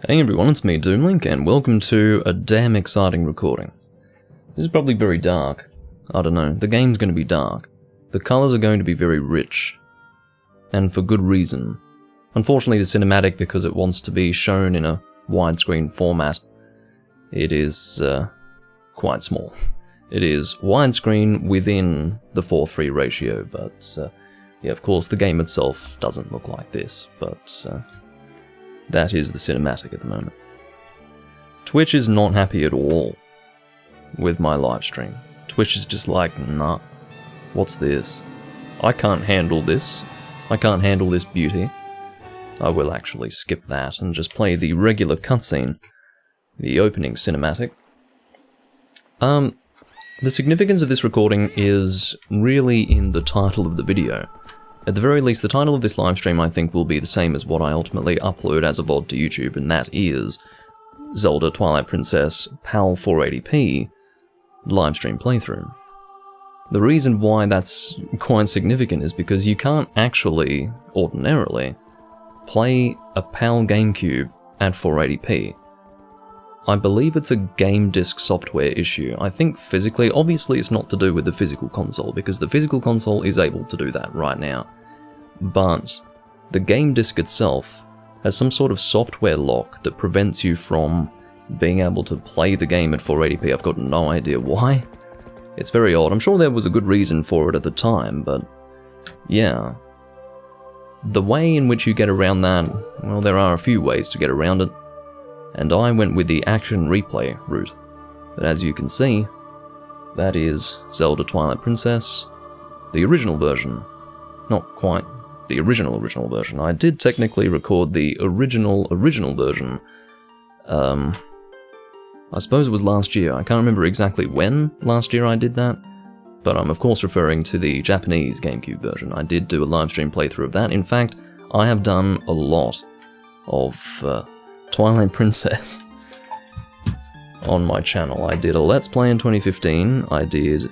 Hey everyone, it's me, Doomlink, and welcome to a damn exciting recording. This is probably very dark. I don't know, the game's going to be dark. The colours are going to be very rich. And for good reason. Unfortunately, the cinematic, because it wants to be shown in a widescreen format, it is quite small. It is widescreen within the 4:3 ratio, but yeah, of course, the game itself doesn't look like this, but that is the cinematic at the moment. Twitch is not happy at all with my live stream. Twitch is just like, nah, what's this? I can't handle this. I can't handle this beauty. I will actually skip that and just play the regular cutscene, the opening cinematic. The significance of this recording is really in the title of the video. At the very least, the title of this livestream I think will be the same as what I ultimately upload as a VOD to YouTube, and that is Zelda Twilight Princess PAL 480p livestream playthrough. The reason why that's quite significant is because you can't actually, ordinarily, play a PAL GameCube at 480p. I believe it's a game disc software issue. I think physically, obviously it's not to do with the physical console, because the physical console is able to do that right now. But the game disc itself has some sort of software lock that prevents you from being able to play the game at 480p. I've got no idea why. It's very odd. I'm sure there was a good reason for it at the time, but yeah. The way in which you get around that, well, there are a few ways to get around it. And I went with the action replay route. But as you can see, that is Zelda Twilight Princess, the original version. Not quite the original version. I did technically record the original version. I suppose it was last year. I can't remember exactly when last year I did that. But I'm of course referring to the Japanese GameCube version. I did do a livestream playthrough of that. In fact, I have done a lot of Twilight Princess on my channel. I did a Let's Play in 2015, I did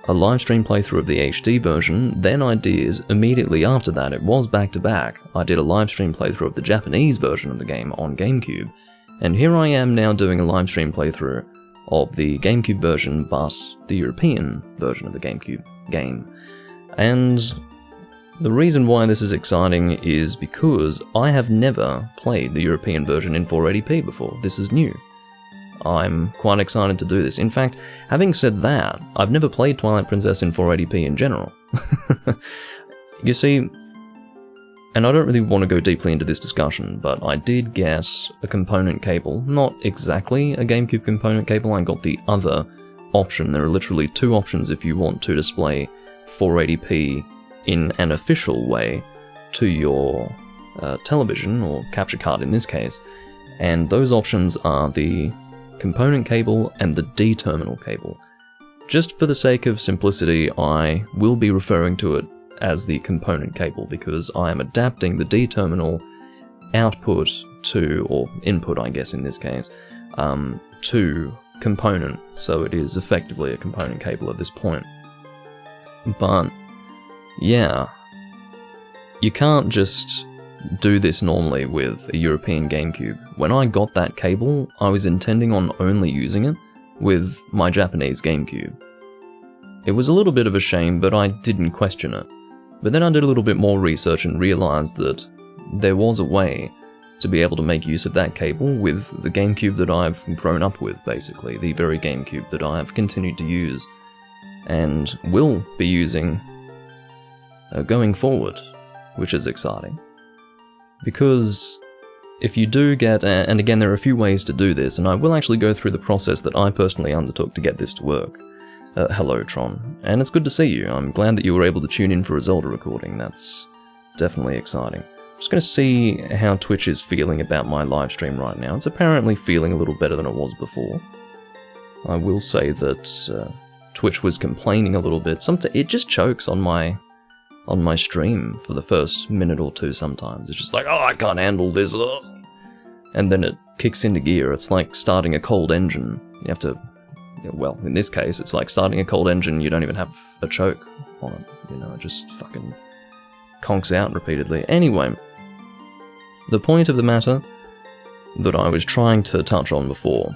a livestream playthrough of the HD version, then I did, immediately after that, it was back to back, I did a livestream playthrough of the Japanese version of the game on GameCube, and here I am now doing a livestream playthrough of the GameCube version, but the European version of the GameCube game. And the reason why this is exciting is because I have never played the European version in 480p before. This is new. I'm quite excited to do this. In fact, having said that, I've never played Twilight Princess in 480p in general. You see, and I don't really want to go deeply into this discussion, but I did get a component cable. Not exactly a GameCube component cable, I got the other option. There are literally two options if you want to display 480p in an official way to your television, or capture card in this case, and those options are the component cable and the D-terminal cable. Just for the sake of simplicity, I will be referring to it as the component cable, because I am adapting the D-terminal output to, or input I guess in this case, to component, so it is effectively a component cable at this point. But yeah, you can't just do this normally with a European GameCube. When I got that cable, I was intending on only using it with my Japanese GameCube. It was a little bit of a shame, but I didn't question it. But then I did a little bit more research and realized that there was a way to be able to make use of that cable with the GameCube that I've grown up with, basically, the very GameCube that I have continued to use and will be using going forward, which is exciting. Because if you do get, and again there are a few ways to do this, and I will actually go through the process that I personally undertook to get this to work. Hello Tron, and it's good to see you. I'm glad that you were able to tune in for a Zelda recording. That's definitely exciting. I'm just going to see how Twitch is feeling about my live stream right now. It's apparently feeling a little better than it was before. I will say that Twitch was complaining a little bit. It just chokes on my stream for the first minute or two sometimes. It's just like, oh, I can't handle this. And then it kicks into gear. It's like starting a cold engine. You have to, well, in this case, it's like starting a cold engine, you don't even have a choke on it. You know, it just fucking conks out repeatedly. Anyway, the point of the matter that I was trying to touch on before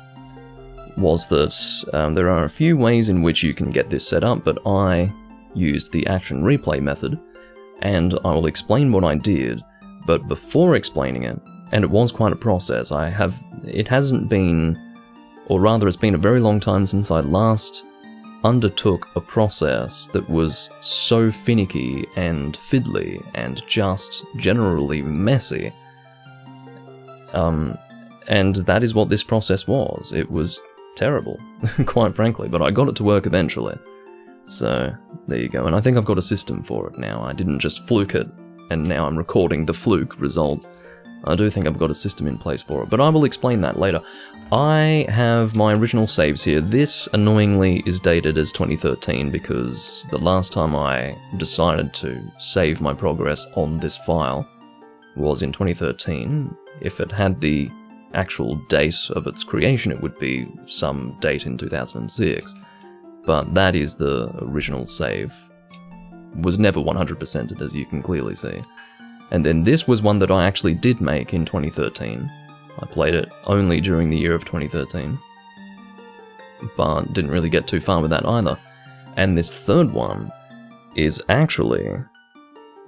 was that there are a few ways in which you can get this set up, but I used the action replay method, and I will explain what I did, but before explaining it, and it was quite a process, it hasn't been, or rather it's been a very long time since I last undertook a process that was so finicky and fiddly and just generally messy. And that is what this process was. It was terrible, quite frankly, but I got it to work eventually. So, there you go, and I think I've got a system for it now. I didn't just fluke it, and now I'm recording the fluke result. I do think I've got a system in place for it, but I will explain that later. I have my original saves here. This, annoyingly, is dated as 2013 because the last time I decided to save my progress on this file was in 2013. If it had the actual date of its creation, it would be some date in 2006. But that is the original save. Was never 100%ed, as you can clearly see. And then this was one that I actually did make in 2013. I played it only during the year of 2013. But didn't really get too far with that either. And this third one is actually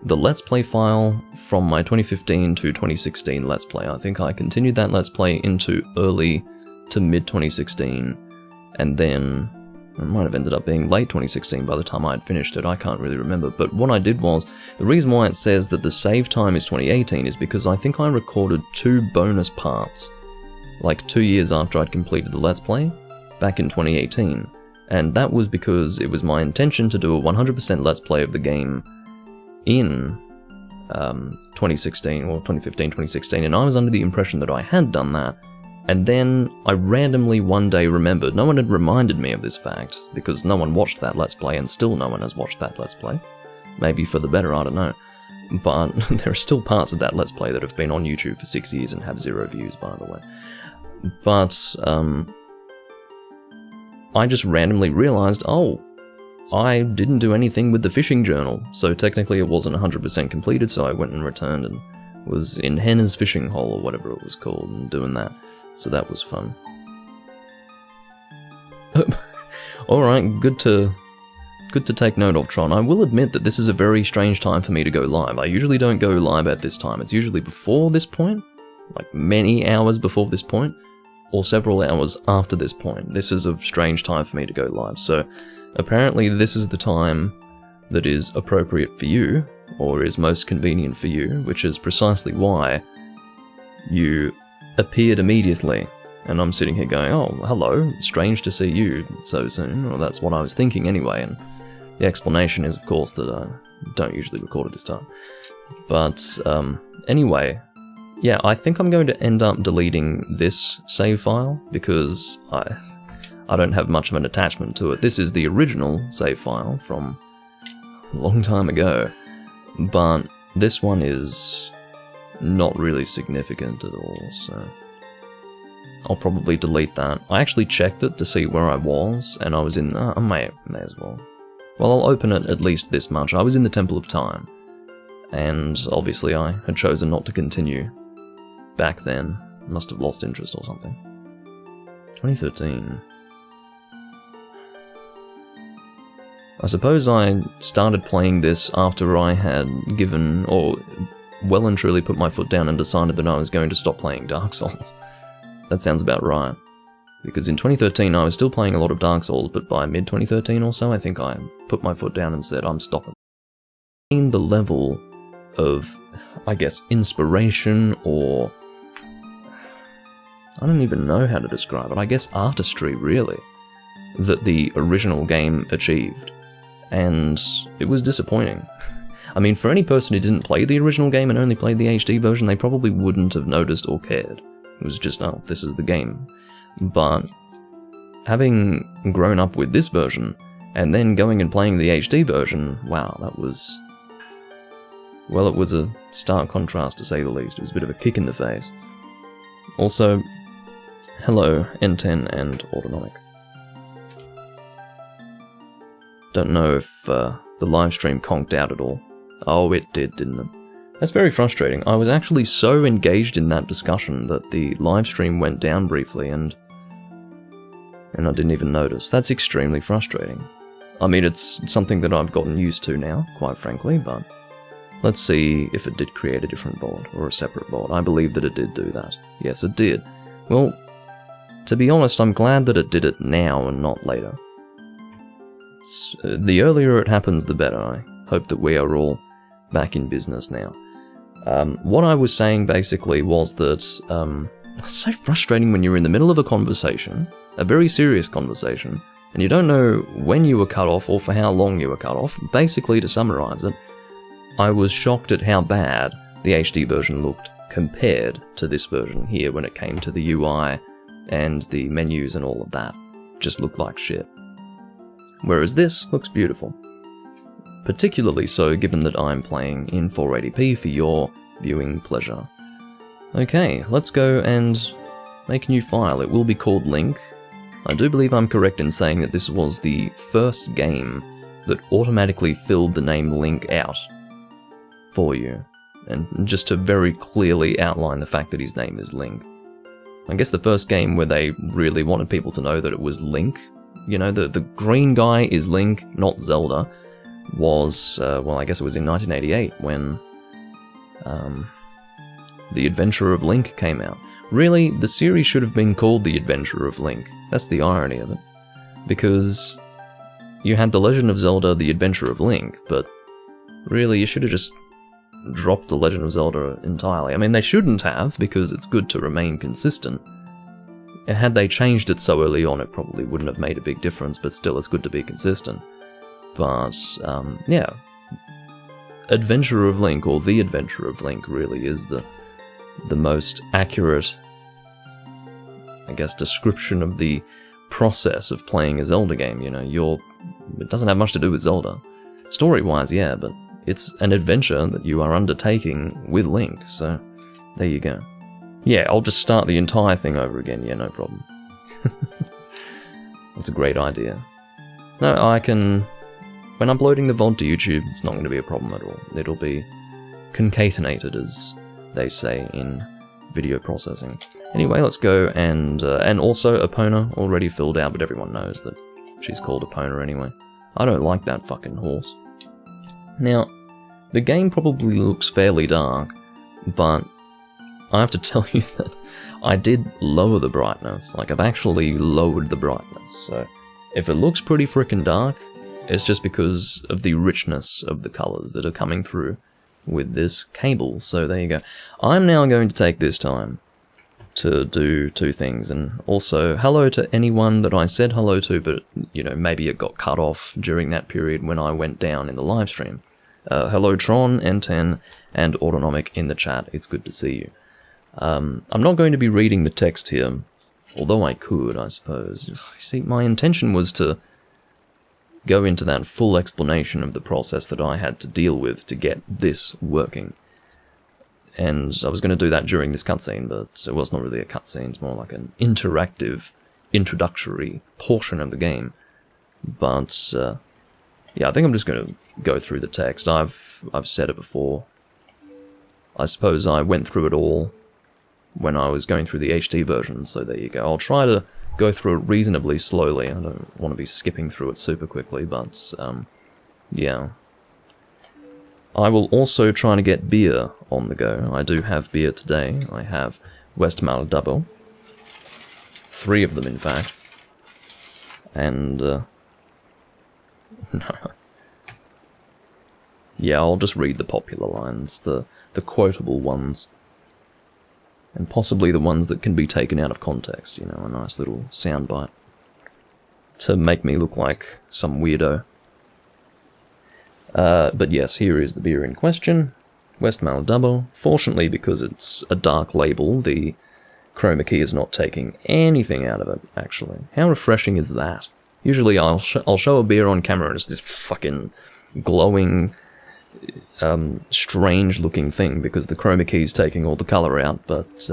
the Let's Play file from my 2015 to 2016 Let's Play. I think I continued that Let's Play into early to mid 2016, and then it might have ended up being late 2016 by the time I had finished it, I can't really remember. But what I did was, the reason why it says that the save time is 2018 is because I think I recorded 2 bonus parts, like 2 years after I'd completed the Let's Play, back in 2018. And that was because it was my intention to do a 100% Let's Play of the game in 2016, or 2015, 2016, and I was under the impression that I had done that, and then I randomly one day remembered. No one had reminded me of this fact, because no one watched that Let's Play, and still no one has watched that Let's Play. Maybe for the better, I don't know. But there are still parts of that Let's Play that have been on YouTube for 6 years and have 0 views, by the way. But I just randomly realized, oh, I didn't do anything with the fishing journal, so technically it wasn't 100% completed, so I went and returned and was in Henna's fishing hole, or whatever it was called, and doing that. So that was fun. Alright, good to take note of, Tron. I will admit that this is a very strange time for me to go live. I usually don't go live at this time. It's usually before this point, like many hours before this point, or several hours after this point. This is a strange time for me to go live, so apparently this is the time that is appropriate for you, or is most convenient for you, which is precisely why you appeared immediately. And I'm sitting here going, oh, hello, strange to see you so soon. Well, that's what I was thinking anyway, and the explanation is, of course, that I don't usually record at this time. But, anyway, yeah, I think I'm going to end up deleting this save file, because I don't have much of an attachment to it. This is the original save file from a long time ago, but this one is not really significant at all, so I'll probably delete that. I actually checked it to see where I was, and I was in... I may as well. Well, I'll open it at least this much. I was in the Temple of Time, and obviously I had chosen not to continue back then. Must have lost interest or something. 2013... I suppose I started playing this after I had given, or well and truly put my foot down and decided that I was going to stop playing Dark Souls. That sounds about right. Because in 2013 I was still playing a lot of Dark Souls, but by mid-2013 or so I think I put my foot down and said, I'm stopping. In the level of, I guess, inspiration, or... I don't even know how to describe it, I guess artistry, really, that the original game achieved. And it was disappointing. I mean, for any person who didn't play the original game and only played the HD version, they probably wouldn't have noticed or cared. It was just, oh, this is the game. But having grown up with this version, and then going and playing the HD version, wow, that was... well, it was a stark contrast, to say the least. It was a bit of a kick in the face. Also, hello, N10 and Autonomic. Don't know if the livestream conked out at all. Oh, it did, didn't it? That's very frustrating. I was actually so engaged in that discussion that the live stream went down briefly and I didn't even notice. That's extremely frustrating. I mean, it's something that I've gotten used to now, quite frankly, but let's see if it did create a different board, or a separate board. I believe that it did do that. Yes, it did. Well, to be honest, I'm glad that it did it now and not later. The earlier it happens, the better. I hope that we are all back in business now. What I was saying basically was that it's so frustrating when you're in the middle of a conversation, a very serious conversation, and you don't know when you were cut off or for how long you were cut off. Basically, to summarize it, I was shocked at how bad the HD version looked compared to this version here when it came to the UI and the menus and all of that. Just looked like shit. Whereas this looks beautiful. Particularly so given that I'm playing in 480p for your viewing pleasure. Okay, let's go and make a new file. It will be called Link. I do believe I'm correct in saying that this was the first game that automatically filled the name Link out for you, and just to very clearly outline the fact that his name is Link. I guess the first game where they really wanted people to know that it was Link, you know, the green guy is Link, not Zelda, was, well, I guess it was in 1988 when The Adventure of Link came out. Really, the series should have been called The Adventure of Link. That's the irony of it. Because you had The Legend of Zelda, The Adventure of Link, but really you should have just dropped The Legend of Zelda entirely. I mean, they shouldn't have, because it's good to remain consistent. And had they changed it so early on, it probably wouldn't have made a big difference, but still, it's good to be consistent. But, yeah. Adventure of Link, or The Adventure of Link, really is the most accurate, I guess, description of the process of playing a Zelda game. You know, it doesn't have much to do with Zelda. Story-wise, yeah, but it's an adventure that you are undertaking with Link, so there you go. Yeah, I'll just start the entire thing over again, yeah, no problem. That's a great idea. No, I can... When uploading the VOD to YouTube, it's not going to be a problem at all. It'll be concatenated, as they say in video processing. Anyway, let's go and also Epona already filled out, but everyone knows that she's called Epona anyway. I don't like that fucking horse. Now, the game probably looks fairly dark, but I have to tell you that I did lower the brightness. Like, I've actually lowered the brightness, so if it looks pretty frickin' dark, it's just because of the richness of the colours that are coming through with this cable, so there you go. I'm now going to take this time to do two things, and also hello to anyone that I said hello to, but, you know, maybe it got cut off during that period when I went down in the live stream. Hello Tron, N10, and Autonomic in the chat, it's good to see you. I'm not going to be reading the text here, although I could, I suppose. See, my intention was to go into that full explanation of the process that I had to deal with to get this working. And I was going to do that during this cutscene, but it was not really a cutscene, it's more like an interactive, introductory portion of the game. But, yeah, I think I'm just going to go through the text. I've said it before. I suppose I went through it all when I was going through the HD version, so there you go. I'll try to go through it reasonably slowly. I don't want to be skipping through it super quickly, but, yeah. I will also try to get beer on the go. I do have beer today. I have Westmalle Double. 3 of them, in fact. And, no. Yeah, I'll just read the popular lines, the quotable ones. And possibly the ones that can be taken out of context, you know, a nice little soundbite. To make me look like some weirdo. But yes, here is the beer in question. Westmalle Double. Fortunately, because it's a dark label, the chroma key is not taking anything out of it, actually. How refreshing is that? Usually I'll show a beer on camera and it's this fucking glowing, strange-looking thing because the chroma key's taking all the colour out, but,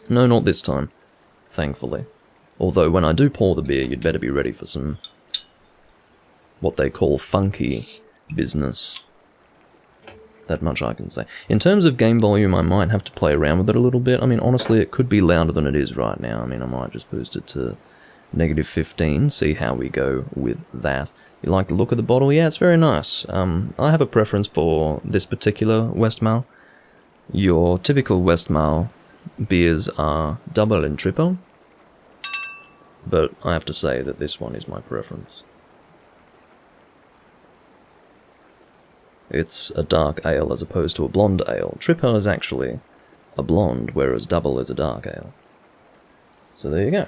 no, not this time, thankfully. Although, when I do pour the beer, you'd better be ready for some what they call funky business. That much I can say. In terms of game volume, I might have to play around with it a little bit. I mean, honestly, it could be louder than it is right now. I mean, I might just boost it to -15, see how we go with that. You like the look of the bottle? Yeah, it's very nice. I have a preference for this particular Westmalle. Your typical Westmalle beers are double and triple, but I have to say that this one is my preference. It's a dark ale as opposed to a blonde ale. Triple is actually a blonde, whereas double is a dark ale. So there you go.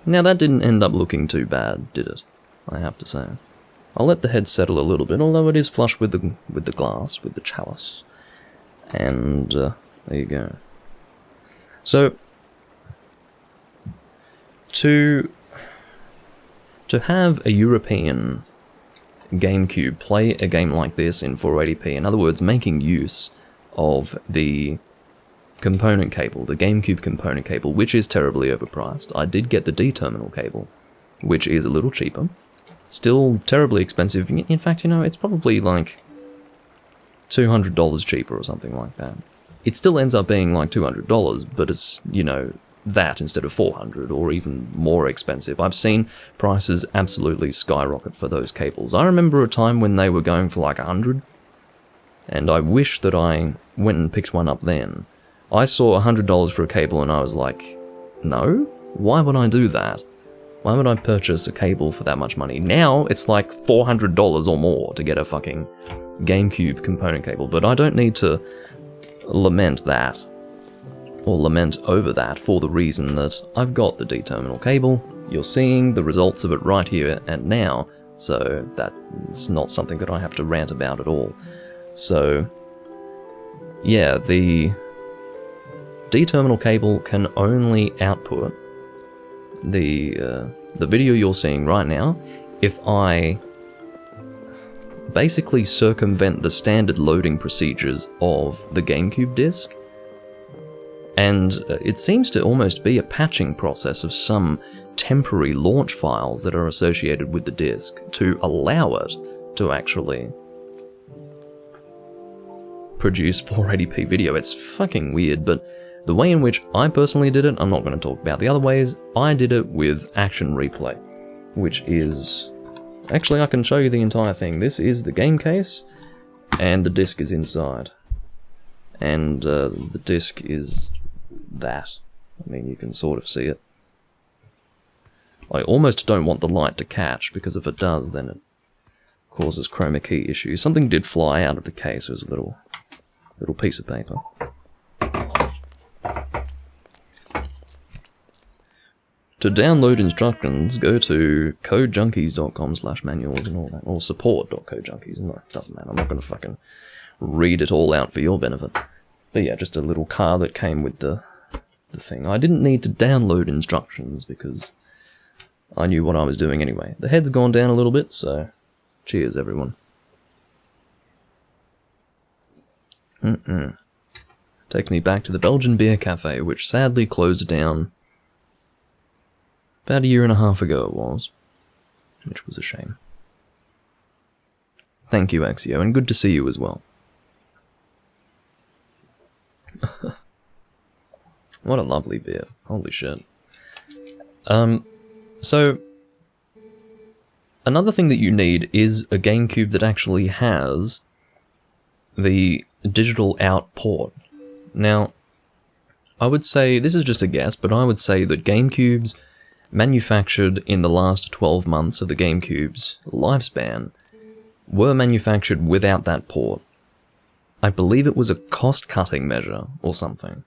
Now that didn't end up looking too bad, did it? I have to say. I'll let the head settle a little bit, although it is flush with the glass, with the chalice. And there you go. So to have a European GameCube play a game like this in 480p, in other words, making use of the component cable, the GameCube component cable, which is terribly overpriced. I did get the D-terminal cable, which is a little cheaper. Still terribly expensive. In fact, you know, it's probably like $200 cheaper or something like that. It still ends up being like $200, but it's, you know, that instead of $400 or even more expensive. I've seen prices absolutely skyrocket for those cables. I remember a time when they were going for like $100, and I wish that I went and picked one up then. I saw $100 for a cable and I was like, no? Why would I do that? Why would I purchase a cable for that much money? Now it's like $400 or more to get a fucking GameCube component cable, but I don't need to lament that, or lament over that, for the reason that I've got the D-terminal cable. You're seeing the results of it right here and now, so that's not something that I have to rant about at all. So, yeah, the D-terminal cable can only output the video you're seeing right now if I basically circumvent the standard loading procedures of the GameCube disc. And it seems to almost be a patching process of some temporary launch files that are associated with the disc to allow it to actually produce 480p video. It's fucking weird, but the way in which I personally did it, I'm not going to talk about the other ways. I did it with Action Replay, which is... Actually, I can show you the entire thing. This is the game case, and the disc is inside. And the disc is that. I mean, you can sort of see it. I almost don't want the light to catch, because if it does, then it causes chroma key issues. Something did fly out of the case. It was a little piece of paper. To download instructions, go to codejunkies.com/manuals and all that, or support.codejunkies, and that doesn't matter, I'm not going to fucking read it all out for your benefit. But yeah, just a little card that came with the thing. I didn't need to download instructions because I knew what I was doing anyway. The head's gone down a little bit, so cheers everyone. Takes me back to the Belgian Beer Cafe, which sadly closed down about 1.5 years ago it was, which was a shame. Thank you, Axio, and good to see you as well. What a lovely beer. Holy shit. So, another thing that you need is a GameCube that actually has the digital out port. Now, I would say, this is just a guess, but I would say that GameCubes manufactured in the last 12 months of the GameCube's lifespan were manufactured without that port. I believe it was a cost-cutting measure or something.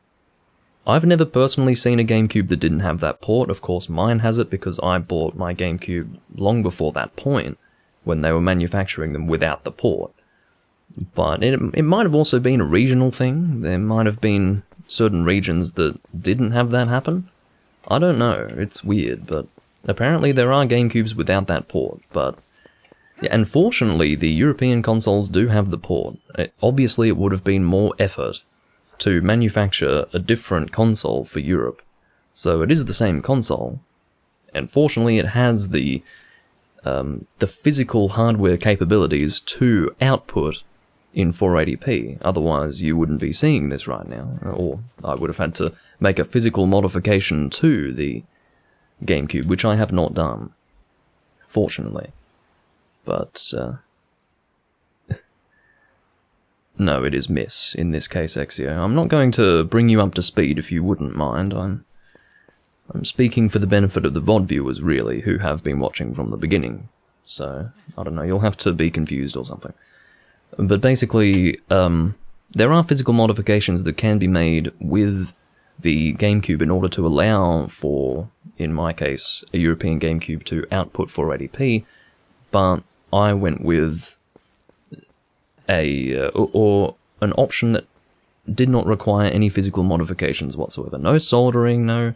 I've never personally seen a GameCube that didn't have that port. Of course, mine has it because I bought my GameCube long before that point, when they were manufacturing them without the port. But it might have also been a regional thing. There might have been certain regions that didn't have that happen. I don't know, it's weird, but apparently there are GameCubes without that port, but yeah, unfortunately the European consoles do have the port. Obviously it would have been more effort to manufacture a different console for Europe, so it is the same console. Unfortunately it has the physical hardware capabilities to output in 480p, otherwise you wouldn't be seeing this right now, or I would have had to make a physical modification to the GameCube, which I have not done, fortunately. But, no, it is miss, in this case, Exio. I'm not going to bring you up to speed if you wouldn't mind. I'm speaking for the benefit of the VOD viewers, really, who have been watching from the beginning. So, I don't know, you'll have to be confused or something. But basically, there are physical modifications that can be made with the GameCube in order to allow for, in my case, a European GameCube to output 480p, but I went with an option that did not require any physical modifications whatsoever. No soldering, no,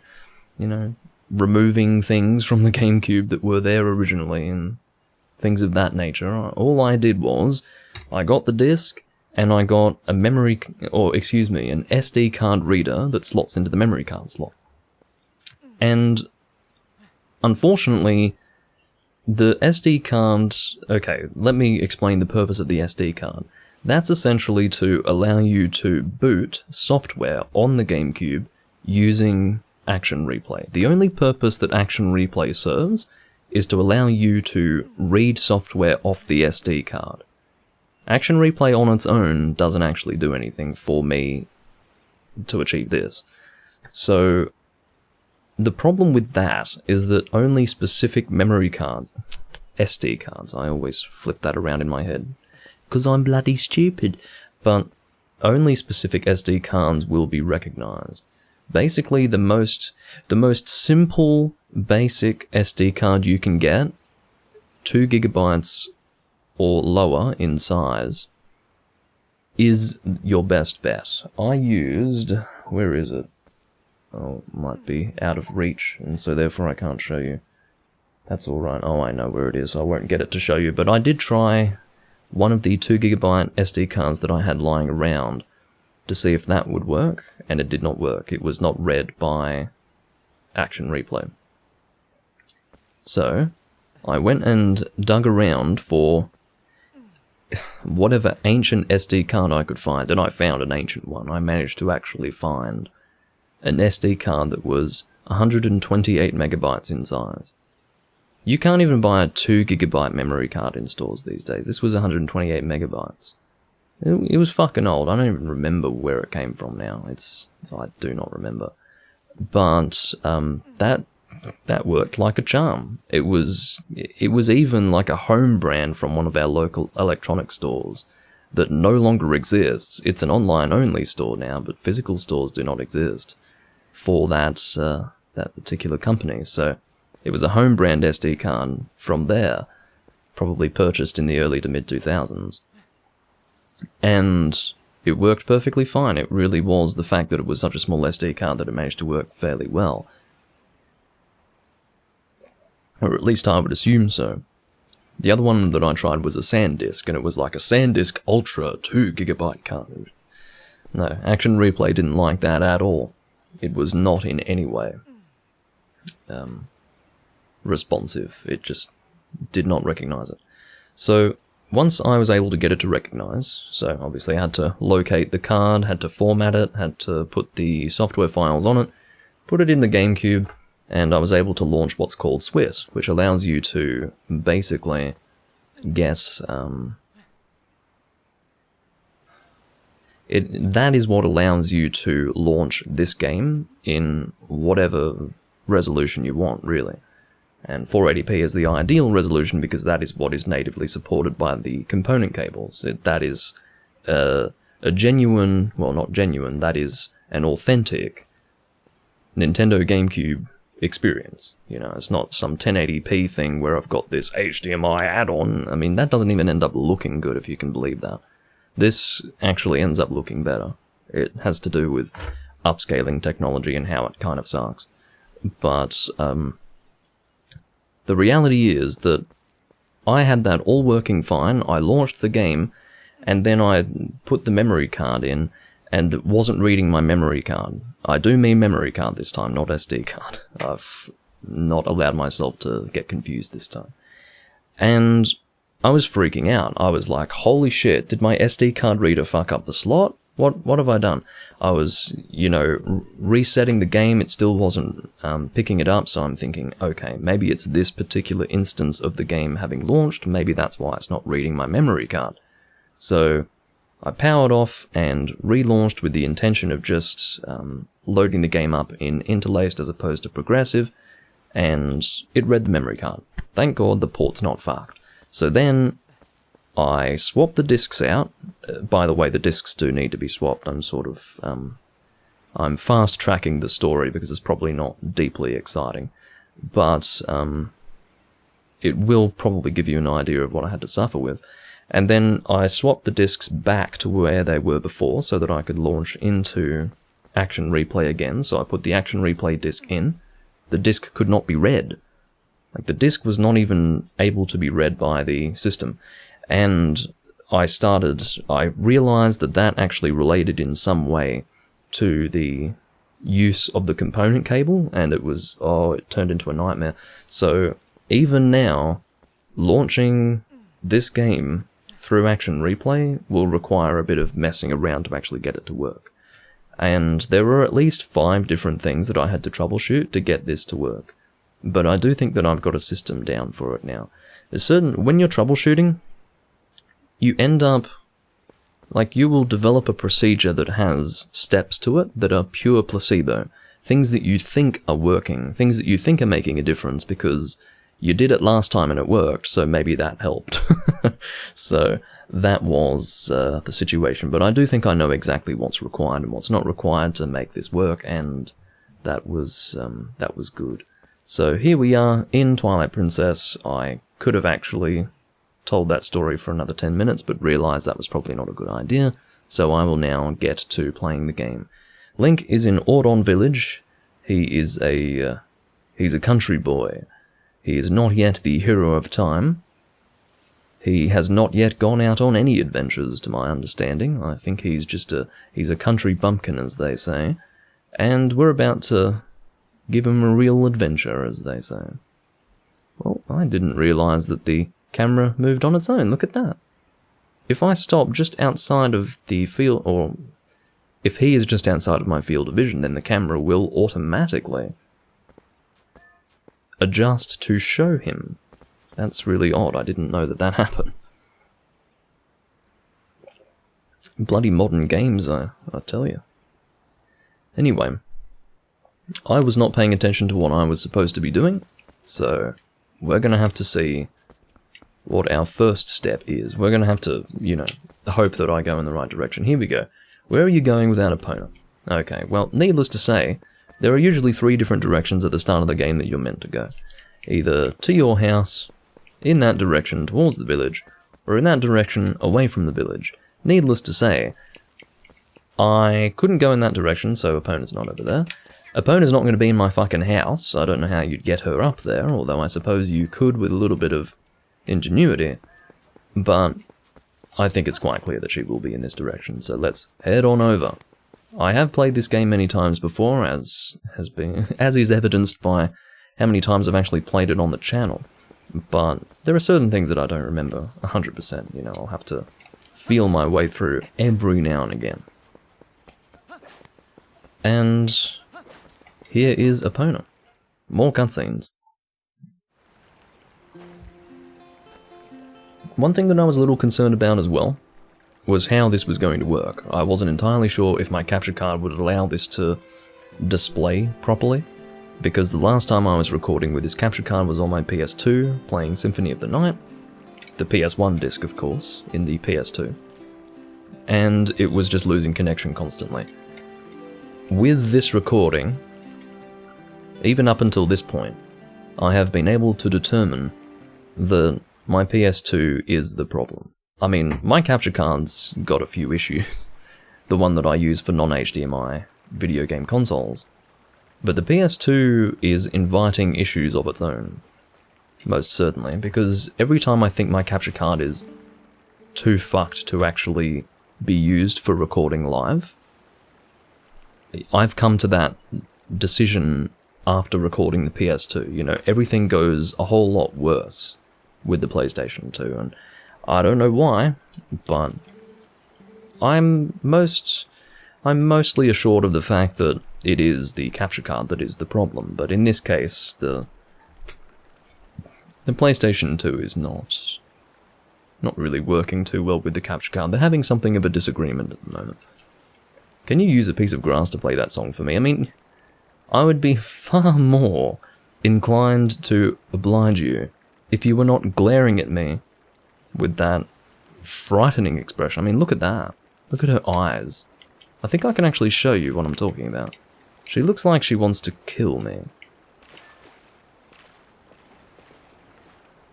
removing things from the GameCube that were there originally and things of that nature. All I did was, I got the disc, and I got an SD card reader that slots into the memory card slot. And, unfortunately, the SD card... Okay, let me explain the purpose of the SD card. That's essentially to allow you to boot software on the GameCube using Action Replay. The only purpose that Action Replay serves is to allow you to read software off the SD card. Action Replay on its own doesn't actually do anything for me to achieve this. So, the problem with that is that only specific memory cards, SD cards, I always flip that around in my head, because I'm bloody stupid, but only specific SD cards will be recognized. Basically, the most simple, basic SD card you can get, 2 gigabytes or lower in size, is your best bet. I used... where is it? Oh, might be out of reach, and so therefore I can't show you. That's alright. Oh, I know where it is. I won't get it to show you, but I did try one of the 2 gigabyte SD cards that I had lying around to see if that would work, and it did not work. It was not read by Action Replay. So, I went and dug around for whatever ancient SD card I could find, and I found an ancient one. I managed to actually find an SD card that was 128 megabytes in size. You can't even buy a 2 gigabyte memory card in stores these days. This was 128 megabytes. It was fucking old. I don't even remember where it came from now. I do not remember. But that worked like a charm. It was even like a home brand from one of our local electronic stores that no longer exists. It's an online-only store now, but physical stores do not exist for that particular company. So it was a home brand SD card from there, probably purchased in the early to mid-2000s. And it worked perfectly fine. It really was the fact that it was such a small SD card that it managed to work fairly well. Or at least I would assume so. The other one that I tried was a SanDisk, and it was like a SanDisk Ultra 2 gigabyte card. No, Action Replay didn't like that at all. It was not in any way responsive. It just did not recognize it. So, once I was able to get it to recognize, so obviously I had to locate the card, had to format it, had to put the software files on it, put it in the GameCube, and I was able to launch what's called Swiss, which allows you to basically guess... that is what allows you to launch this game in whatever resolution you want, really. And 480p is the ideal resolution because that is what is natively supported by the component cables. That is a genuine, well, not genuine, that is an authentic Nintendo GameCube experience. You know, it's not some 1080p thing where I've got this HDMI add-on. I mean, that doesn't even end up looking good, if you can believe that. This actually ends up looking better. It has to do with upscaling technology and how it kind of sucks. But, the reality is that I had that all working fine, I launched the game, and then I put the memory card in, and it wasn't reading my memory card. I do mean memory card this time, not SD card. I've not allowed myself to get confused this time. And I was freaking out. I was like, holy shit, did my SD card reader fuck up the slot? What have I done? I was, resetting the game, it still wasn't picking it up, so I'm thinking, okay, maybe it's this particular instance of the game having launched, maybe that's why it's not reading my memory card. So I powered off and relaunched with the intention of just loading the game up in interlaced as opposed to progressive, and it read the memory card. Thank God the port's not fucked. So then I swapped the discs out. By the way, the discs do need to be swapped. I'm sort of, I'm fast tracking the story because it's probably not deeply exciting, but it will probably give you an idea of what I had to suffer with. And then I swapped the discs back to where they were before so that I could launch into Action Replay again. So I put the Action Replay disc in. The disc could not be read. Like, the disc was not even able to be read by the system. And I realized that that actually related in some way to the use of the component cable, and it turned into a nightmare. So even now, launching this game through Action Replay will require a bit of messing around to actually get it to work. And there were at least 5 different things that I had to troubleshoot to get this to work. But I do think that I've got a system down for it now. When you're troubleshooting, you end up, you will develop a procedure that has steps to it that are pure placebo. Things that you think are working, things that you think are making a difference because you did it last time and it worked, so maybe that helped. So that was the situation. But I do think I know exactly what's required and what's not required to make this work, and that was good. So here we are in Twilight Princess. I could have actually told that story for another 10 minutes, but realized that was probably not a good idea, so I will now get to playing the game. Link is in Ordon Village. He's a country boy. He is not yet the hero of time. He has not yet gone out on any adventures, to my understanding. I think he's a country bumpkin, as they say. And we're about to give him a real adventure, as they say. Well, I didn't realize that the camera moved on its own. Look at that. If I stop just outside of the field, or if he is just outside of my field of vision, then the camera will automatically adjust to show him. That's really odd. I didn't know that happened. Bloody modern games, I tell you. Anyway, I was not paying attention to what I was supposed to be doing, so we're going to have to see what our first step is. We're going to have to, hope that I go in the right direction. Here we go. Where are you going without a opponent? Okay, well, needless to say, there are usually 3 different directions at the start of the game that you're meant to go. Either to your house, in that direction towards the village, or in that direction away from the village. Needless to say, I couldn't go in that direction, so opponent's not over there. Opponent's not going to be in my fucking house. I don't know how you'd get her up there, although I suppose you could with a little bit of ingenuity. But I think it's quite clear that she will be in this direction, so let's head on over. I have played this game many times before, as is evidenced by how many times I've actually played it on the channel. But there are certain things that I don't remember 100%, I'll have to feel my way through every now and again. And here is Epona. More cutscenes. One thing that I was a little concerned about as well was how this was going to work. I wasn't entirely sure if my capture card would allow this to display properly, because the last time I was recording with this capture card was on my PS2, playing Symphony of the Night, the PS1 disc of course, in the PS2, and it was just losing connection constantly. With this recording, even up until this point, I have been able to determine that my PS2 is the problem. I mean, my capture card's got a few issues, the one that I use for non-HDMI video game consoles, but the PS2 is inviting issues of its own, most certainly, because every time I think my capture card is too fucked to actually be used for recording live, I've come to that decision after recording the PS2. Everything goes a whole lot worse with the PlayStation 2, I don't know why, but I'm mostly assured of the fact that it is the capture card that is the problem, but in this case, the PlayStation 2 is not really working too well with the capture card. They're having something of a disagreement at the moment. Can you use a piece of grass to play that song for me? I mean, I would be far more inclined to oblige you if you were not glaring at me with that frightening expression. I mean, look at that. Look at her eyes. I think I can actually show you what I'm talking about. She looks like she wants to kill me.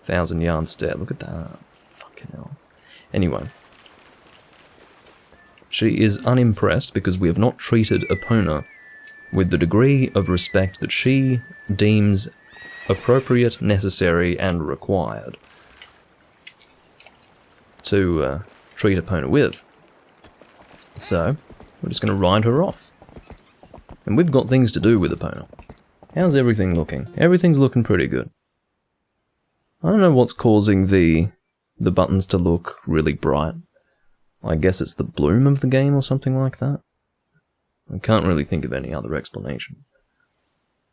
1,000-yard stare. Look at that. Fucking hell. Anyway. She is unimpressed because we have not treated Epona with the degree of respect that she deems appropriate, necessary, and required to treat Epona with. So, we're just going to ride her off. And we've got things to do with Epona. How's everything looking? Everything's looking pretty good. I don't know what's causing the buttons to look really bright. I guess it's the bloom of the game or something like that. I can't really think of any other explanation.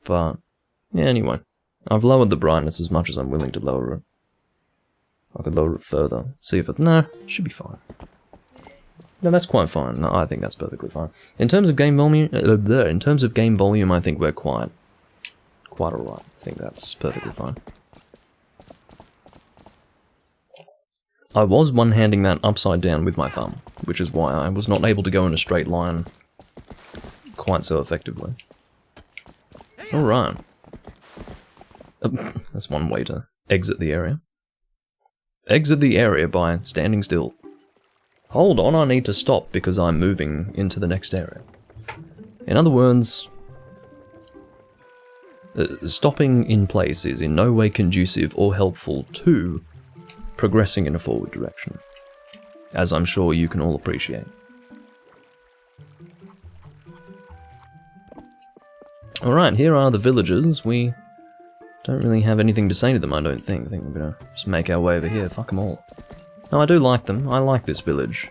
But, yeah, anyway. I've lowered the brightness as much as I'm willing to lower it. I could lower it further. See if it... No, it should be fine. No, that's quite fine. No, I think that's perfectly fine. In terms of game volume, I think we're quite alright. I think that's perfectly fine. I was one-handing that upside down with my thumb, which is why I was not able to go in a straight line quite so effectively. Alright. That's one way to exit the area. Exit the area by standing still. Hold on, I need to stop because I'm moving into the next area. In other words, stopping in place is in no way conducive or helpful to progressing in a forward direction, as I'm sure you can all appreciate. Alright, here are the villagers. We don't really have anything to say to them, I don't think. I think we're gonna just make our way over here. Fuck them all. No, I do like them. I like this village.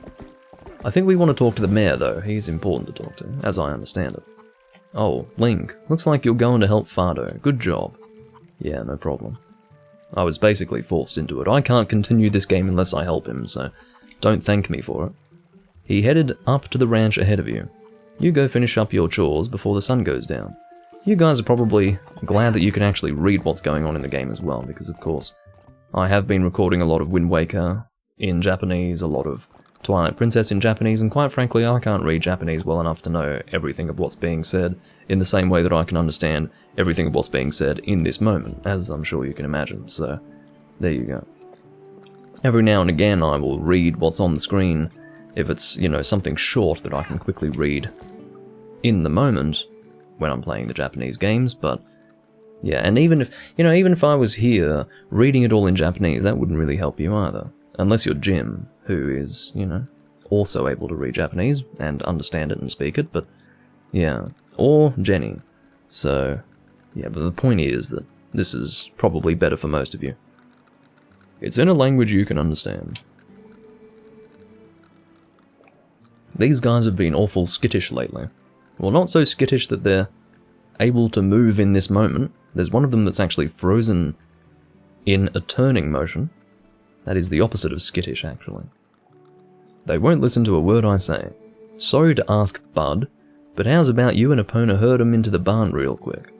I think we want to talk to the mayor, though. He's important to talk to, as I understand it. Oh, Link. Looks like you're going to help Fardo. Good job. Yeah, no problem. I was basically forced into it. I can't continue this game unless I help him, so don't thank me for it. He headed up to the ranch ahead of you. You go finish up your chores before the sun goes down. You guys are probably glad that you can actually read what's going on in the game as well, because of course, I have been recording a lot of Wind Waker in Japanese, a lot of Twilight Princess in Japanese, and quite frankly, I can't read Japanese well enough to know everything of what's being said in the same way that I can understand everything of what's being said in this moment, as I'm sure you can imagine, so there you go. Every now and again I will read what's on the screen, if it's, you know, something short that I can quickly read in the moment when I'm playing the Japanese games, but yeah, and even if I was here reading it all in Japanese, that wouldn't really help you either. Unless you're Jim, who is, you know, also able to read Japanese and understand it and speak it, but yeah. Or Jenny. So, yeah, but the point is that this is probably better for most of you. It's in a language you can understand. These guys have been awful skittish lately. Well, not so skittish that they're able to move in this moment. There's one of them that's actually frozen in a turning motion. That is the opposite of skittish, actually. They won't listen to a word I say. Sorry to ask, bud, but how's about you and Epona herd 'em into the barn real quick?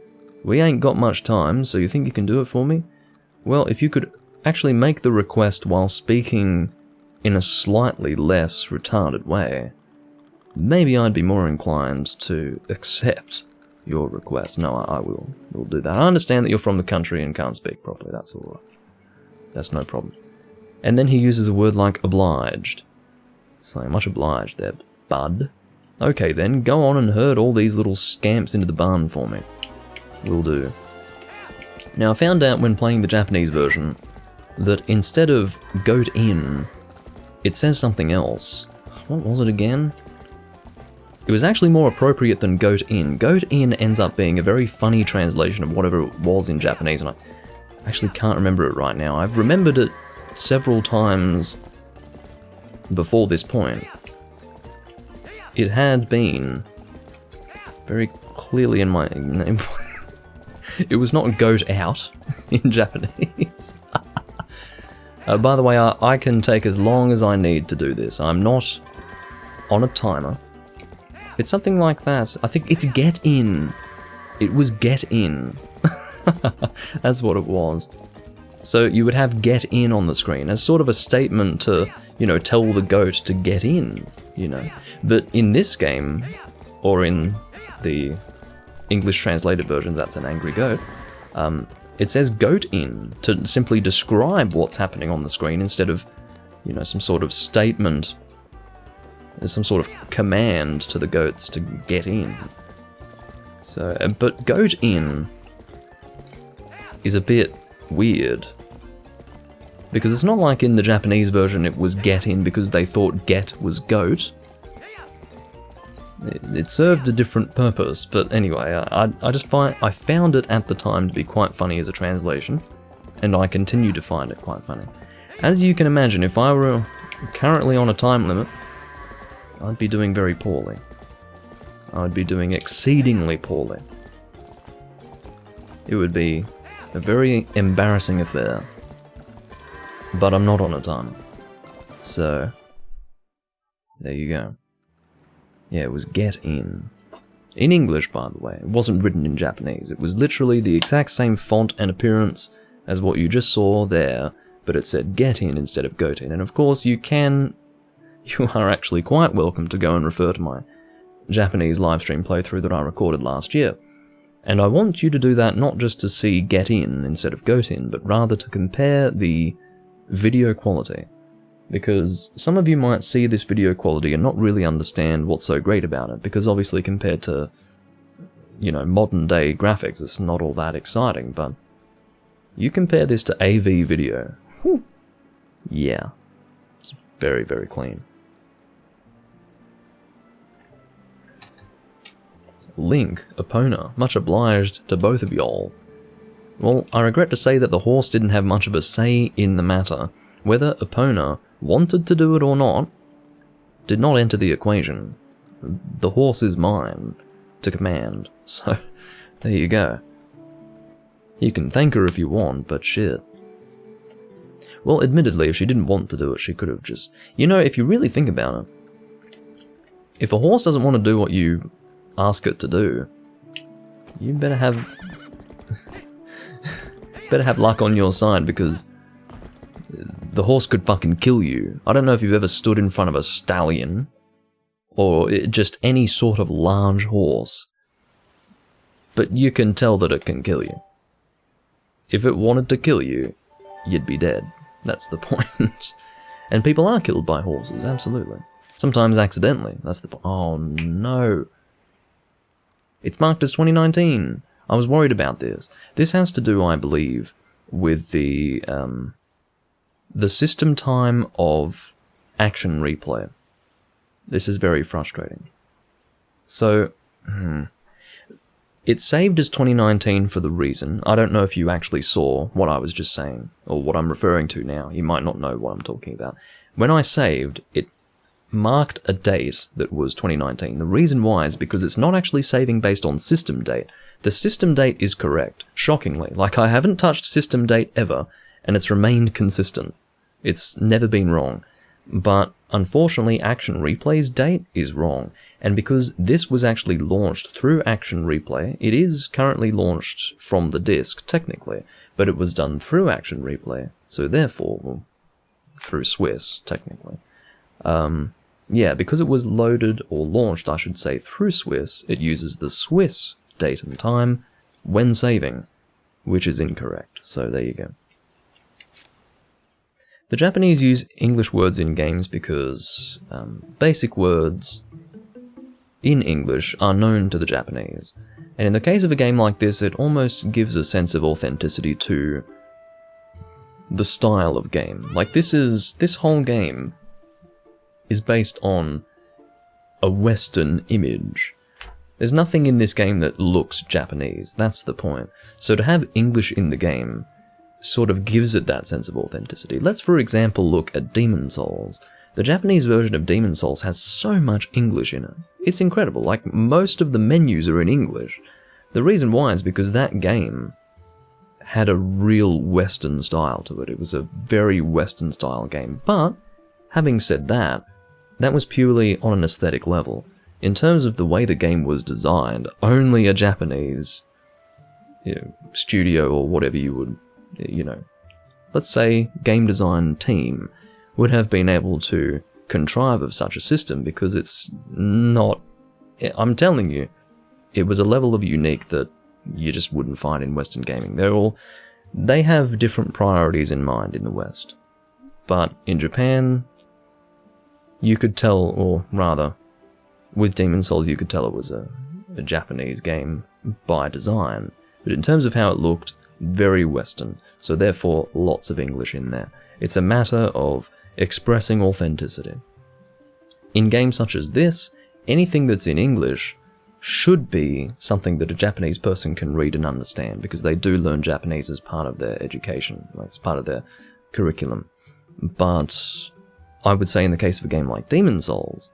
We ain't got much time, so you think you can do it for me? Well, if you could actually make the request while speaking in a slightly less retarded way, maybe I'd be more inclined to accept your request. No, I will do that. I understand that you're from the country and can't speak properly, that's alright. That's no problem. And then he uses a word like obliged. So much obliged there, bud. Okay then, go on and herd all these little scamps into the barn for me. Will do. Now I found out when playing the Japanese version that instead of goat in, it says something else. What was it again? It was actually more appropriate than goat in. Goat in ends up being a very funny translation of whatever it was in Japanese, and I actually can't remember it right now. I've remembered it several times before this point, it had been very clearly in my name. It was not goat out in Japanese. By the way, I can take as long as I need to do this. I'm not on a timer. It's something like that. I think it's get in. It was get in. That's what it was. So you would have get in on the screen as sort of a statement to, you know, tell the goat to get in, you know. But in this game, or in the English translated version, that's an angry goat, it says goat in to simply describe what's happening on the screen instead of, you know, some sort of statement, some sort of command to the goats to get in. So, but goat in is a bit weird, because it's not like in the Japanese version it was get in because they thought get was goat. It served a different purpose, but anyway, I found it at the time to be quite funny as a translation, and I continue to find it quite funny. As you can imagine, if I were currently on a time limit, I'd be doing very poorly. I'd be doing exceedingly poorly. It would be a very embarrassing affair. But I'm not on a timer. So, there you go. Yeah, it was get in. In English, by the way. It wasn't written in Japanese. It was literally the exact same font and appearance as what you just saw there, but it said get in instead of goat in. And of course, you are actually quite welcome to go and refer to my Japanese livestream playthrough that I recorded last year. And I want you to do that not just to see get in instead of goat in, but rather to compare the video quality. Because some of you might see this video quality and not really understand what's so great about it, because obviously compared to, you know, modern day graphics, it's not all that exciting, but you compare this to AV video. Whew. Yeah, it's very, very clean. Link, Epona, much obliged to both of y'all. Well, I regret to say that the horse didn't have much of a say in the matter. Whether Epona wanted to do it or not, did not enter the equation. The horse is mine to command, so there you go. You can thank her if you want, but shit. Well, admittedly, if she didn't want to do it, she could have just... You know, if you really think about it, if a horse doesn't want to do what you ask it to do, you better have... better have luck on your side, because the horse could fucking kill you. I don't know if you've ever stood in front of a stallion, or just any sort of large horse, but you can tell that it can kill you. If it wanted to kill you, you'd be dead. That's the point. And people are killed by horses, absolutely. Sometimes accidentally, that's the point. Oh no. It's marked as 2019. I was worried about this. This has to do, I believe, with the system time of action replay. This is very frustrating. So, it's saved as 2019 for the reason, I don't know if you actually saw what I was just saying, or what I'm referring to now. You might not know what I'm talking about. When I saved, it marked a date that was 2019. The reason why is because it's not actually saving based on system date. The system date is correct, shockingly. Like, I haven't touched system date ever, and it's remained consistent. It's never been wrong. But unfortunately, Action Replay's date is wrong. And because this was actually launched through Action Replay, it is currently launched from the disk, technically, but it was done through Action Replay, so therefore, well, through Swiss, technically. Yeah, because it was loaded, or launched, I should say, through Swiss, it uses the Swiss date and time when saving, which is incorrect, so there you go. The Japanese use English words in games because basic words in English are known to the Japanese, and in the case of a game like this, it almost gives a sense of authenticity to the style of game. Like, this whole game is based on a Western image. There's nothing in this game that looks Japanese, that's the point. So to have English in the game sort of gives it that sense of authenticity. Let's, for example, look at Demon Souls. The Japanese version of Demon Souls has so much English in it. It's incredible. Like, most of the menus are in English. The reason why is because that game had a real Western style to it. It was a very Western style game. But, having said that, that was purely on an aesthetic level. In terms of the way the game was designed, only a Japanese studio or whatever you would, let's say game design team would have been able to contrive of such a system, because it's not, I'm telling you, it was a level of unique that you just wouldn't find in Western gaming. They have different priorities in mind in the West. But in Japan, you could tell, or rather, with Demon Souls you could tell it was a Japanese game by design. But in terms of how it looked, very Western, so therefore lots of English in there. It's a matter of expressing authenticity. In games such as this, anything that's in English should be something that a Japanese person can read and understand, because they do learn Japanese as part of their education, like it's part of their curriculum. But I would say in the case of a game like Demon Souls,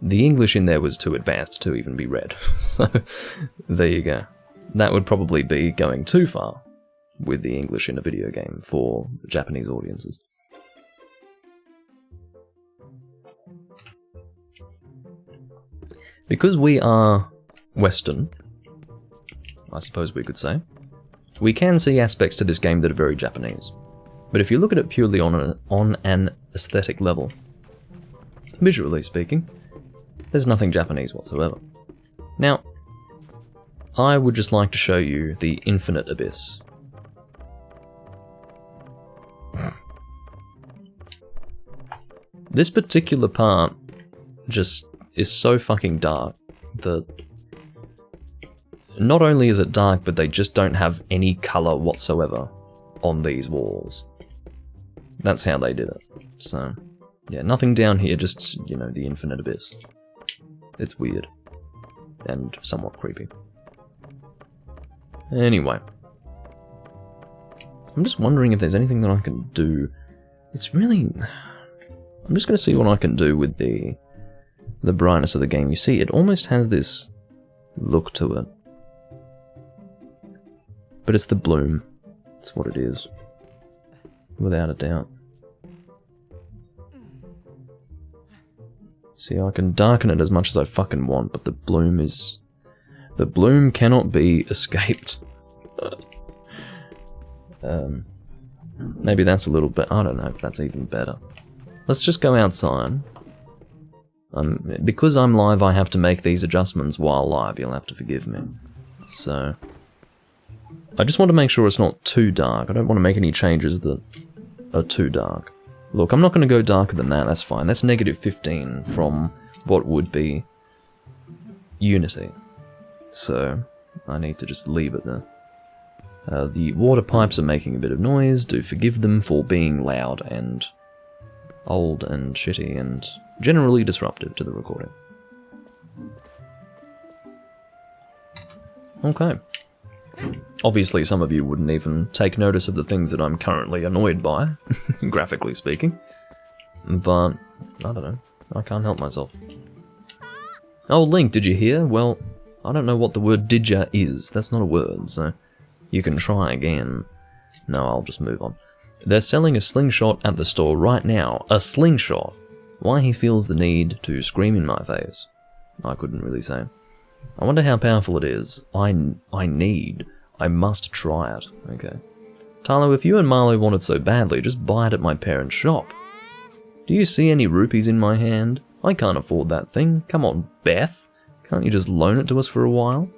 the English in there was too advanced to even be read. So there you go. That would probably be going too far with the English in a video game for Japanese audiences. Because we are Western, I suppose we could say, we can see aspects to this game that are very Japanese. But if you look at it purely on an aesthetic level, visually speaking, there's nothing Japanese whatsoever. Now, I would just like to show you the Infinite Abyss. This particular part just is so fucking dark that not only is it dark, but they just don't have any colour whatsoever on these walls. That's how they did it. So, yeah, nothing down here, just, the Infinite Abyss. It's weird. And somewhat creepy. Anyway. I'm just wondering if there's anything that I can do. It's really... I'm just going to see what I can do with the brightness of the game. You see, it almost has this look to it. But it's the bloom. It's what it is. Without a doubt. See, I can darken it as much as I fucking want, but the bloom is... The bloom cannot be escaped. Maybe that's a little bit... I don't know if that's even better. Let's just go outside. Because I'm live, I have to make these adjustments while live. You'll have to forgive me. So... I just want to make sure it's not too dark. I don't want to make any changes that are too dark. Look, I'm not going to go darker than that, that's fine. That's -15 from what would be Unity. So, I need to just leave it there. The water pipes are making a bit of noise. Do forgive them for being loud and old and shitty and generally disruptive to the recording. Okay. Obviously, some of you wouldn't even take notice of the things that I'm currently annoyed by, graphically speaking. But, I don't know. I can't help myself. Oh, Link, did you hear? Well, I don't know what the word didya is. That's not a word, so you can try again. No, I'll just move on. They're selling a slingshot at the store right now. A slingshot! Why he feels the need to scream in my face, I couldn't really say. I wonder how powerful it is. I must try it. Okay. Tyler, if you and Marlo want it so badly, just buy it at my parents' shop. Do you see any rupees in my hand? I can't afford that thing. Come on, Beth. Can't you just loan it to us for a while?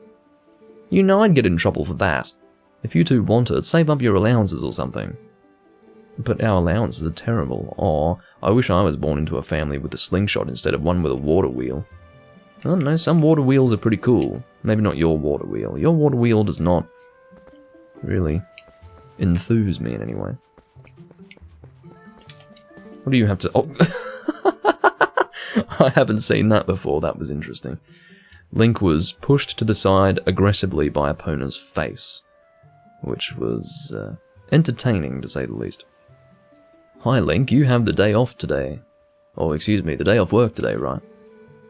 You know I'd get in trouble for that. If you two want it, save up your allowances or something. But our allowances are terrible. Aw, I wish I was born into a family with a slingshot instead of one with a water wheel. I don't know, some water wheels are pretty cool. Maybe not your water wheel. Your water wheel does not really enthuse me in any way. What do you have to... Oh! I haven't seen that before, that was interesting. Link was pushed to the side aggressively by opponent's face. Which was entertaining to say the least. Hi Link, you have the day off today. Oh, excuse me, the day off work today, right?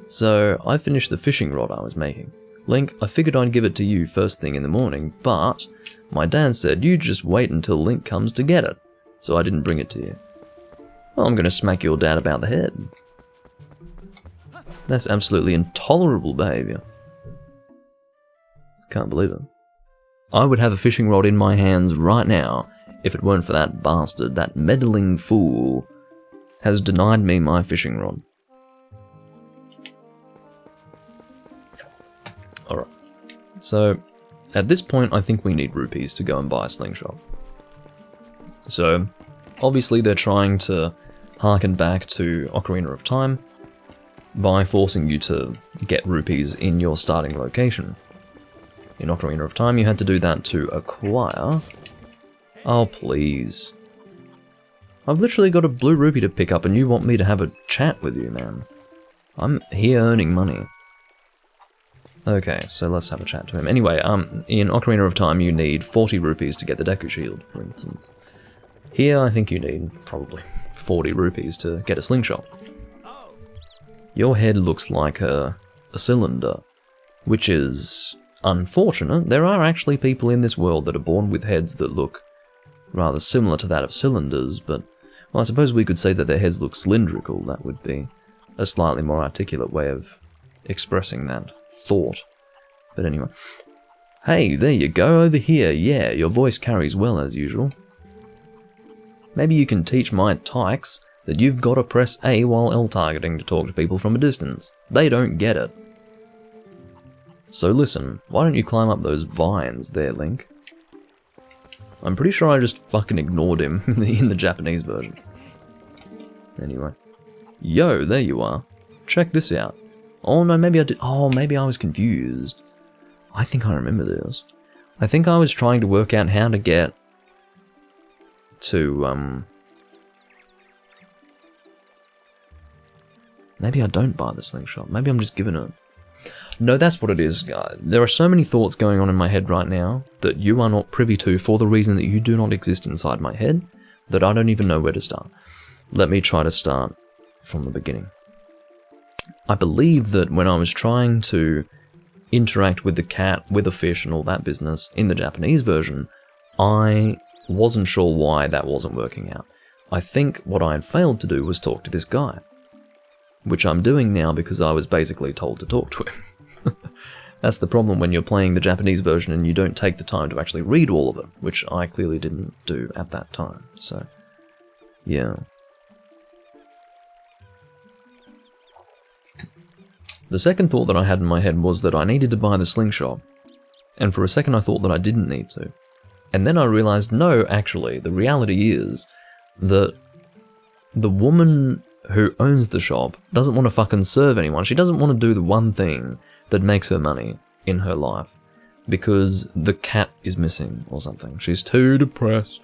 So, I finished the fishing rod I was making. Link, I figured I'd give it to you first thing in the morning, but my dad said you just wait until Link comes to get it, so I didn't bring it to you. Well, I'm gonna smack your dad about the head. That's absolutely intolerable behaviour. Can't believe it. I would have a fishing rod in my hands right now if it weren't for that bastard, that meddling fool, has denied me my fishing rod. Alright, so at this point I think we need rupees to go and buy a slingshot. So, obviously they're trying to harken back to Ocarina of Time by forcing you to get rupees in your starting location. In Ocarina of Time you had to do that to acquire... Oh please. I've literally got a blue rupee to pick up and you want me to have a chat with you, man. I'm here earning money. Okay, so let's have a chat to him. Anyway, in Ocarina of Time you need 40 rupees to get the Deku Shield, for instance. Here I think you need probably 40 rupees to get a slingshot. Your head looks like a cylinder, which is unfortunate. There are actually people in this world that are born with heads that look rather similar to that of cylinders, but well, I suppose we could say that their heads look cylindrical. That would be a slightly more articulate way of expressing that thought. But anyway. Hey, there you go, over here. Yeah, your voice carries well as usual. Maybe you can teach my tykes that you've got to press A while L targeting to talk to people from a distance. They don't get it. So listen, why don't you climb up those vines there, Link? I'm pretty sure I just fucking ignored him in the Japanese version. Anyway. Yo, there you are. Check this out. Oh no, maybe I did. Oh, maybe I was confused. I think I remember this. I think I was trying to work out how to get to, maybe I don't buy the slingshot. Maybe I'm just giving it. No, that's what it is. There are so many thoughts going on in my head right now that you are not privy to for the reason that you do not exist inside my head, that I don't even know where to start. Let me try to start from the beginning. I believe that when I was trying to interact with the cat, with a fish and all that business in the Japanese version, I wasn't sure why that wasn't working out. I think what I had failed to do was talk to this guy, which I'm doing now because I was basically told to talk to him. That's the problem when you're playing the Japanese version and you don't take the time to actually read all of it, which I clearly didn't do at that time, so yeah. The second thought that I had in my head was that I needed to buy the slingshot, and for a second I thought that I didn't need to. And then I realized, no, actually, the reality is that the woman who owns the shop doesn't want to fucking serve anyone. She doesn't want to do the one thing that makes her money in her life, because the cat is missing or something. She's too depressed.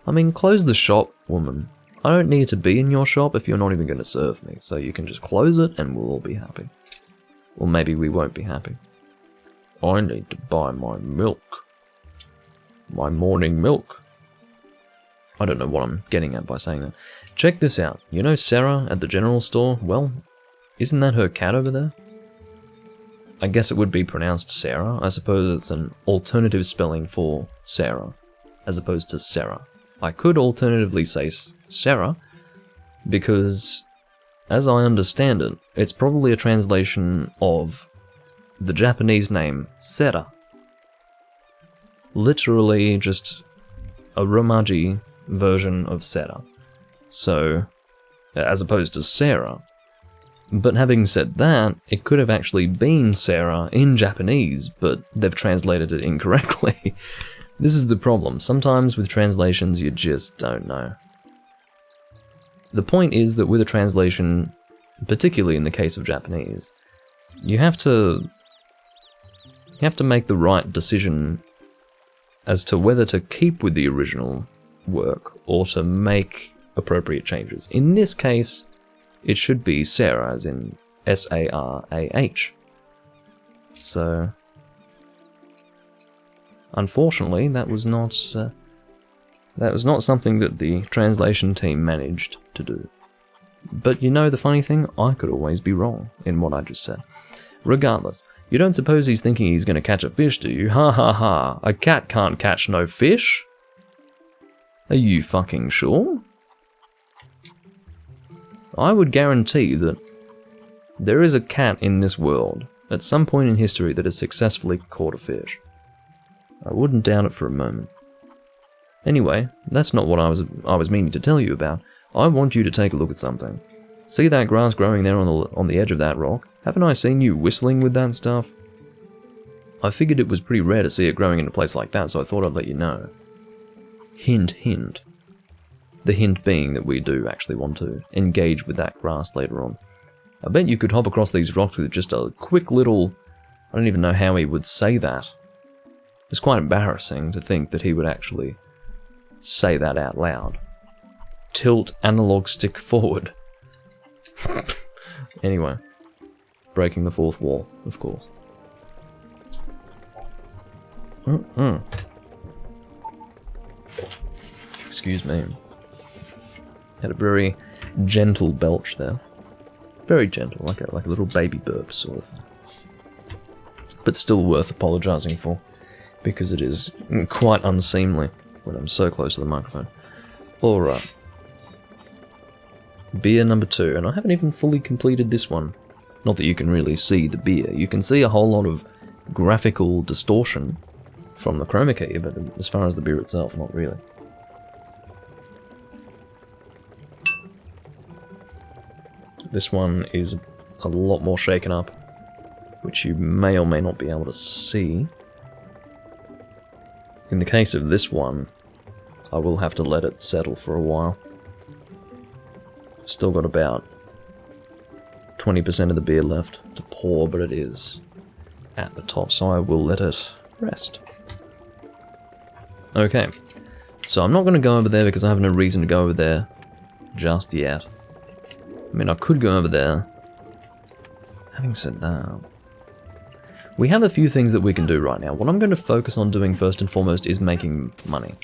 I mean, close the shop, woman. I don't need to be in your shop if you're not even going to serve me, so you can just close it and we'll all be happy. Or maybe we won't be happy. I need to buy my milk. My morning milk. I don't know what I'm getting at by saying that. Check this out. You know Sarah at the general store? Well, isn't that her cat over there? I guess it would be pronounced Sarah. I suppose it's an alternative spelling for Sarah, as opposed to Sarah. I could alternatively say Sarah, because, as I understand it, it's probably a translation of the Japanese name Sera. Literally just a Romaji version of Sera. So, as opposed to Sarah. But having said that, it could have actually been Sarah in Japanese, but they've translated it incorrectly. This is the problem. Sometimes with translations you just don't know. The point is that with a translation, particularly in the case of Japanese, you have to make the right decision as to whether to keep with the original work or to make appropriate changes. In this case, it should be Sarah, as in S-A-R-A-H. So, unfortunately, that was not That was not something that the translation team managed to do. But you know the funny thing? I could always be wrong in what I just said. Regardless, you don't suppose he's thinking he's going to catch a fish, do you? Ha ha ha. A cat can't catch no fish. Are you fucking sure? I would guarantee that there is a cat in this world at some point in history that has successfully caught a fish. I wouldn't doubt it for a moment. Anyway, that's not what I was meaning to tell you about. I want you to take a look at something. See that grass growing there on the edge of that rock? Haven't I seen you whistling with that stuff? I figured it was pretty rare to see it growing in a place like that, so I thought I'd let you know. Hint, hint. The hint being that we do actually want to engage with that grass later on. I bet you could hop across these rocks with just a quick little... I don't even know how he would say that. It's quite embarrassing to think that he would actually say that out loud. Tilt analog stick forward. Anyway. Breaking the fourth wall, of course. Excuse me. Had a very gentle belch there. Very gentle, like a little baby burp sort of thing. But still worth apologising for, because it is quite unseemly when I'm so close to the microphone. Alright. Beer number 2, and I haven't even fully completed this one. Not that you can really see the beer. You can see a whole lot of graphical distortion from the chroma key, but as far as the beer itself, not really. This one is a lot more shaken up, which you may or may not be able to see. In the case of this one, I will have to let it settle for a while. Still got about 20% of the beer left to pour, but it is at the top, so I will let it rest. Okay, so I'm not going to go over there because I have no reason to go over there just yet. I mean, I could go over there. Having said that, we have a few things that we can do right now. What I'm going to focus on doing first and foremost is making money.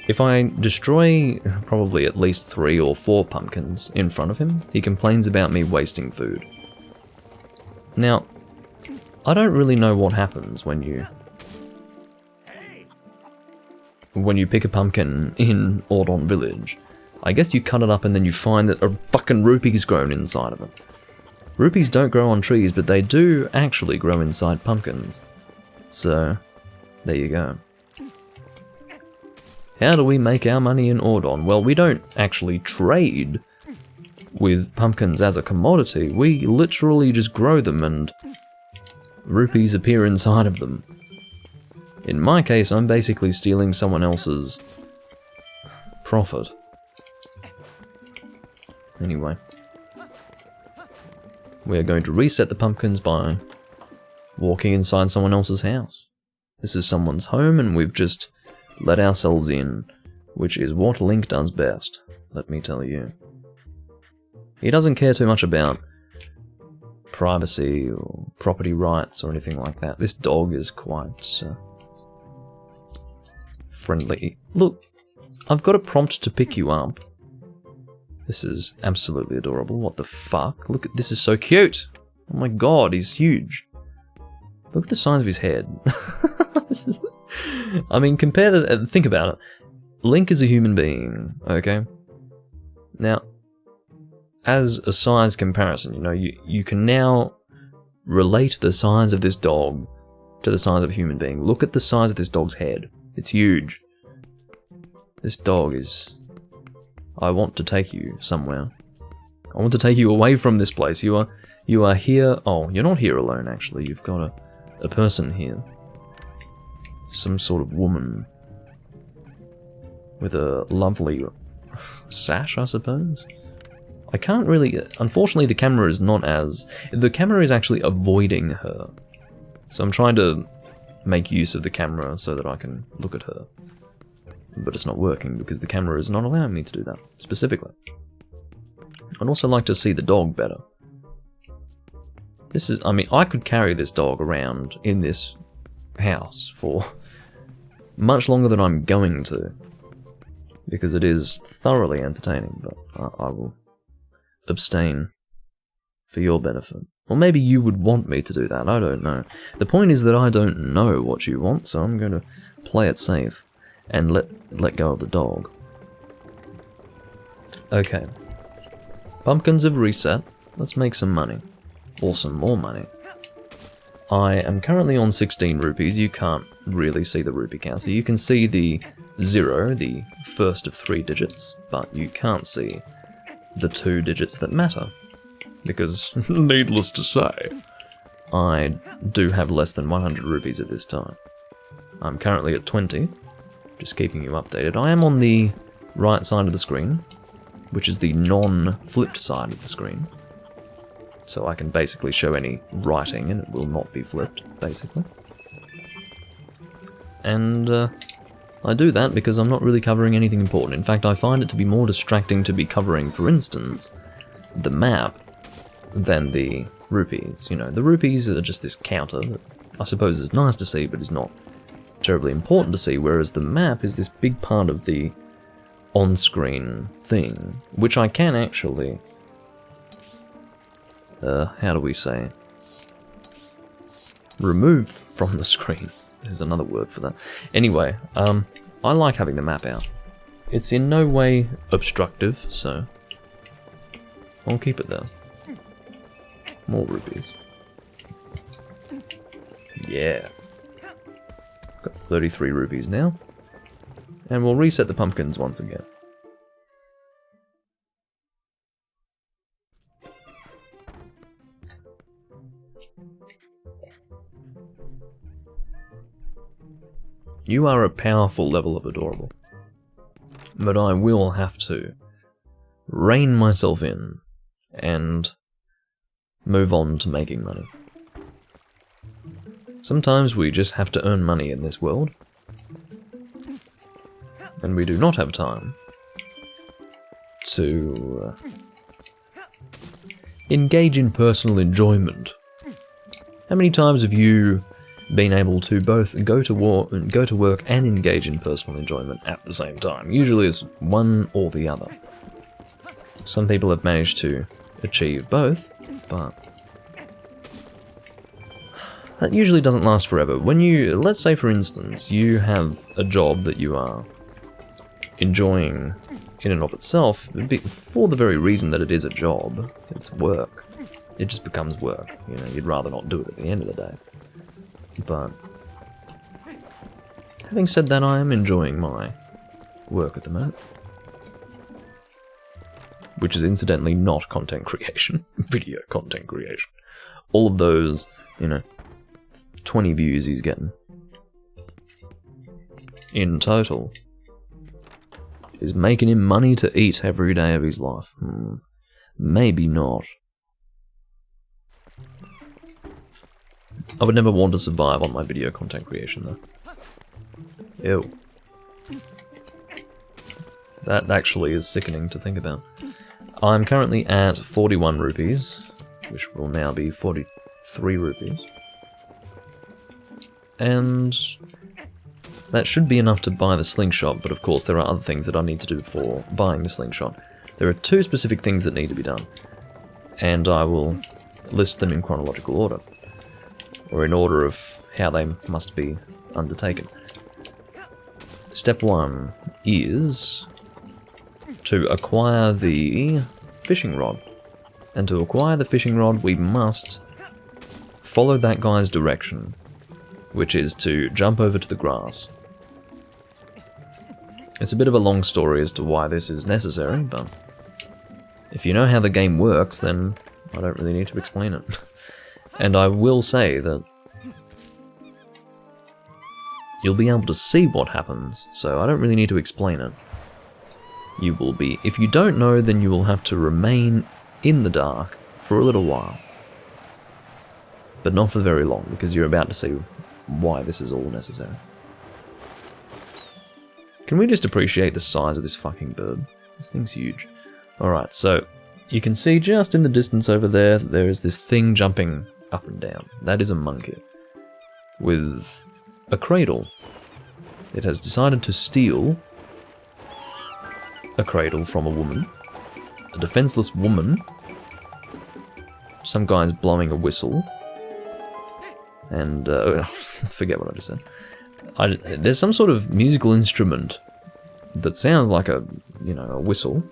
If I destroy probably at least 3 or 4 pumpkins in front of him, he complains about me wasting food. Now, I don't really know what happens when you pick a pumpkin in Ordon Village. I guess you cut it up and then you find that a fucking rupee's grown inside of it. Rupees don't grow on trees, but they do actually grow inside pumpkins. So, there you go. How do we make our money in Ordon? Well, we don't actually trade with pumpkins as a commodity. We literally just grow them and rupees appear inside of them. In my case, I'm basically stealing someone else's profit. Anyway. We are going to reset the pumpkins by walking inside someone else's house. This is someone's home and we've just let ourselves in, which is what Link does best, let me tell you. He doesn't care too much about privacy or property rights or anything like that. This dog is quite friendly. Look, I've got a prompt to pick you up. This is absolutely adorable. What the fuck? Look at this, is so cute. Oh my god, he's huge. Look at the size of his head. This is, I mean, compare this, think about it. Link is a human being, okay? Now, as a size comparison, you know, you can now relate the size of this dog to the size of a human being. Look at the size of this dog's head. It's huge. This dog is... I want to take you somewhere. I want to take you away from this place. You are here... Oh, you're not here alone, actually. You've got a person here. Some sort of woman. With a lovely sash, I suppose? I can't really... Unfortunately, the camera is not as... The camera is actually avoiding her. So I'm trying to make use of the camera so that I can look at her. But it's not working because the camera is not allowing me to do that, specifically. I'd also like to see the dog better. This is... I mean, I could carry this dog around in this house for much longer than I'm going to. because it is thoroughly entertaining, but I will abstain for your benefit. Or maybe you would want me to do that, I don't know. The point is that I don't know what you want, so I'm going to play it safe and let go of the dog. Okay. Pumpkins have reset. Let's make some money. Or some more money. I am currently on 16 rupees. You can't really see the rupee counter. You can see the 0, the first of 3 digits, but you can't see the 2 digits that matter. Because, needless to say, I do have less than 100 rupees at this time. I'm currently at 20, just keeping you updated. I am on the right side of the screen, which is the non-flipped side of the screen. So I can basically show any writing and it will not be flipped, basically. And I do that because I'm not really covering anything important. In fact, I find it to be more distracting to be covering, for instance, the map than the rupees. You know, the rupees are just this counter that I suppose is nice to see, but is not terribly important to see, whereas the map is this big part of the on-screen thing, which I can actually... how do we say? Remove from the screen. There's another word for that. Anyway, I like having the map out. It's in no way obstructive, so I'll keep it there. More rupees. Yeah. Got 33 rupees now. And we'll reset the pumpkins once again. You are a powerful level of adorable. But I will have to rein myself in and move on to making money. Sometimes we just have to earn money in this world. And we do not have time to engage in personal enjoyment. How many times have you been able to both go to work and engage in personal enjoyment at the same time? Usually it's one or the other. Some people have managed to achieve both, but that usually doesn't last forever. When you, let's say for instance, you have a job that you are enjoying in and of itself, for the very reason that it is a job, it's work. It just becomes work, you know, you'd rather not do it at the end of the day. But having said that, I am enjoying my work at the moment. Which is incidentally not content creation, video content creation. All of those, you know, 20 views he's getting in total is making him money to eat every day of his life. Maybe not. I would never want to survive on my video content creation, though. Ew. That actually is sickening to think about. I'm currently at 41 rupees, which will now be 43 rupees. And that should be enough to buy the Slingshot, but of course there are other things that I need to do before buying the Slingshot. There are 2 specific things that need to be done, and I will list them in chronological order, or in order of how they must be undertaken. Step 1 is to acquire the fishing rod. And to acquire the fishing rod, we must follow that guy's direction, which is to jump over to the grass. It's a bit of a long story as to why this is necessary, but if you know how the game works, then I don't really need to explain it. And I will say that you'll be able to see what happens, so I don't really need to explain it. You will be, if you don't know, then you will have to remain in the dark for a little while. But not for very long, because you're about to see why this is all necessary. Can we just appreciate the size of this fucking bird? This thing's huge. Alright, so you can see just in the distance over there, there is this thing jumping up and down. That is a monkey with a cradle. It has decided to steal a cradle from a woman. A defenseless woman. Some guy's blowing a whistle. And, forget what I just said. There's some sort of musical instrument that sounds like a, you know, a whistle.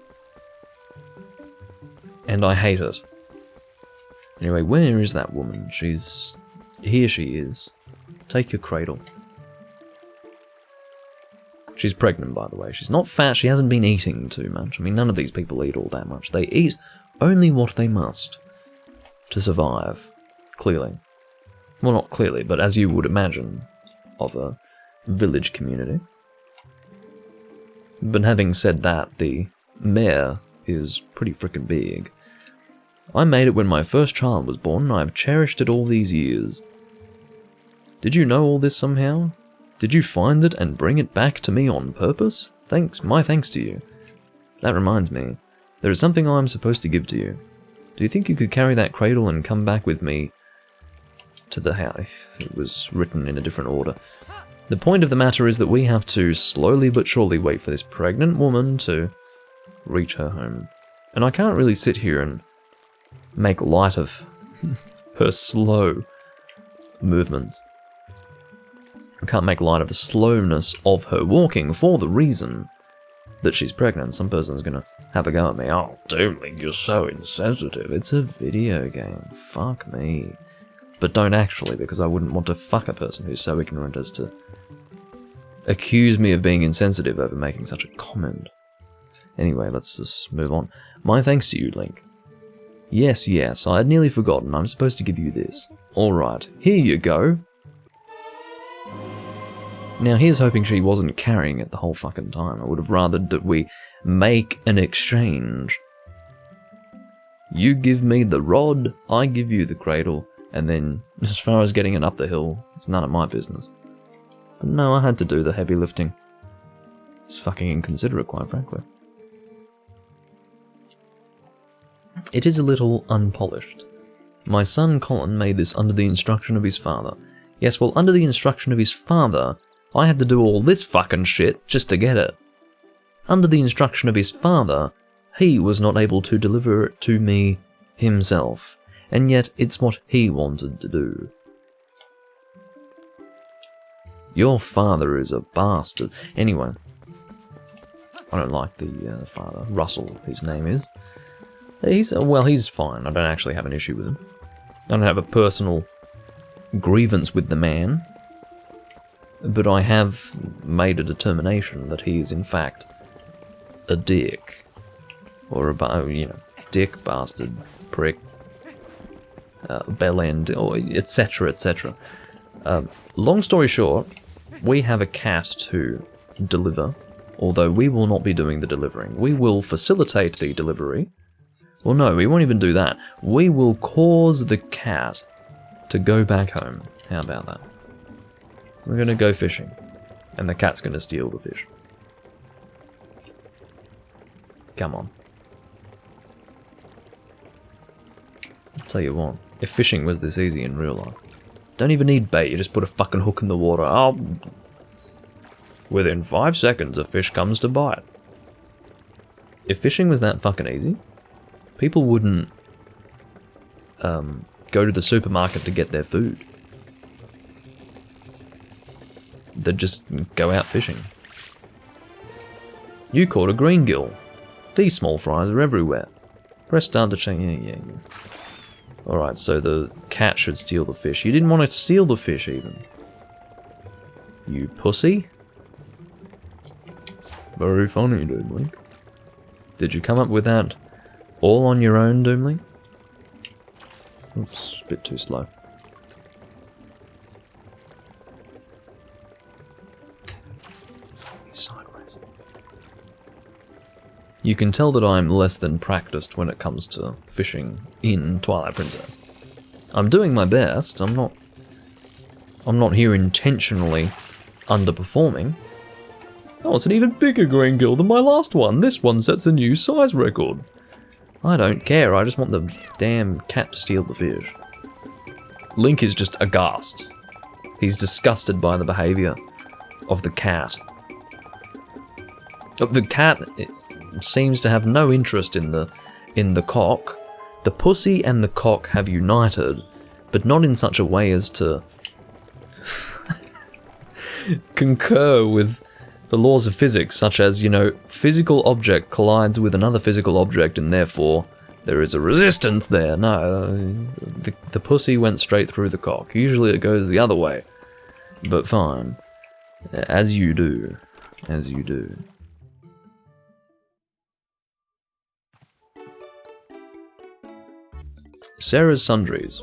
And I hate it. Anyway, where is that woman? Here she is. Take your cradle. She's pregnant, by the way. She's not fat, she hasn't been eating too much. I mean, none of these people eat all that much. They eat only what they must to survive, clearly. Well, not clearly, but as you would imagine of a village community. But having said that, the mare is pretty frickin' big. I made it when my first child was born, and I've cherished it all these years. Did you know all this somehow? Did you find it and bring it back to me on purpose? My thanks to you. That reminds me, there is something I'm supposed to give to you. Do you think you could carry that cradle and come back with me to the house? It was written in a different order. The point of the matter is that we have to slowly but surely wait for this pregnant woman to reach her home. And I can't really sit here and make light of her slow movements. I can't make light of the slowness of her walking for the reason that she's pregnant. Some person's gonna have a go at me. Oh, Doomling, you're so insensitive. It's a video game. Fuck me. But don't actually, because I wouldn't want to fuck a person who's so ignorant as to accuse me of being insensitive over making such a comment. Anyway, let's just move on. My thanks to you, Link. Yes, I had nearly forgotten. I'm supposed to give you this. Alright, here you go. Now, here's hoping she wasn't carrying it the whole fucking time. I would have rathered that we make an exchange. You give me the rod, I give you the cradle, and then, as far as getting it up the hill, it's none of my business. But no, I had to do the heavy lifting. It's fucking inconsiderate, quite frankly. It is a little unpolished. My son Colin made this under the instruction of his father. Yes, well, under the instruction of his father, I had to do all this fucking shit just to get it. Under the instruction of his father, he was not able to deliver it to me himself, and yet it's what he wanted to do. Your father is a bastard. Anyway, I don't like the father. Russell, his name is. He's fine. I don't actually have an issue with him. I don't have a personal grievance with the man. But I have made a determination that he is in fact a dick. Or dick, bastard, prick, bellend, or etc, etc. Long story short, we have a cat to deliver, although we will not be doing the delivering. We will facilitate the delivery. Well, no, we won't even do that. We will cause the cat to go back home. How about that? We're gonna go fishing, and the cat's gonna steal the fish. Come on. I'll tell you what, if fishing was this easy in real life, don't even need bait, you just put a fucking hook in the water. Oh, within 5 seconds a fish comes to bite. If fishing was that fucking easy, people wouldn't go to the supermarket to get their food. They'd just go out fishing. You caught a greengill. These small fries are everywhere. Press start to change. Yeah. Alright, so the cat should steal the fish. You didn't want to steal the fish even. You pussy? Very funny, Doomling. Did you come up with that all on your own, Doomling? Oops, a bit too slow. Sideways. You can tell that I'm less than practiced when it comes to fishing in Twilight Princess. I'm doing my best. I'm not here intentionally underperforming. Oh, it's an even bigger greengill than my last one. This one sets a new size record. I don't care, I just want the damn cat to steal the fish. Link is just aghast. He's disgusted by the behaviour of the cat. The cat seems to have no interest in the cock. The pussy and the cock have united, but not in such a way as to concur with the laws of physics, such as, you know, physical object collides with another physical object and therefore there is a resistance there. No, the pussy went straight through the cock. Usually it goes the other way, but fine. As you do. As you do. Sarah's Sundries.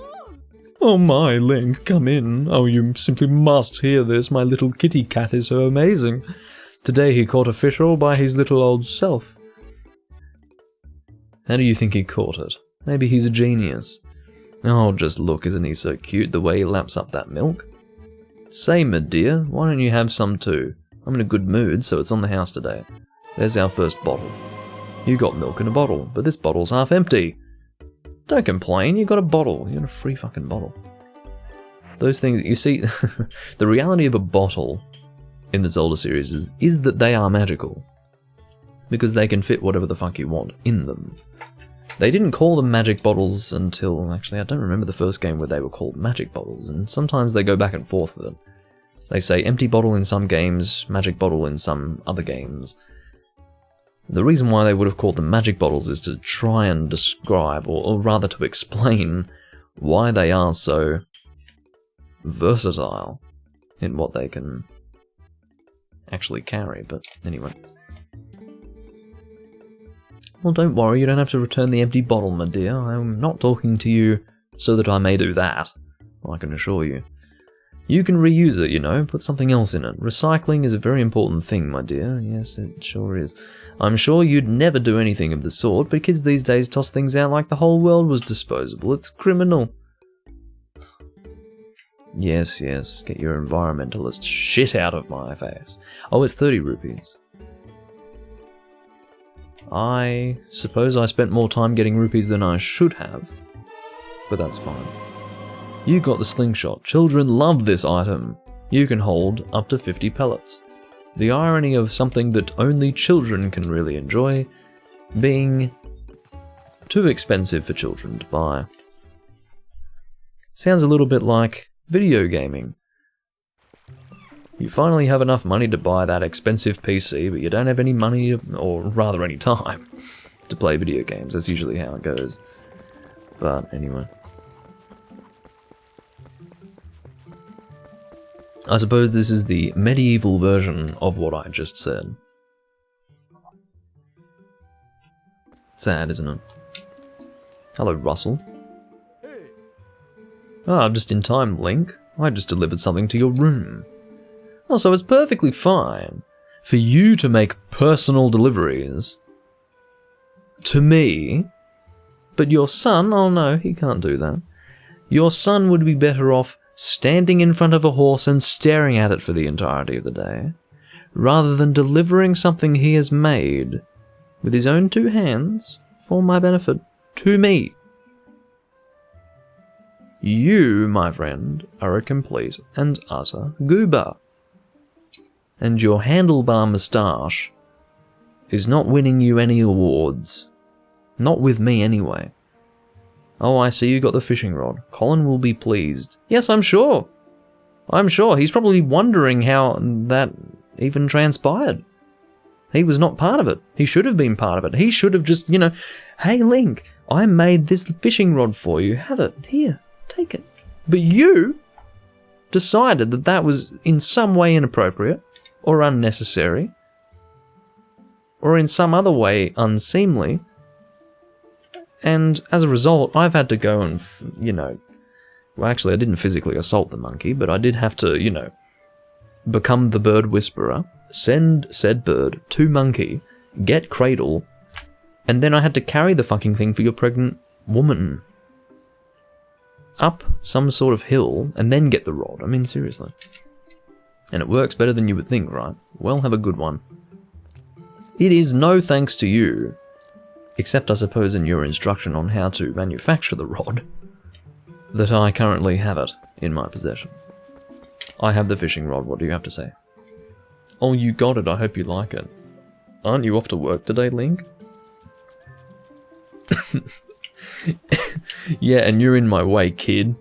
Oh my, Link, come in. Oh, you simply must hear this. My little kitty cat is so amazing. Today he caught a fish all by his little old self. How do you think he caught it? Maybe he's a genius. Oh, just look, isn't he so cute, the way he laps up that milk? Say, my dear, why don't you have some too? I'm in a good mood, so it's on the house today. There's our first bottle. You got milk in a bottle, but this bottle's half empty. Don't complain, you got a bottle. You got a free fucking bottle. Those things, you see, the reality of a bottle in the Zelda series is that they are magical. Because they can fit whatever the fuck you want in them. They didn't call them magic bottles until, actually I don't remember the first game where they were called magic bottles, and sometimes they go back and forth with them. They say empty bottle in some games, magic bottle in some other games. The reason why they would have called them magic bottles is to try and describe, or rather to explain, why they are so versatile in what they can actually carry, but anyway. Well, don't worry, you don't have to return the empty bottle, my dear. I'm not talking to you so that I may do that, I can assure you. You can reuse it, you know, put something else in it. Recycling is a very important thing, my dear. Yes, it sure is. I'm sure you'd never do anything of the sort, but kids these days toss things out like the whole world was disposable. It's criminal. Yes, yes, get your environmentalist shit out of my face. Oh, it's 30 rupees. I suppose I spent more time getting rupees than I should have, but that's fine. You got the Slingshot. Children love this item. You can hold up to 50 pellets. The irony of something that only children can really enjoy being too expensive for children to buy. Sounds a little bit like video gaming. You finally have enough money to buy that expensive PC, but you don't have any money, or rather any time, to play video games. That's usually how it goes. But anyway. I suppose this is the medieval version of what I just said. Sad, isn't it? Hello, Russell. Ah, just in time, Link. I just delivered something to your room. Oh, so it's perfectly fine for you to make personal deliveries to me, but your son, oh no, he can't do that. Your son would be better off standing in front of a horse and staring at it for the entirety of the day, rather than delivering something he has made with his own two hands for my benefit to me. You, my friend, are a complete and utter goober. And your handlebar moustache is not winning you any awards. Not with me, anyway. Oh, I see you got the fishing rod. Colin will be pleased. Yes, I'm sure. I'm sure. He's probably wondering how that even transpired. He was not part of it. He should have been part of it. He should have just, you know, hey, Link, I made this fishing rod for you. Have it. Here, take it. But you decided that that was in some way inappropriate, or unnecessary, or in some other way unseemly, and as a result, I've had to go and, you know, well, actually I didn't physically assault the monkey, but I did have to, you know, become the bird whisperer, send said bird to monkey, get cradle, and then I had to carry the fucking thing for your pregnant woman up some sort of hill, and then get the rod. I mean, seriously. And it works better than you would think, right? Well, have a good one. It is no thanks to you, except I suppose in your instruction on how to manufacture the rod, that I currently have it in my possession. I have the fishing rod, what do you have to say? Oh, you got it, I hope you like it. Aren't you off to work today, Link? Yeah, and you're in my way, kid.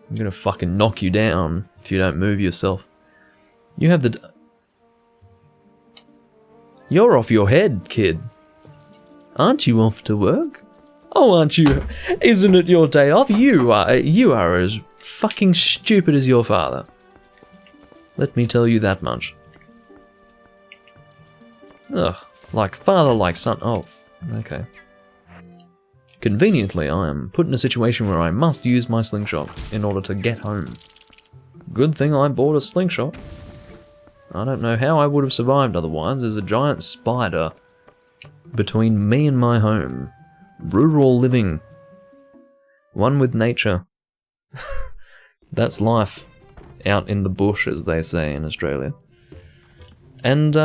I'm gonna fucking knock you down if you don't move yourself. You have the... You're off your head, kid. Aren't you off to work? Oh, aren't you? Isn't it your day off? You are as fucking stupid as your father. Let me tell you that much. Ugh, like father, like son. Oh, okay. Conveniently, I am put in a situation where I must use my slingshot in order to get home. Good thing I bought a slingshot. I don't know how I would have survived otherwise. There's a giant spider between me and my home. Rural living. One with nature. That's life. Out in the bush, as they say in Australia. And,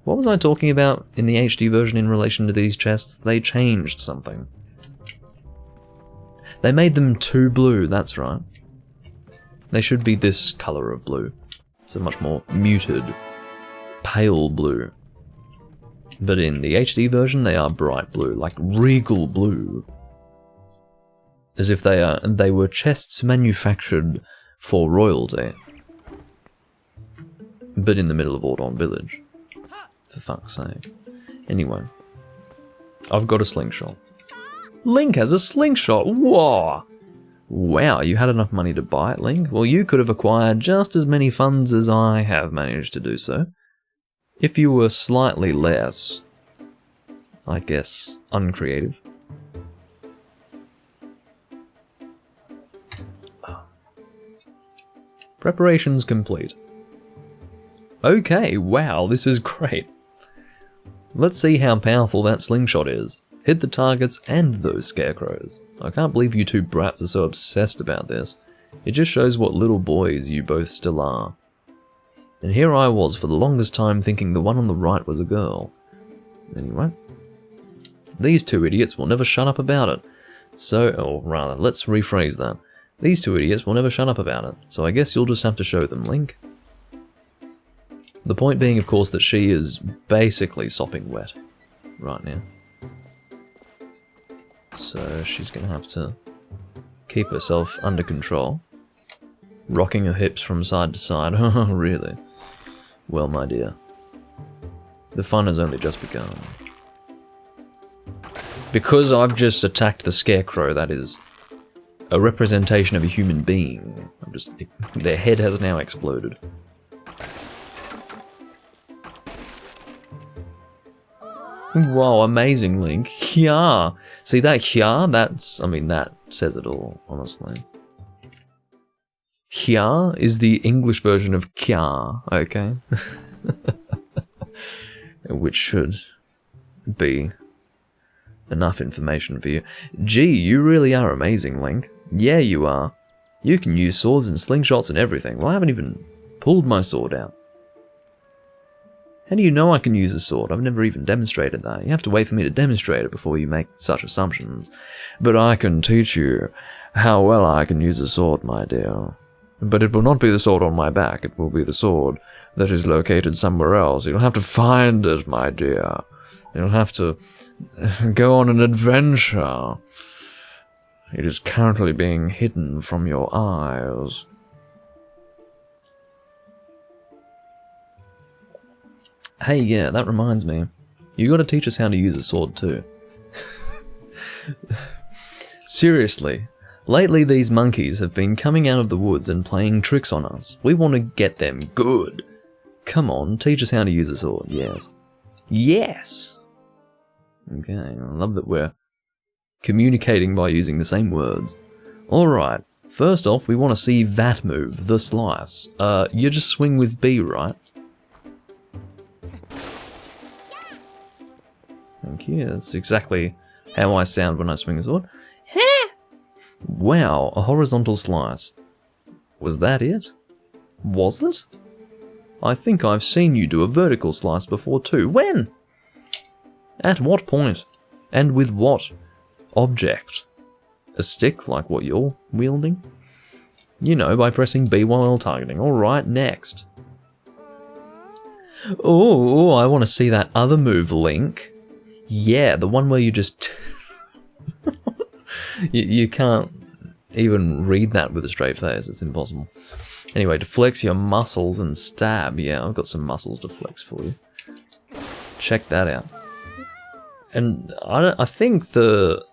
what was I talking about in the HD version in relation to these chests? They changed something. They made them too blue, that's right. They should be this colour of blue. It's a much more muted, pale blue. But in the HD version, they are bright blue, like regal blue. As if they were chests manufactured for royalty. But in the middle of Ordon Village. For fuck's sake. Anyway. I've got a slingshot. Link has a slingshot! Whoa! Wow, you had enough money to buy it, Link? Well, you could have acquired just as many funds as I have managed to do so. If you were slightly less, I guess, uncreative. Preparations complete. Okay, wow, this is great. Let's see how powerful that slingshot is. Hit the targets and those scarecrows. I can't believe you two brats are so obsessed about this. It just shows what little boys you both still are. And here I was for the longest time thinking the one on the right was a girl. Anyway. These two idiots will never shut up about it. So, or rather, let's rephrase that. These two idiots will never shut up about it, so I guess you'll just have to show them, Link. The point being, of course, that she is basically sopping wet right now. So she's gonna have to keep herself under control. Rocking her hips from side to side. Oh, really? Well, my dear. The fun has only just begun. Because I've just attacked the scarecrow, that is a representation of a human being. Their head has now exploded. Wow, amazing, Link. Yeah. See that yeah? That's, I mean, that says it all, honestly. Yeah is the English version of kya, okay? Which should be enough information for you. Gee, you really are amazing, Link. Yeah, you are. You can use swords and slingshots and everything. Well, I haven't even pulled my sword out. How do you know I can use a sword? I've never even demonstrated that. You have to wait for me to demonstrate it before you make such assumptions. But I can teach you how well I can use a sword, my dear. But it will not be the sword on my back. It will be the sword that is located somewhere else. You'll have to find it, my dear. You'll have to go on an adventure. It is currently being hidden from your eyes. Hey, yeah, that reminds me. You gotta teach us how to use a sword too. Seriously, lately these monkeys have been coming out of the woods and playing tricks on us. We want to get them good. Come on, teach us how to use a sword, yes. Yes! Okay, I love that we're communicating by using the same words. Alright, first off we want to see that move, the slice. You just swing with B, right? Thank you, that's exactly how I sound when I swing a sword. Wow, a horizontal slice. Was that it? Was it? I think I've seen you do a vertical slice before too. When? At what point? And with what object? A stick like what you're wielding? You know, by pressing B while targeting. Alright, next. Oh, I want to see that other move, Link. Yeah, the one where you just... you can't even read that with a straight face. It's impossible. Anyway, to flex your muscles and stab. Yeah, I've got some muscles to flex for you. Check that out. And I think the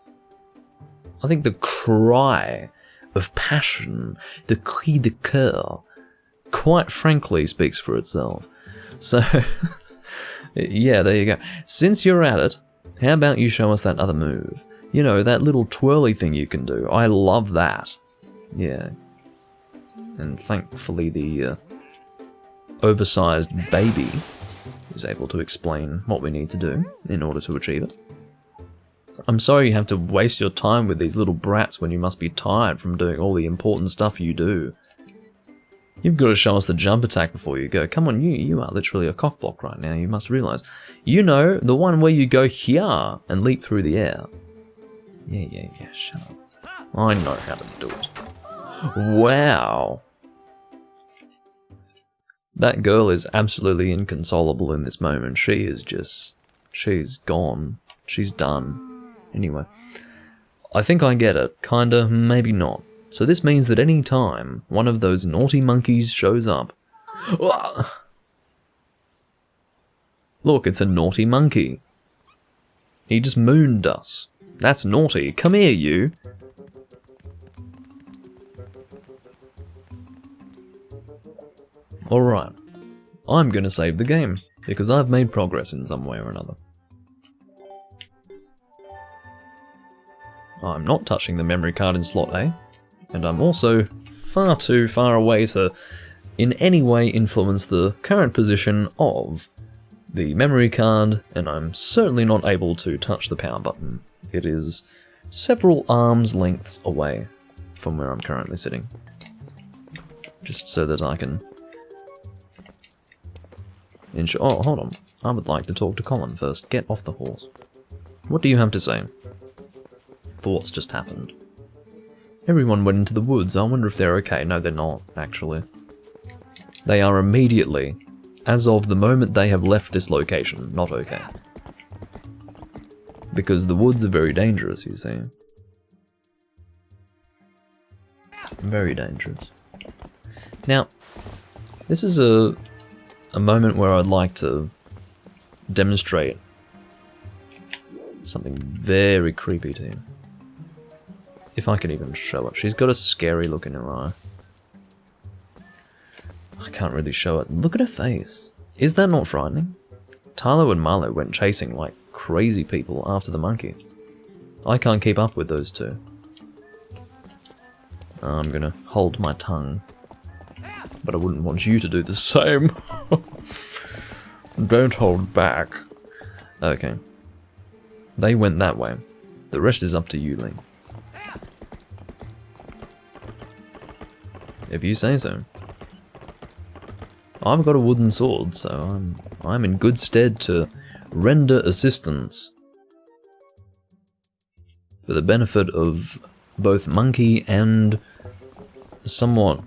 cry of passion, the cri de coeur, quite frankly speaks for itself. So, yeah, there you go. Since you're at it, how about you show us that other move? You know, that little twirly thing you can do. I love that. Yeah. And thankfully the oversized baby is able to explain what we need to do in order to achieve it. I'm sorry you have to waste your time with these little brats when you must be tired from doing all the important stuff you do. You've got to show us the jump attack before you go. Come on, you are literally a cockblock right now, you must realise. You know, the one where you go here and leap through the air. Yeah, shut up. I know how to do it. Wow. That girl is absolutely inconsolable in this moment. She is just... she's gone. She's done. Anyway. I think I get it. Kinda, maybe not. So this means that any time one of those naughty monkeys shows up... Look, it's a naughty monkey. He just mooned us. That's naughty. Come here, you. Alright. I'm gonna save the game, because I've made progress in some way or another. I'm not touching the memory card in slot A, and I'm also far too far away to in any way influence the current position of the memory card, and I'm certainly not able to touch the power button. It is several arms lengths away from where I'm currently sitting. Just so that I can ensure... Oh, hold on. I would like to talk to Colin first. Get off the horse. What do you have to say? Thoughts just happened. Everyone went into the woods. I wonder if they're okay. No, they're not, actually. They are immediately, as of the moment they have left this location, not okay. Because the woods are very dangerous, you see. Very dangerous. Now, this is a moment where I'd like to demonstrate something very creepy to you. If I can even show it. She's got a scary look in her eye. I can't really show it. Look at her face. Is that not frightening? Tylo and Marlo went chasing like crazy people after the monkey. I can't keep up with those two. I'm gonna hold my tongue. But I wouldn't want you to do the same. Don't hold back. Okay. They went that way. The rest is up to you, Link. If you say so. I've got a wooden sword, so I'm in good stead to render assistance for the benefit of both monkey and somewhat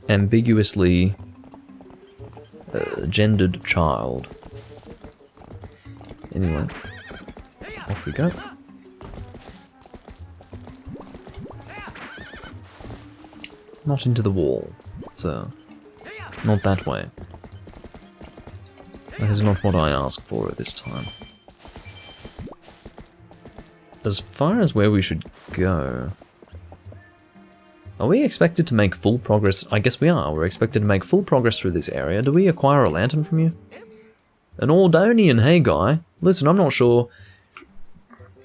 ambiguously gendered child. Anyway, off we go. Not into the wall, so not that way. That is not what I asked for at this time. As far as where we should go... Are we expected to make full progress? I guess we are. We're expected to make full progress through this area. Do we acquire a lantern from you? An Ordonian, hey guy. Listen, I'm not sure...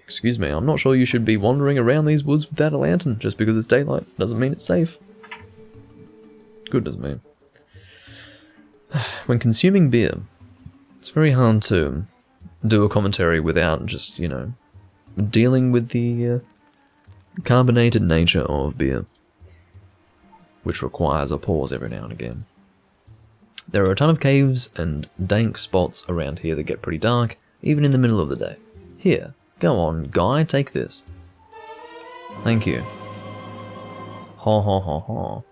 Excuse me, I'm not sure you should be wandering around these woods without a lantern. Just because it's daylight doesn't mean it's safe. Goodness me. When consuming beer, it's very hard to do a commentary without just, you know, dealing with the carbonated nature of beer, which requires a pause every now and again. There are a ton of caves and dank spots around here that get pretty dark, even in the middle of the day. Here, go on, guy, take this. Thank you. Ha ha ha ha.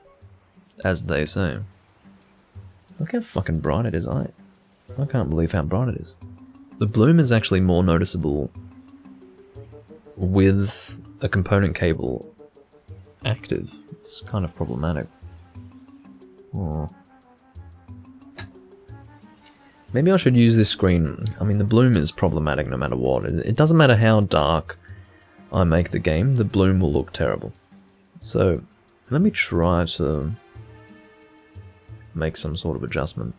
As they say. Look how fucking bright it is. I can't believe how bright it is. The bloom is actually more noticeable with a component cable active. It's kind of problematic. Oh. Maybe I should use this screen. I mean, the bloom is problematic no matter what. It doesn't matter how dark I make the game, the bloom will look terrible. So, let me try to make some sort of adjustment.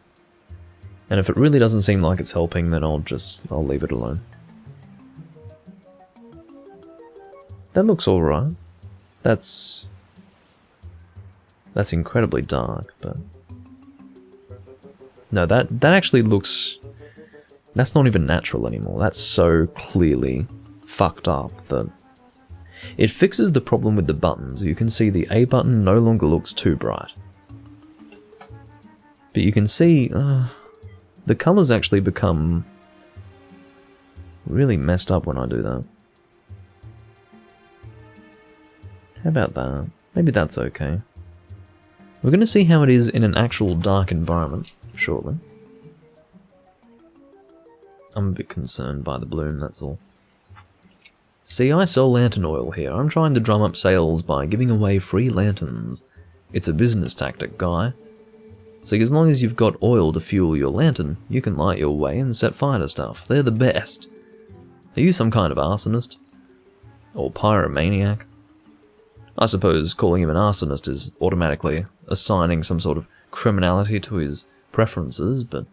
And if it really doesn't seem like it's helping, then I'll leave it alone. That looks alright. That's incredibly dark, but... No, that actually looks... That's not even natural anymore. That's so clearly fucked up that... It fixes the problem with the buttons. You can see the A button no longer looks too bright. But you can see... the colours actually become really messed up when I do that. How about that? Maybe that's okay. We're going to see how it is in an actual dark environment shortly. I'm a bit concerned by the bloom, that's all. See, I sell lantern oil here. I'm trying to drum up sales by giving away free lanterns. It's a business tactic, guy. See, as long as you've got oil to fuel your lantern, you can light your way and set fire to stuff. They're the best. Are you some kind of arsonist? Or pyromaniac? I suppose calling him an arsonist is automatically assigning some sort of criminality to his preferences, but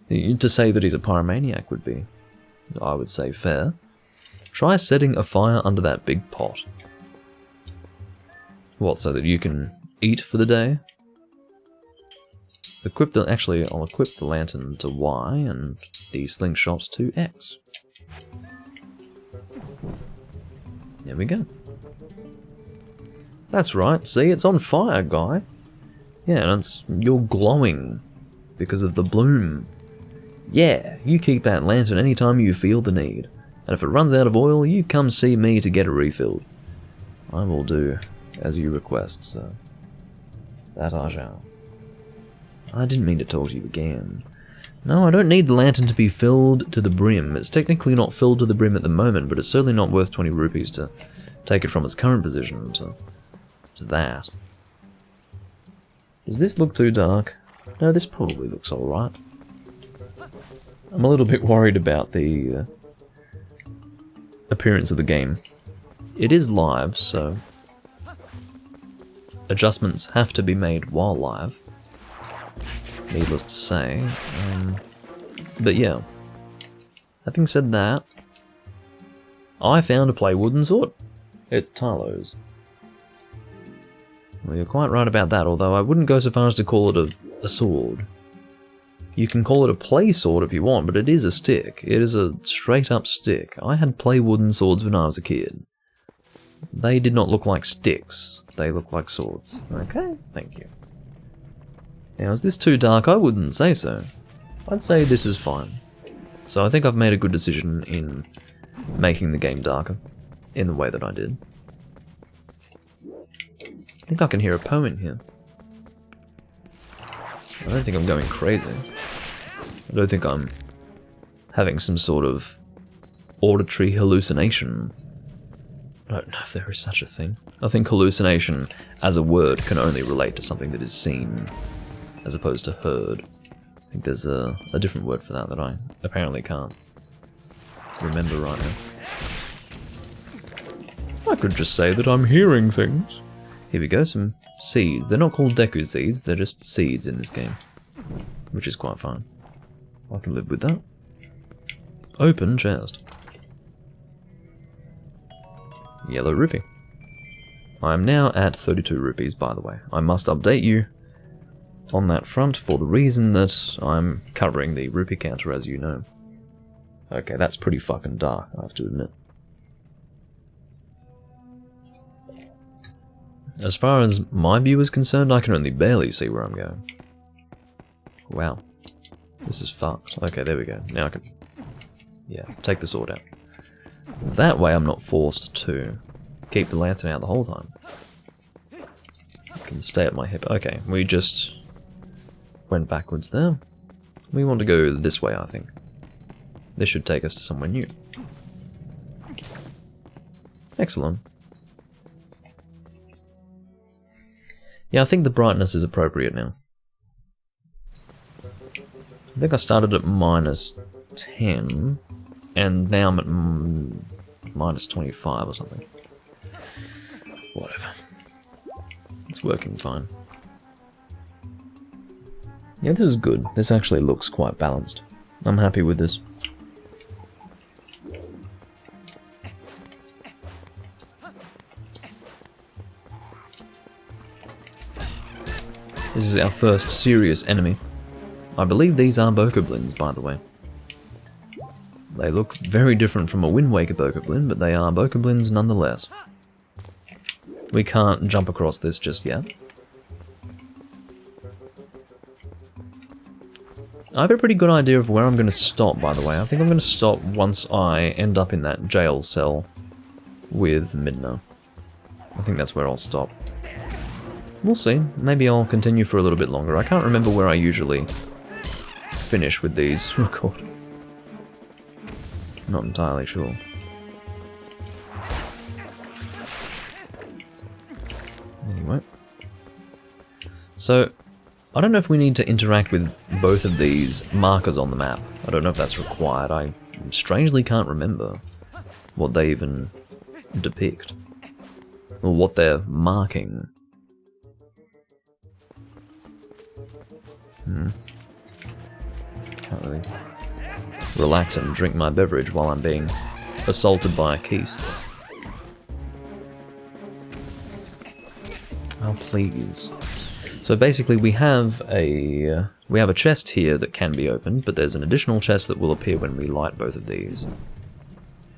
to say that he's a pyromaniac would be, I would say, fair. Try setting a fire under that big pot. What, so that you can eat for the day? Actually, I'll equip the lantern to Y and the slingshot to X. There we go. That's right, see, it's on fire, guy. Yeah, and you're glowing because of the bloom. Yeah, you keep that lantern anytime you feel the need. And if it runs out of oil, you come see me to get it refilled. I will do as you request, so that I shall. I didn't mean to talk to you again. No, I don't need the lantern to be filled to the brim. It's technically not filled to the brim at the moment, but it's certainly not worth 20 rupees to take it from its current position to that. Does this look too dark? No, this probably looks alright. I'm a little bit worried about the appearance of the game. It is live, so adjustments have to be made while live. Needless to say. But yeah. Having said that, I found a play wooden sword. It's Tarlo's. Well, you're quite right about that, although I wouldn't go so far as to call it a sword. You can call it a play sword if you want, but it is a stick. It is a straight up stick. I had play wooden swords when I was a kid. They did not look like sticks. They look like swords. Okay, thank you. Now, is this too dark? I wouldn't say so. I'd say this is fine. So I think I've made a good decision in making the game darker in the way that I did. I think I can hear a poem in here. I don't think I'm going crazy. I don't think I'm having some sort of auditory hallucination. I don't know if there is such a thing. I think hallucination as a word can only relate to something that is seen, as opposed to heard. I think there's a different word for that I apparently can't remember right now. I could just say that I'm hearing things. Here we go, some seeds. They're not called Deku seeds, they're just seeds in this game. Which is quite fine. I can live with that. Open chest. Yellow rupee. I am now at 32 rupees, by the way. I must update you on that front for the reason that I'm covering the Rupee Counter, as you know. Okay, that's pretty fucking dark, I have to admit. As far as my view is concerned, I can only barely see where I'm going. Wow. This is fucked. Okay, there we go. Now I can... yeah, take the sword out. That way I'm not forced to keep the lantern out the whole time. I can stay at my hip. Okay, we just went backwards there. We want to go this way, I think. This should take us to somewhere new. Excellent. Yeah, I think the brightness is appropriate now. I think I started at -10, and now I'm at -25 or something. Whatever. It's working fine. Yeah, this is good. This actually looks quite balanced. I'm happy with this. This is our first serious enemy. I believe these are Boca Blinds, by the way. They look very different from a Wind Waker Boca Blind, but they are Boca Blinds nonetheless. We can't jump across this just yet. I have a pretty good idea of where I'm going to stop, by the way. I think I'm going to stop once I end up in that jail cell with Midna. I think that's where I'll stop. We'll see. Maybe I'll continue for a little bit longer. I can't remember where I usually finish with these recordings. Not entirely sure. Anyway. So, I don't know if we need to interact with both of these markers on the map. I don't know if that's required. I strangely can't remember what they even depict. Or what they're marking. Can't really relax and drink my beverage while I'm being assaulted by a Keese. Oh, please. So basically we have a chest here that can be opened, but there's an additional chest that will appear when we light both of these.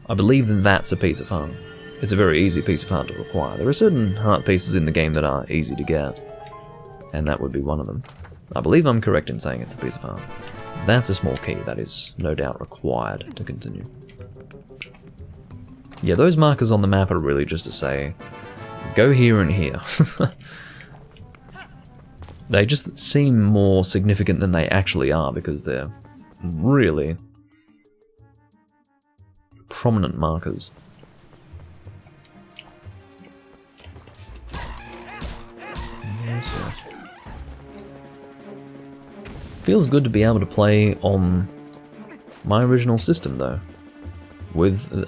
I believe that's a piece of heart. It's a very easy piece of heart to acquire. There are certain heart pieces in the game that are easy to get, and that would be one of them. I believe I'm correct in saying it's a piece of heart. That's a small key that is no doubt required to continue. Yeah, those markers on the map are really just to say, go here and here. They just seem more significant than they actually are because they're really prominent markers. Feels good to be able to play on my original system though.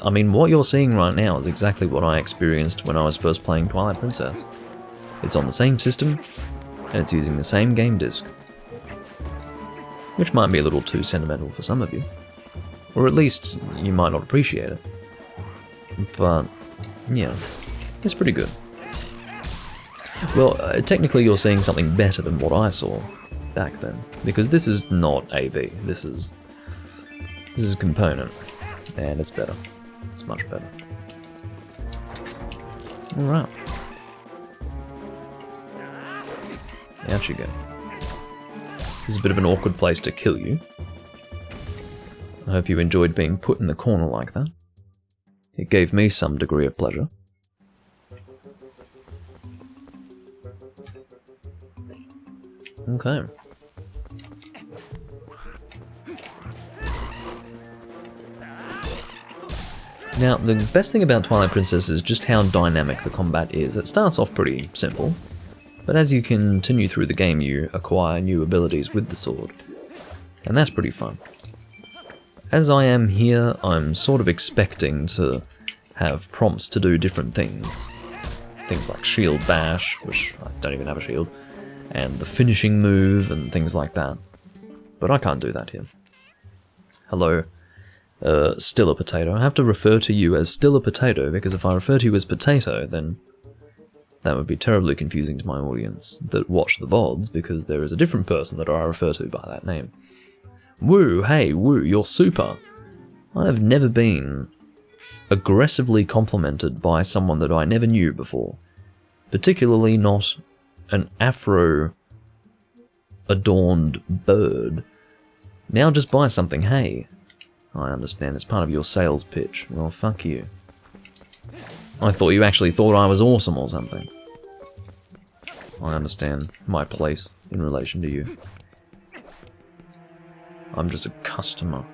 I mean, what you're seeing right now is exactly what I experienced when I was first playing Twilight Princess. It's on the same system, and it's using the same game disc. Which might be a little too sentimental for some of you. Or at least, you might not appreciate it. But, yeah, it's pretty good. Well, technically you're seeing something better than what I saw back then. Because this is not AV, this is a component. And it's better. It's much better. Alright. Out you go. This is a bit of an awkward place to kill you. I hope you enjoyed being put in the corner like that. It gave me some degree of pleasure. Okay. Now, the best thing about Twilight Princess is just how dynamic the combat is. It starts off pretty simple, but as you continue through the game you acquire new abilities with the sword, and that's pretty fun. As I am here, I'm sort of expecting to have prompts to do different things. Things like shield bash, which I don't even have a shield, and the finishing move and things like that. But I can't do that here. Hello. Still a potato. I have to refer to you as still a potato, because if I refer to you as potato, then that would be terribly confusing to my audience that watch the VODs, because there is a different person that I refer to by that name. Woo, hey, woo, you're super. I have never been aggressively complimented by someone that I never knew before. Particularly not an afro-adorned bird. Now just buy something, hey. I understand, it's part of your sales pitch. Well, fuck you. I thought you actually thought I was awesome or something. I understand my place in relation to you. I'm just a customer.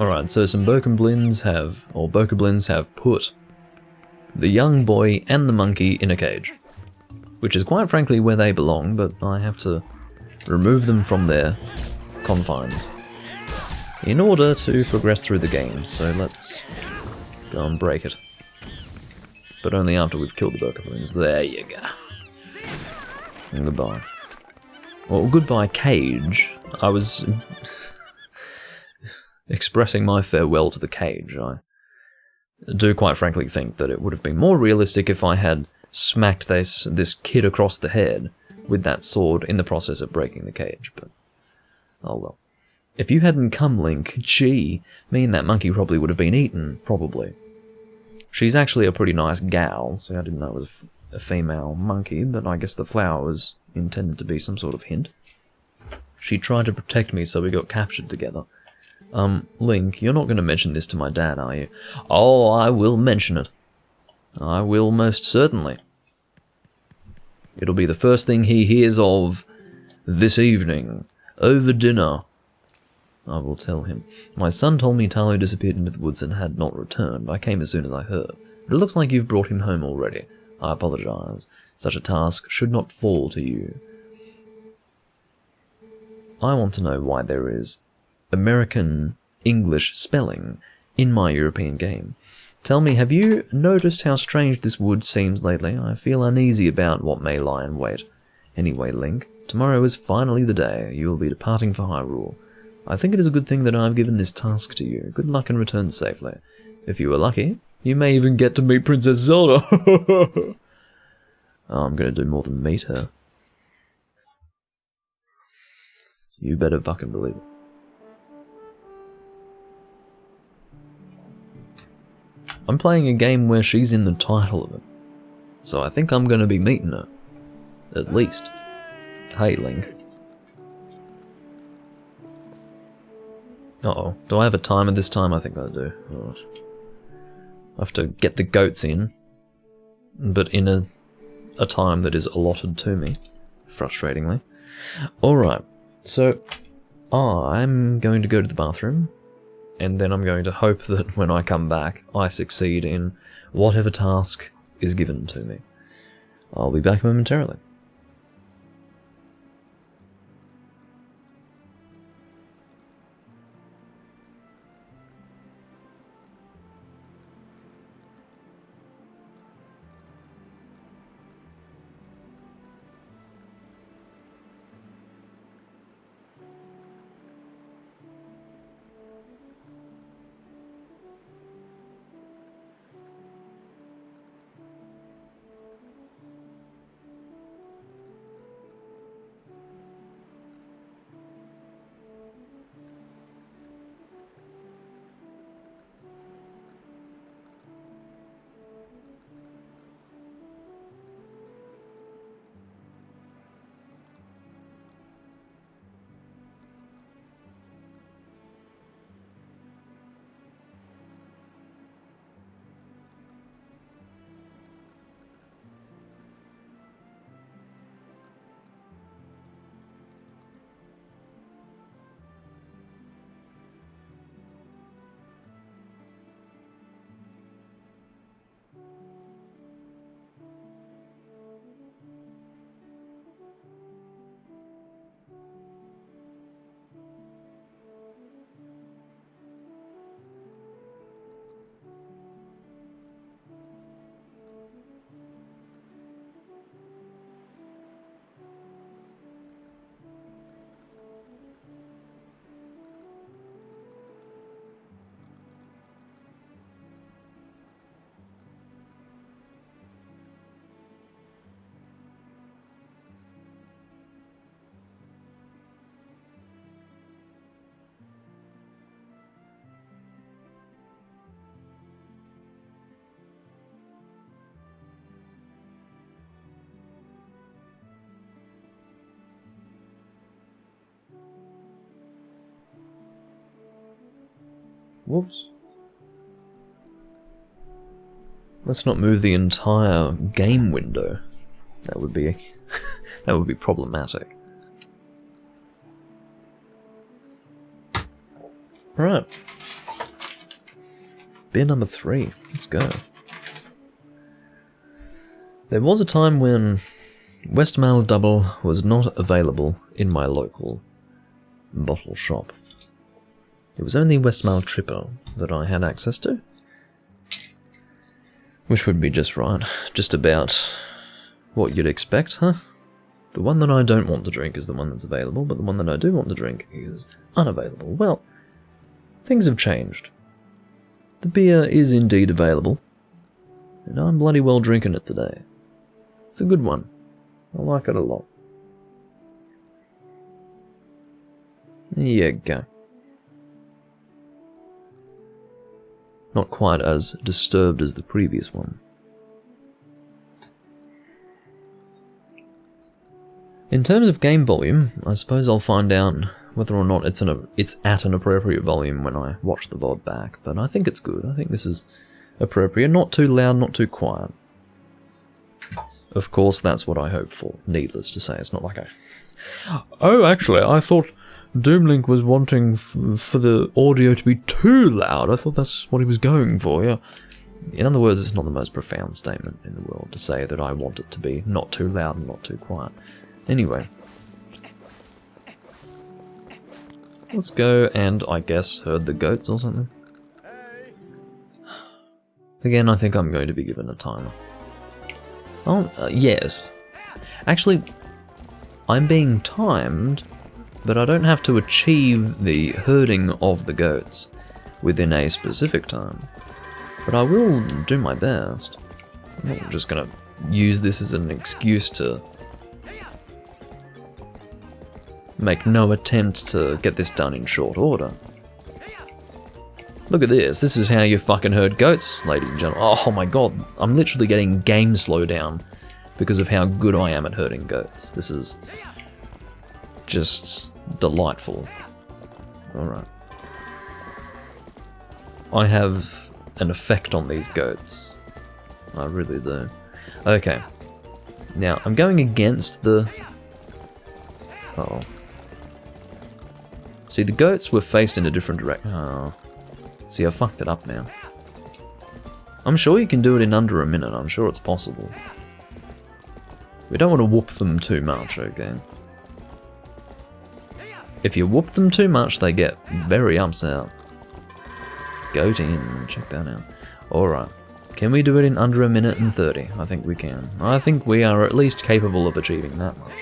Alright, so some Boca Blinds have put the young boy and the monkey in a cage. Which is quite frankly where they belong, but I have to remove them from their confines in order to progress through the game, so let's go and break it. But only after we've killed the Boca Blinds. There you go. And goodbye. Well, goodbye, cage. I was expressing my farewell to the cage. I do quite frankly think that it would have been more realistic if I had smacked this kid across the head with that sword in the process of breaking the cage, but oh well. If you hadn't come, Link, gee, me and that monkey probably would have been eaten, probably. She's actually a pretty nice gal, so I didn't know it was a female monkey, but I guess the flower was intended to be some sort of hint. She tried to protect me, so we got captured together. Link, you're not going to mention this to my dad, are you? Oh, I will mention it. I will most certainly. It'll be the first thing he hears of this evening, over dinner. I will tell him. My son told me Talo disappeared into the woods and had not returned. I came as soon as I heard. But it looks like you've brought him home already. I apologize. Such a task should not fall to you. I want to know why there is American English spelling in my European game. Tell me, have you noticed how strange this wood seems lately? I feel uneasy about what may lie in wait. Anyway, Link, tomorrow is finally the day you will be departing for Hyrule. I think it is a good thing that I have given this task to you. Good luck and return safely. If you are lucky, you may even get to meet Princess Zelda. Oh, I'm going to do more than meet her. You better fucking believe it. I'm playing a game where she's in the title of it, so I think I'm going to be meeting her. At least. Hey, Link. Uh-oh. Do I have a timer this time? I think I do. Oh. I have to get the goats in, but in a time that is allotted to me, frustratingly. Alright, so I'm going to go to the bathroom, and then I'm going to hope that when I come back, I succeed in whatever task is given to me. I'll be back momentarily. Whoops. Let's not move the entire game window. That would be That would be problematic. Right. Beer number 3. Let's go. There was a time when Westmail Double was not available in my local bottle shop. It was only Westmail Triple that I had access to. Which would be just right. Just about what you'd expect, huh? The one that I don't want to drink is the one that's available, but the one that I do want to drink is unavailable. Well, things have changed. The beer is indeed available, and I'm bloody well drinking it today. It's a good one. I like it a lot. There you go. Not quite as disturbed as the previous one. In terms of game volume, I suppose I'll find out whether or not it's at an appropriate volume when I watch the VOD back, but I think it's good. I think this is appropriate. Not too loud, not too quiet. Of course, that's what I hope for. Needless to say, it's not like oh, actually, I thought Doomlink was wanting for the audio to be too loud. I thought that's what he was going for, yeah. In other words, it's not the most profound statement in the world to say that I want it to be not too loud and not too quiet. Anyway. Let's go and, I guess, herd the goats or something. Again, I think I'm going to be given a timer. Oh, yes. Actually, I'm being timed, but I don't have to achieve the herding of the goats within a specific time. But I will do my best. I'm not just going to use this as an excuse to make no attempt to get this done in short order. Look at this. This is how you fucking herd goats, ladies and gentlemen. Oh my god. I'm literally getting game slowdown because of how good I am at herding goats. This is just delightful. Alright. I have an effect on these goats. I really do. Okay. Now, I'm going against the... Uh-oh. See, the goats were faced in a different direction. Oh. See, I fucked it up now. I'm sure you can do it in under a minute. I'm sure it's possible. We don't want to whoop them too much, okay? If you whoop them too much, they get very upset. Goat in, check that out. Alright. Can we do it in under a minute and 30? I think we can. I think we are at least capable of achieving that much.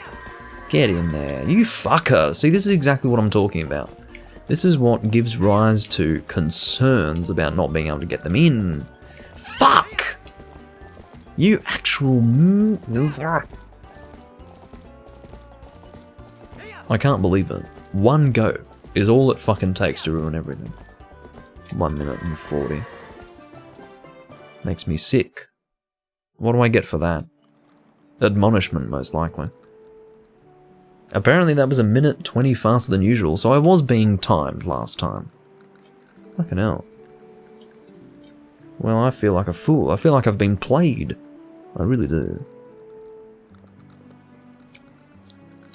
Get in there. You fucker! See, this is exactly what I'm talking about. This is what gives rise to concerns about not being able to get them in. Fuck! You actual... I can't believe it. One go is all it fucking takes to ruin everything. 1 minute and 40. Makes me sick. What do I get for that? Admonishment, most likely. Apparently that was 1:20 faster than usual, so I was being timed last time. Fucking hell. Well, I feel like a fool. I feel like I've been played. I really do.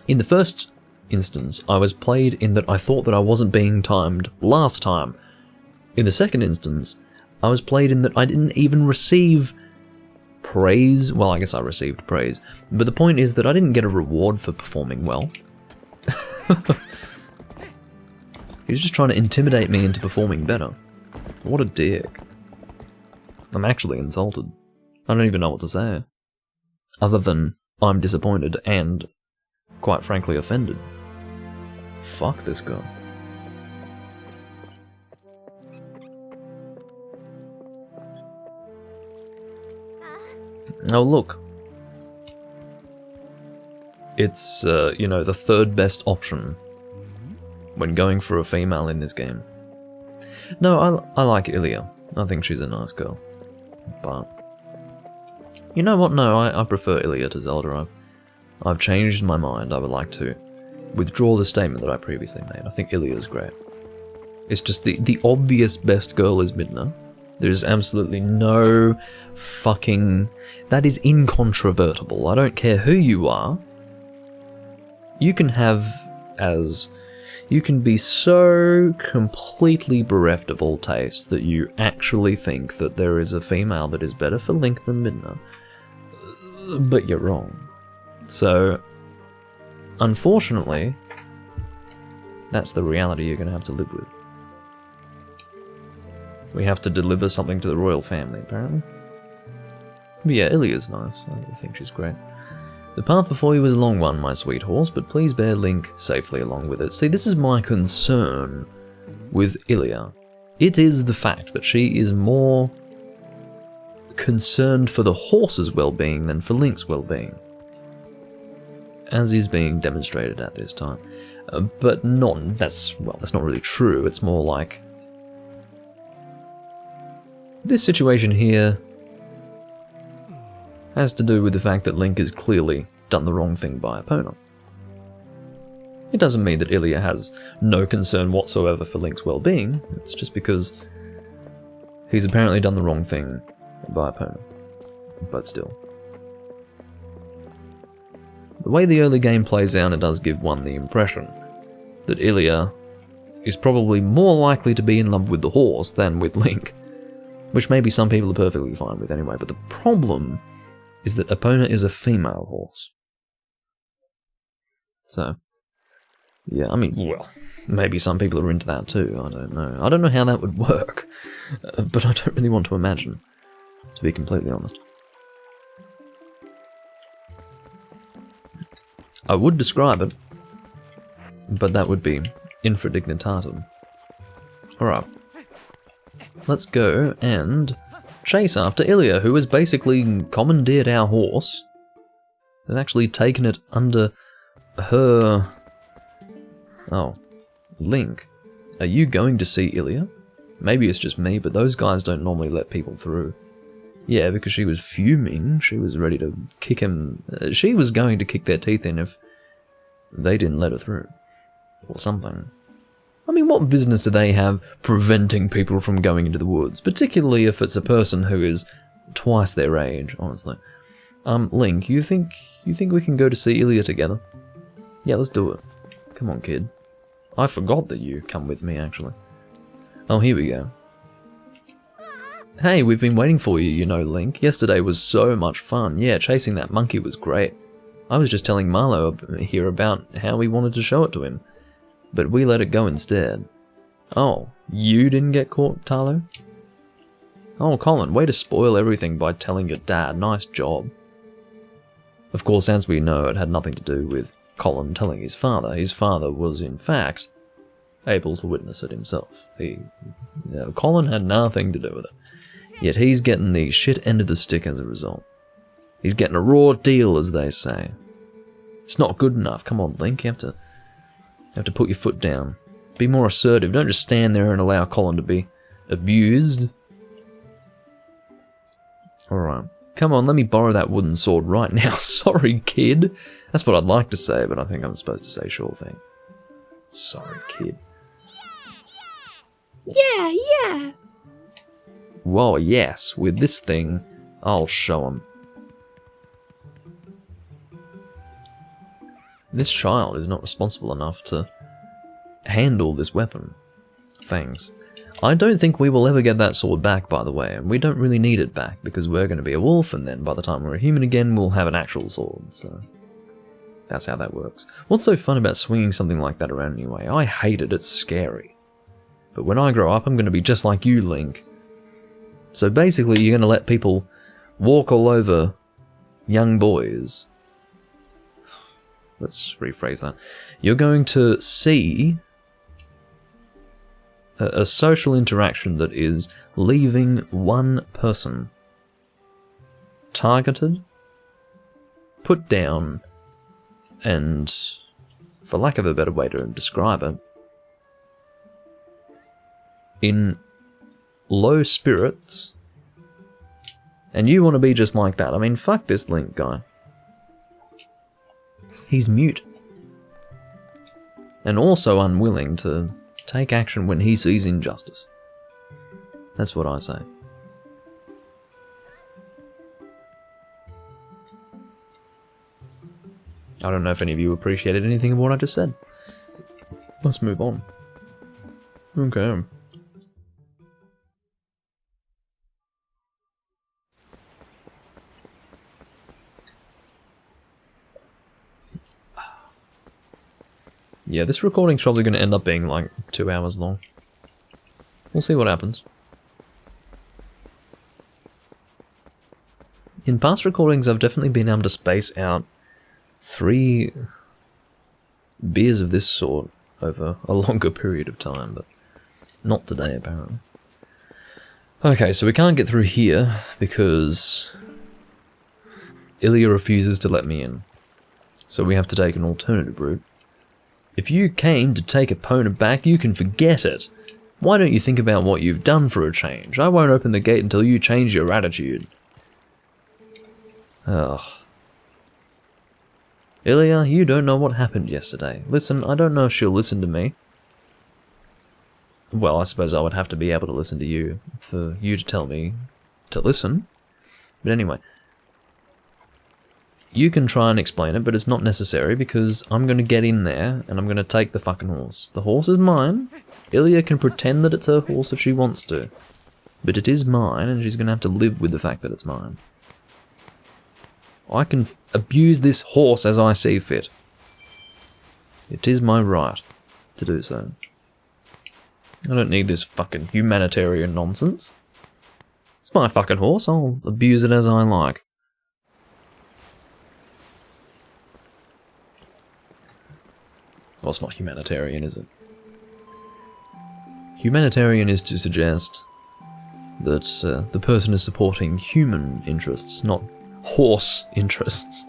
In the first instance, I was played in that I thought that I wasn't being timed last time. In the second instance, I was played in that I didn't even receive praise. Well, I guess I received praise. But the point is that I didn't get a reward for performing well. He was just trying to intimidate me into performing better. What a dick. I'm actually insulted. I don't even know what to say. Other than, I'm disappointed and, quite frankly, offended. Fuck this guy. Oh, look. It's, you know, the third best option when going for a female in this game. No, I like Ilya. I think she's a nice girl. But, you know what? No, I prefer Ilya to Zelda. I've changed my mind. I would like to withdraw the statement that I previously made. I think Ilya's great. It's just the obvious best girl is Midna. There's absolutely no fucking... That is incontrovertible. I don't care who you are. You can be so completely bereft of all taste that you actually think that there is a female that is better for Link than Midna. But you're wrong. So, unfortunately, that's the reality you're going to have to live with. We have to deliver something to the royal family, apparently. But yeah, Ilia's nice. I think she's great. The path before you is a long one, my sweet horse, but please bear Link safely along with it. See, this is my concern with Ilia. It is the fact that she is more concerned for the horse's well-being than for Link's well-being, as is being demonstrated at this time. But that's not really true. It's more like this situation here has to do with the fact that Link has clearly done the wrong thing by Epona. It doesn't mean that Ilia has no concern whatsoever for Link's well-being, it's just because he's apparently done the wrong thing by Epona. But still. The way the early game plays out, it does give one the impression that Ilia is probably more likely to be in love with the horse than with Link, which maybe some people are perfectly fine with anyway, but the problem is that Epona is a female horse. So, yeah, I mean, well, maybe some people are into that too, I don't know. I don't know how that would work, but I don't really want to imagine, to be completely honest. I would describe it, but that would be infra dignitatum. Alright, let's go and chase after Ilia, who has basically commandeered our horse, has actually taken it under her... Oh, Link, are you going to see Ilia? Maybe it's just me, but those guys don't normally let people through. Yeah, because she was fuming, she was ready to kick him, she was going to kick their teeth in if they didn't let her through, or something. I mean, what business do they have preventing people from going into the woods, particularly if it's a person who is twice their age, honestly. Link, you think we can go to see Ilia together? Yeah, let's do it. Come on, kid. I forgot that you come with me, actually. Oh, here we go. Hey, we've been waiting for you, you know, Link. Yesterday was so much fun. Yeah, chasing that monkey was great. I was just telling Marlowe here about how we wanted to show it to him, but we let it go instead. Oh, you didn't get caught, Talo? Oh, Colin, way to spoil everything by telling your dad. Nice job. Of course, as we know, it had nothing to do with Colin telling his father. His father was, in fact, able to witness it himself. Colin had nothing to do with it. Yet he's getting the shit end of the stick as a result. He's getting a raw deal, as they say. It's not good enough. Come on, Link, you have to put your foot down. Be more assertive. Don't just stand there and allow Colin to be abused. Alright. Come on, let me borrow that wooden sword right now. Sorry, kid. That's what I'd like to say, but I think I'm supposed to say sure thing. Sorry, kid. Yeah. Whoa, yes. With this thing, I'll show him. This child is not responsible enough to handle this weapon. Thanks. I don't think we will ever get that sword back, by the way, and we don't really need it back, because we're going to be a wolf, and then by the time we're a human again, we'll have an actual sword, so... That's how that works. What's so fun about swinging something like that around anyway? I hate it, it's scary. But when I grow up, I'm going to be just like you, Link. So basically, you're going to let people walk all over young boys. Let's rephrase that. You're going to see a social interaction that is leaving one person targeted, put down, and, for lack of a better way to describe it, in low spirits, and you want to be just like that. I mean, fuck this Link guy. He's mute. And also unwilling to take action when he sees injustice. That's what I say. I don't know if any of you appreciated anything of what I just said. Let's move on. Okay. Yeah, this recording's probably going to end up being like 2 hours long. We'll see what happens. In past recordings, I've definitely been able to space out 3 beers of this sort over a longer period of time, but not today, apparently. Okay, so we can't get through here because Ilya refuses to let me in. So we have to take an alternative route. If you came to take Epona back, you can forget it. Why don't you think about what you've done for a change? I won't open the gate until you change your attitude. Ugh. Ilya, you don't know what happened yesterday. Listen, I don't know if she'll listen to me. Well, I suppose I would have to be able to listen to you for you to tell me to listen. But anyway. You can try and explain it, but it's not necessary because I'm going to get in there and I'm going to take the fucking horse. The horse is mine. Ilya can pretend that it's her horse if she wants to. But it is mine and she's going to have to live with the fact that it's mine. I can abuse this horse as I see fit. It is my right to do so. I don't need this fucking humanitarian nonsense. It's my fucking horse, I'll abuse it as I like. Well, it's not humanitarian, is it? Humanitarian is to suggest that the person is supporting human interests, not horse interests.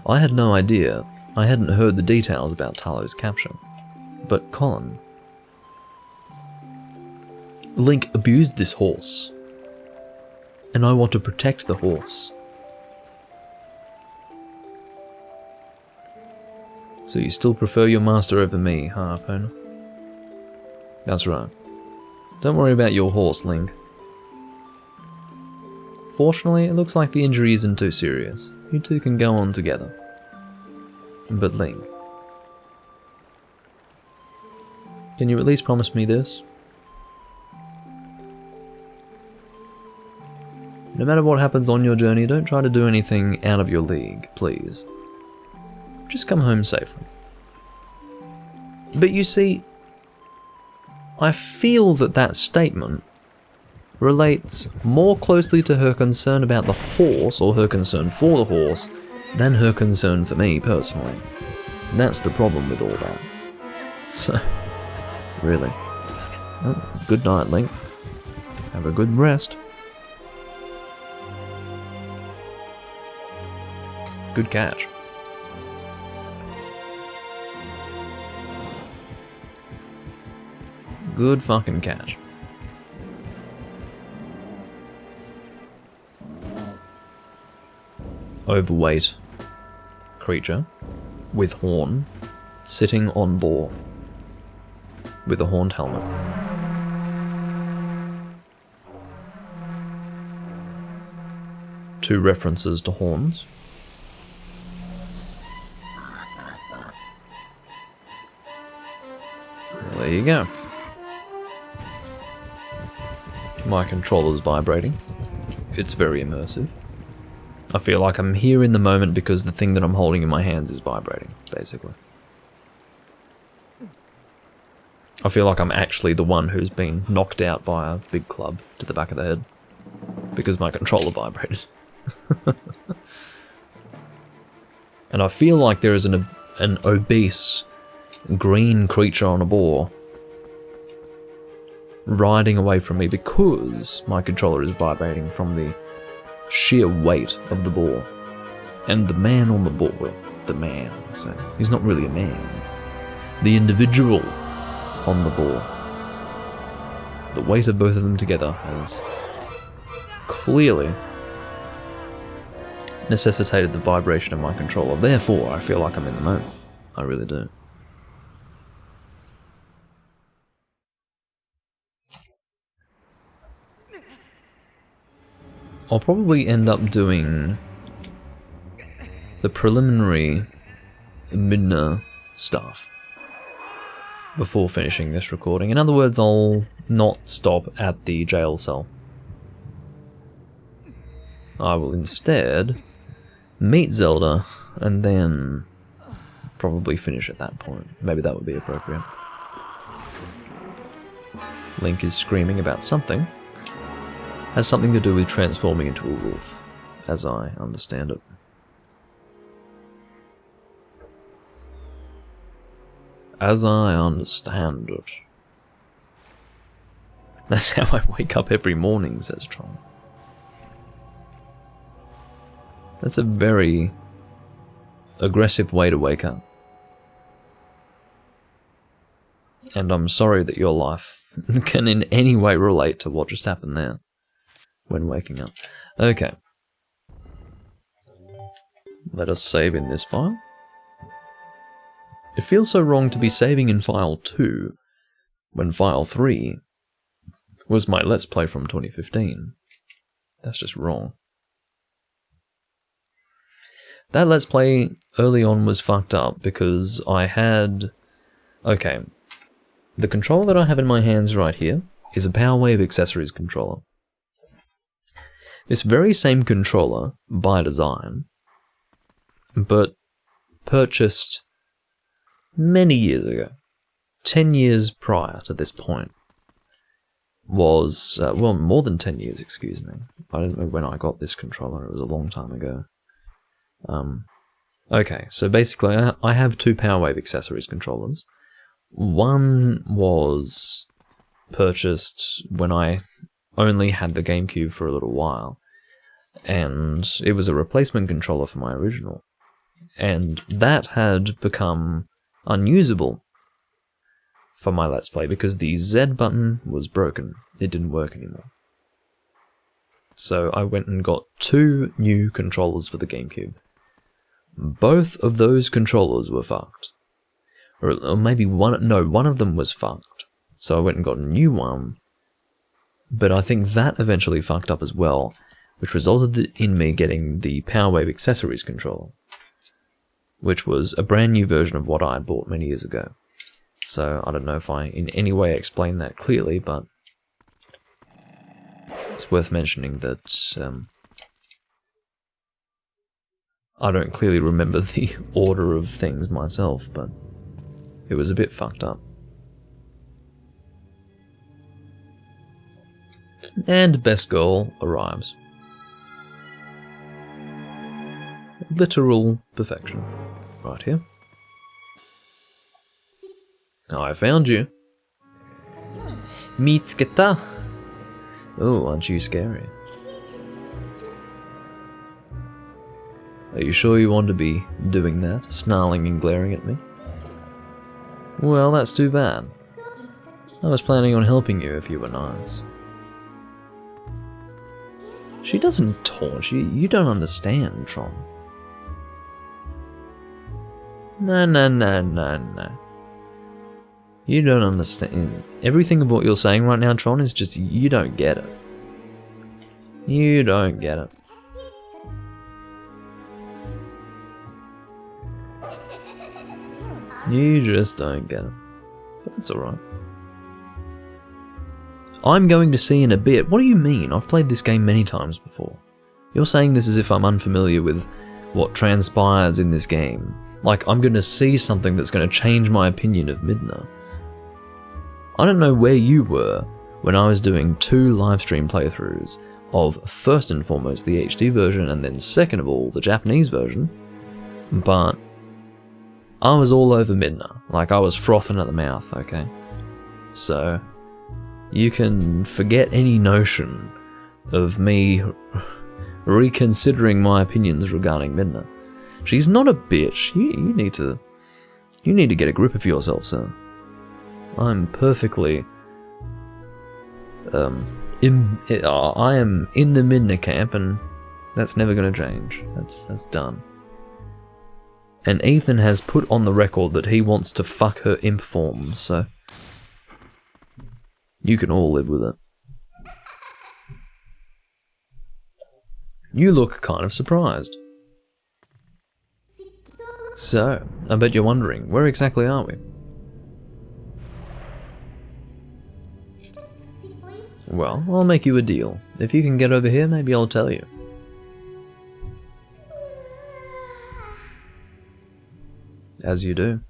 I had no idea. I hadn't heard the details about Talo's capture. But Colin... Link abused this horse. And I want to protect the horse. So you still prefer your master over me, huh, Epona? That's right. Don't worry about your horse, Link. Fortunately, it looks like the injury isn't too serious. You two can go on together. But Link... Can you at least promise me this? No matter what happens on your journey, don't try to do anything out of your league, please. Just come home safely. But you see, I feel that that statement relates more closely to her concern about the horse, or her concern for the horse, than her concern for me personally. And that's the problem with all that. So, really. Well, good night, Link. Have a good rest. Good catch. Good fucking catch. Overweight creature with horn sitting on boar with a horned helmet. Two references to horns. There you go. My controller's vibrating. It's very immersive. I feel like I'm here in the moment because the thing that I'm holding in my hands is vibrating, basically. I feel like I'm actually the one who's been knocked out by a big club to the back of the head because my controller vibrated. And I feel like there is an obese green creature on a boar riding away from me because my controller is vibrating from the sheer weight of the boar. And the man on the boar, well, the man, so he's not really a man. The individual on the boar. The weight of both of them together has clearly necessitated the vibration of my controller. Therefore, I feel like I'm in the moment. I really do. I'll probably end up doing the preliminary Midna stuff before finishing this recording. In other words, I'll not stop at the jail cell. I will instead meet Zelda and then probably finish at that point. Maybe that would be appropriate. Link is screaming about something. Has something to do with transforming into a wolf, as I understand it. As I understand it. That's how I wake up every morning, says Tron. That's a very aggressive way to wake up. And I'm sorry that your life can in any way relate to what just happened there when waking up. Okay. Let us save in this file. It feels so wrong to be saving in file 2 when file 3 was my Let's Play from 2015. That's just wrong. That Let's Play early on was fucked up because I had... Okay, the controller that I have in my hands right here is a Power Wave Accessories controller. This very same controller, by design, but purchased many years ago, 10 years prior to this point, was, well, more than 10 years, excuse me. I don't know when I got this controller, it was a long time ago. Okay, so basically I have two Power Wave Accessories controllers. One was purchased when I only had the GameCube for a little while, and it was a replacement controller for my original. And that had become unusable for my Let's Play because the Z button was broken. It didn't work anymore. So I went and got two new controllers for the GameCube. Both of those controllers were fucked. Or maybe one of them was fucked. So I went and got a new one. But I think that eventually fucked up as well, which resulted in me getting the Power Wave Accessories controller, which was a brand new version of what I had bought many years ago. So I don't know if I in any way explained that clearly, but it's worth mentioning that I don't clearly remember the order of things myself, but it was a bit fucked up. And Best Girl arrives. Literal perfection. Right here. I found you. Mitsketa. Oh, aren't you scary? Are you sure you want to be doing that? Snarling and glaring at me? Well, that's too bad. I was planning on helping you if you were nice. She doesn't taunt you. You don't understand, Tron. No. You don't understand. Everything of what you're saying right now, Tron, is just you don't get it. You don't get it. You just don't get it. But that's alright. I'm going to see in a bit. What do you mean? I've played this game many times before. You're saying this as if I'm unfamiliar with what transpires in this game. Like I'm going to see something that's going to change my opinion of Midna. I don't know where you were when I was doing 2 livestream playthroughs of first and foremost the HD version and then second of all the Japanese version, but I was all over Midna. Like I was frothing at the mouth, okay? So you can forget any notion of me reconsidering my opinions regarding Midna. She's not a bitch. You need to get a grip of yourself, sir. I'm perfectly I am in the Midna camp, and that's never going to change. That's done. And Ethan has put on the record that he wants to fuck her imp form, so you can all live with it. You look kind of surprised. So, I bet you're wondering, where exactly are we? Well, I'll make you a deal. If you can get over here, maybe I'll tell you. As you do.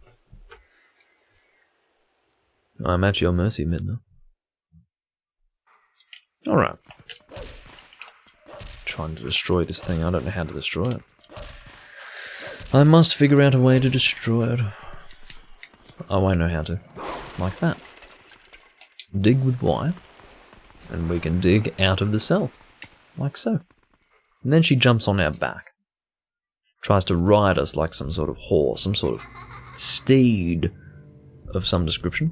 I'm at your mercy, Midna. Alright. Trying to destroy this thing, I don't know how to destroy it. I must figure out a way to destroy it. Oh, I know how to. Like that. Dig with Y. And we can dig out of the cell. Like so. And then she jumps on our back. Tries to ride us like some sort of horse, some sort of steed of some description.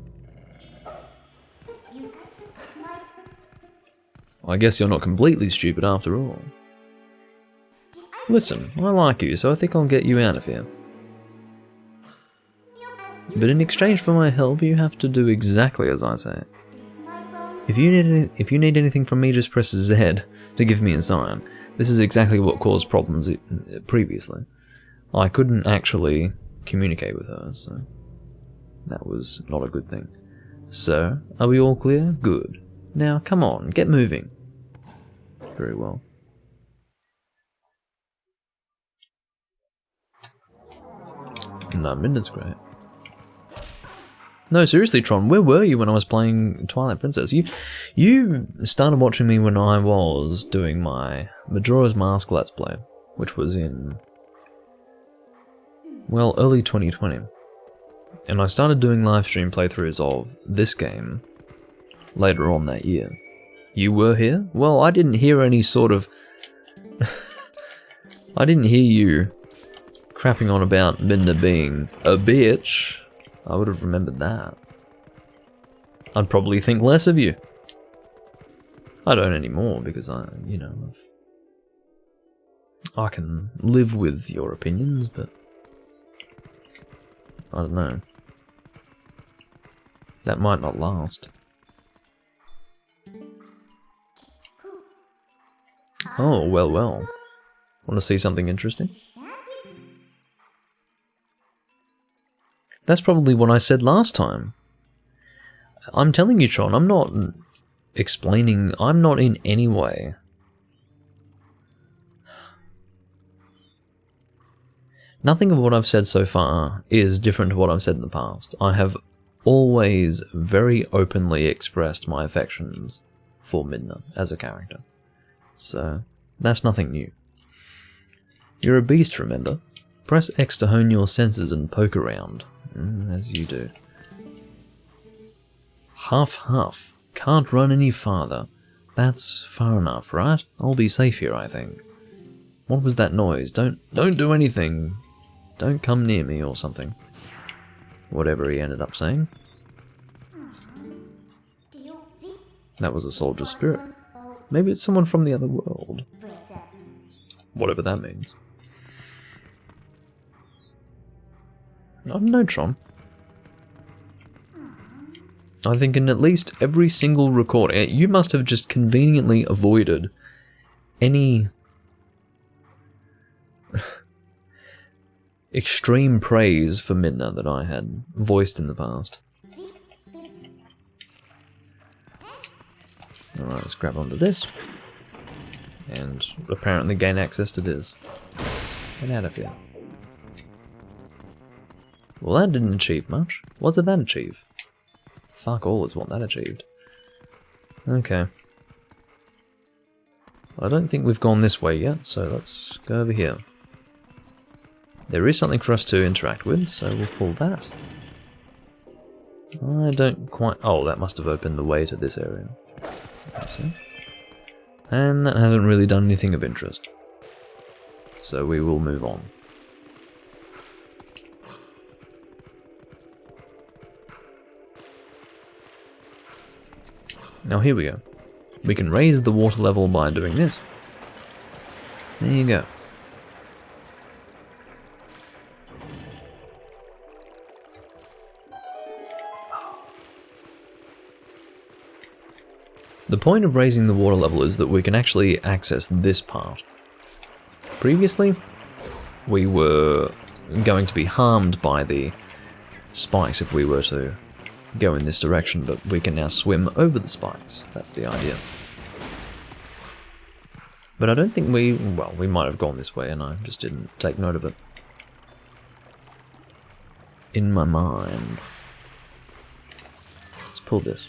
I guess you're not completely stupid after all. Listen, I like you, so I think I'll get you out of here. But in exchange for my help, you have to do exactly as I say. If you need anything from me, just press Z to give me a sign. This is exactly what caused problems previously. I couldn't actually communicate with her, so that was not a good thing. So, are we all clear? Good. Now, come on, get moving. Very well. No, Midna's great. No, seriously, Tron, where were you when I was playing Twilight Princess? You started watching me when I was doing my Majora's Mask Let's Play, which was in, well, early 2020. And I started doing live stream playthroughs of this game later on that year. You were here? Well, I didn't hear any sort of... I didn't hear you crapping on about Midna being a bitch. I would have remembered that. I'd probably think less of you. I don't anymore because I can live with your opinions, but I don't know. That might not last. Oh, well. Want to see something interesting? That's probably what I said last time. I'm telling you, Tron, I'm not explaining, I'm not in any way. Nothing of what I've said so far is different to what I've said in the past. I have always very openly expressed my affections for Midna as a character. So, that's nothing new. You're a beast, remember? Press X to hone your senses and poke around. As you do. Huff. Can't run any farther. That's far enough, right? I'll be safe here, I think. What was that noise? Don't do anything. Don't come near me or something. Whatever he ended up saying. That was a soldier's spirit. Maybe it's someone from the other world. Whatever that means. I don't know, Tron. I think in at least every single recording, you must have just conveniently avoided any extreme praise for Midna that I had voiced in the past. Alright, let's grab onto this. And apparently gain access to this. Get out of here. Well, that didn't achieve much. What did that achieve? Fuck all is what that achieved. Okay. I don't think we've gone this way yet, so let's go over here. There is something for us to interact with, so we'll pull that. I don't quite... Oh, that must have opened the way to this area. See? And that hasn't really done anything of interest. So we will move on. Now here we go. We can raise the water level by doing this. There you go. The point of raising the water level is that we can actually access this part. Previously, we were going to be harmed by the spikes if we were to go in this direction, but we can now swim over the spikes. That's the idea. But I don't think we might have gone this way and I just didn't take note of it. In my mind. Let's pull this.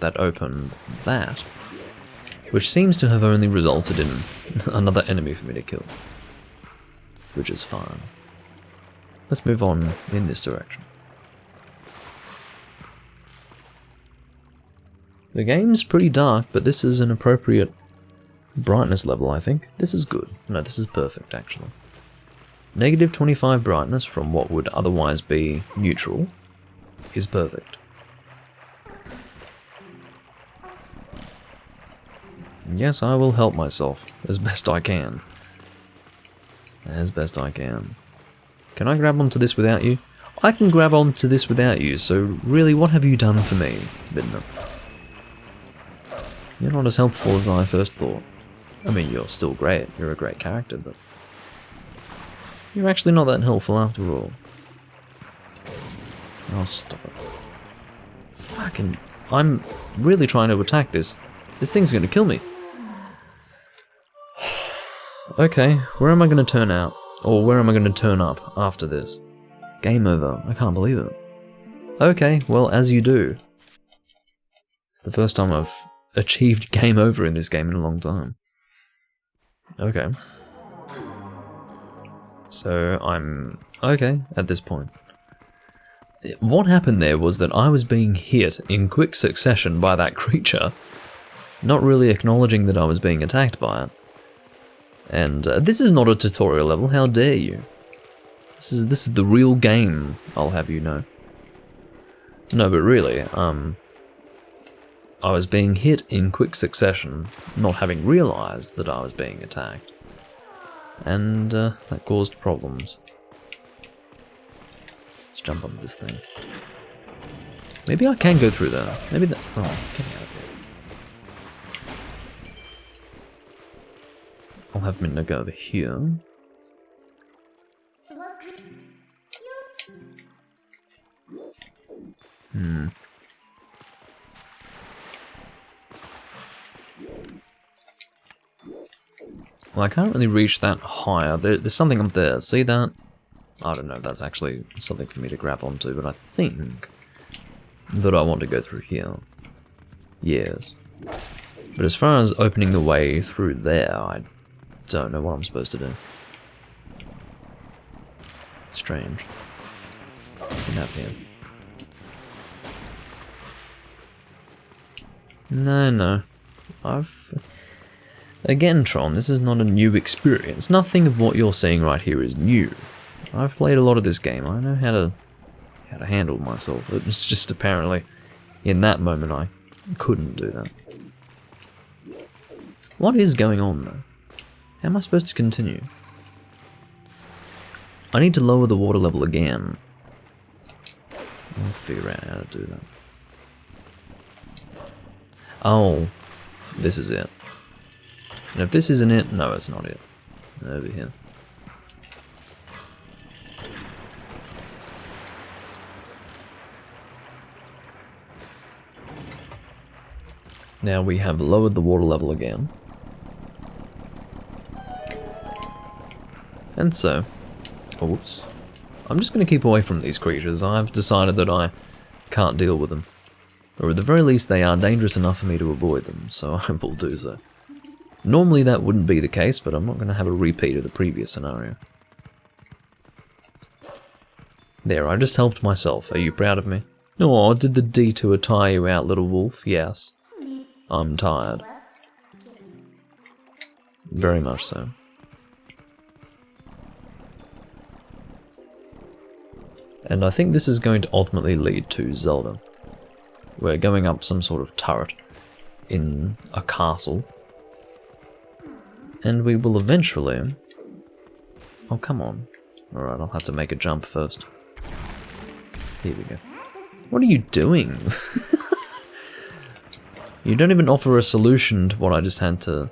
That opened that, which seems to have only resulted in another enemy for me to kill. Which is fine. Let's move on in this direction. The game's pretty dark, but this is an appropriate brightness level, I think. This is good. No, this is perfect, actually. Negative 25 brightness from what would otherwise be neutral is perfect. Yes, I will help myself as best I can. As best I can. Can I grab onto this without you? I can grab onto this without you, so really, what have you done for me, Midna? You're not as helpful as I first thought. I mean, you're still great, you're a great character, but you're actually not that helpful after all. I'll stop it. Fucking... I'm really trying to attack this. This thing's gonna kill me. Okay, where am I gonna turn out? Or where am I gonna turn up after this? Game over. I can't believe it. Okay, well, as you do. It's the first time I've achieved game over in this game in a long time. Okay. So, I'm okay at this point. What happened there was that I was being hit in quick succession by that creature, not really acknowledging that I was being attacked by it. And this is not a tutorial level, how dare you? This is the real game, I'll have you know. No, but really, I was being hit in quick succession, not having realized that I was being attacked. And that caused problems. Let's jump onto this thing. Maybe I can go through there. Maybe that... Oh, get me out of here. I'll have Midna go over here. Well, I can't really reach that higher. There's something up there. See that? I don't know if that's actually something for me to grab onto, but I think that I want to go through here. Yes. But as far as opening the way through there, I don't know what I'm supposed to do. Strange. What happened here? No. Again, Tron, this is not a new experience. Nothing of what you're seeing right here is new. I've played a lot of this game. I know how to handle myself. It's just apparently, in that moment, I couldn't do that. What is going on, though? How am I supposed to continue? I need to lower the water level again. I'll figure out how to do that. Oh, this is it. And if this isn't it, no, it's not it. Over here. Now we have lowered the water level again. And so, oops. I'm just going to keep away from these creatures. I've decided that I can't deal with them. Or at the very least, they are dangerous enough for me to avoid them, so I will do so. Normally that wouldn't be the case, but I'm not going to have a repeat of the previous scenario. There, I just helped myself. Are you proud of me? Oh, did the detour tire you out, little wolf? Yes. I'm tired. Very much so. And I think this is going to ultimately lead to Zelda. We're going up some sort of turret in a castle. And we will eventually... Oh, come on. Alright, I'll have to make a jump first. Here we go. What are you doing? You don't even offer a solution to what I just had to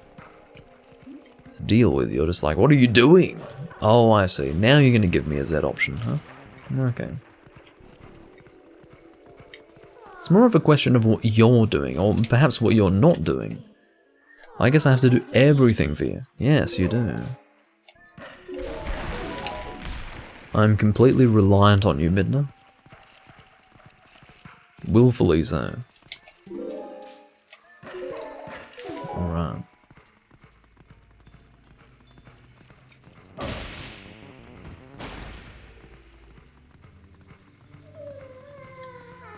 deal with. You're just like, what are you doing? Oh, I see. Now you're going to give me a Z option, huh? Okay. It's more of a question of what you're doing, or perhaps what you're not doing. I guess I have to do everything for you. Yes, you do. I'm completely reliant on you, Midna. Willfully so. Alright.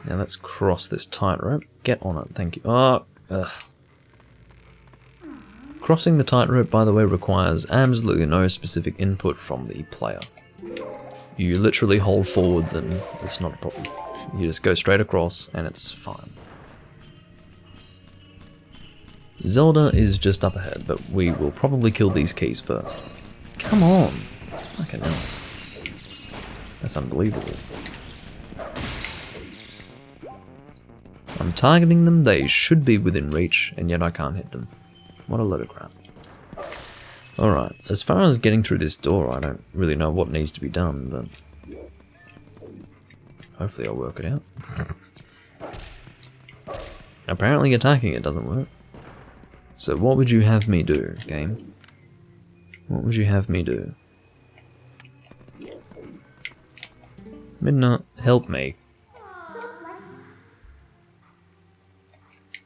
Now let's cross this tightrope. Get on it, thank you. Oh, ugh. Crossing the tightrope, by the way, requires absolutely no specific input from the player. You literally hold forwards and it's not a problem. You just go straight across and it's fine. Zelda is just up ahead, but we will probably kill these keys first. Come on! Fucking hell. That's unbelievable. I'm targeting them, they should be within reach, and yet I can't hit them. What a load of crap. Alright, as far as getting through this door, I don't really know what needs to be done, but hopefully I'll work it out. Apparently attacking it doesn't work. So what would you have me do, game? What would you have me do? Midna, help me.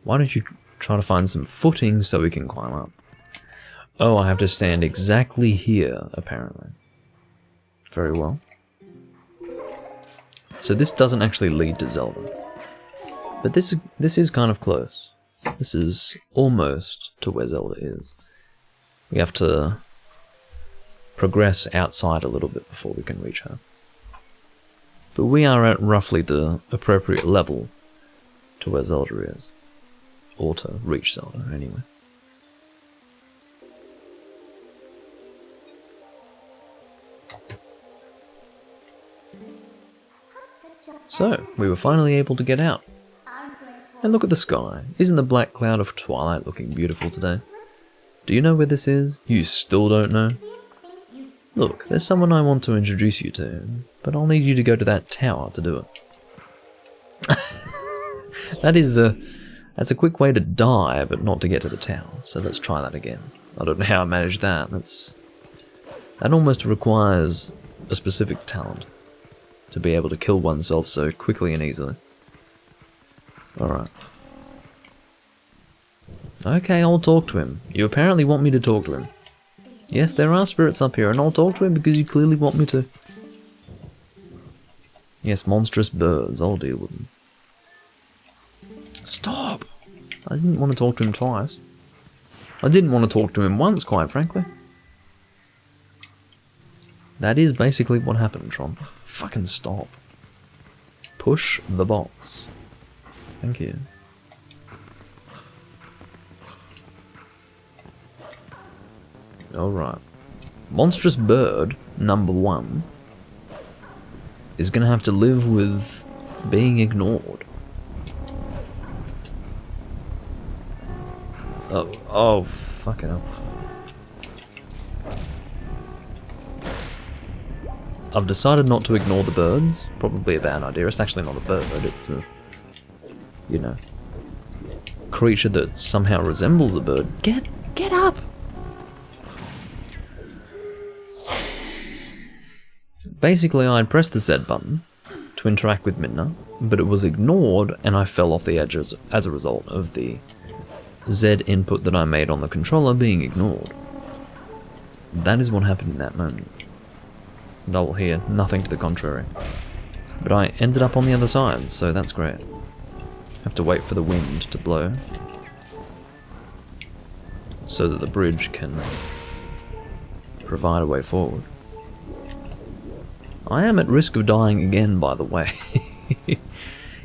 Why don't you try to find some footing so we can climb up? Oh, I have to stand exactly here, apparently. Very well. So this doesn't actually lead to Zelda. But this is kind of close. This is almost to where Zelda is. We have to progress outside a little bit before we can reach her. But we are at roughly the appropriate level to where Zelda is. Or to reach Zelda, anyway. So, we were finally able to get out. And look at the sky. Isn't the black cloud of Twilight looking beautiful today? Do you know where this is? You still don't know? Look, there's someone I want to introduce you to, but I'll need you to go to that tower to do it. That's a quick way to die, but not to get to the tower. So let's try that again. I don't know how I managed that. That almost requires a specific talent to be able to kill oneself so quickly and easily. Alright. Okay, I'll talk to him. You apparently want me to talk to him. Yes, there are spirits up here, and I'll talk to him because you clearly want me to. Yes, monstrous birds. I'll deal with them. Stop! I didn't want to talk to him twice. I didn't want to talk to him once, quite frankly. That is basically what happened, Tron. Fucking stop. Push the box. Thank you. Alright. Monstrous bird, number 1, is gonna have to live with being ignored. Oh, fucking hell. I've decided not to ignore the birds. Probably a bad idea. It's actually not a bird, it's a, you know, creature that somehow resembles a bird. Get up! Basically, I pressed the Z button to interact with Midna, but it was ignored and I fell off the edges as a result of the Z input that I made on the controller being ignored. That is what happened in that moment. And I will hear nothing to the contrary. But I ended up on the other side, so that's great. Have to wait for the wind to blow so that the bridge can provide a way forward. I am at risk of dying again, by the way.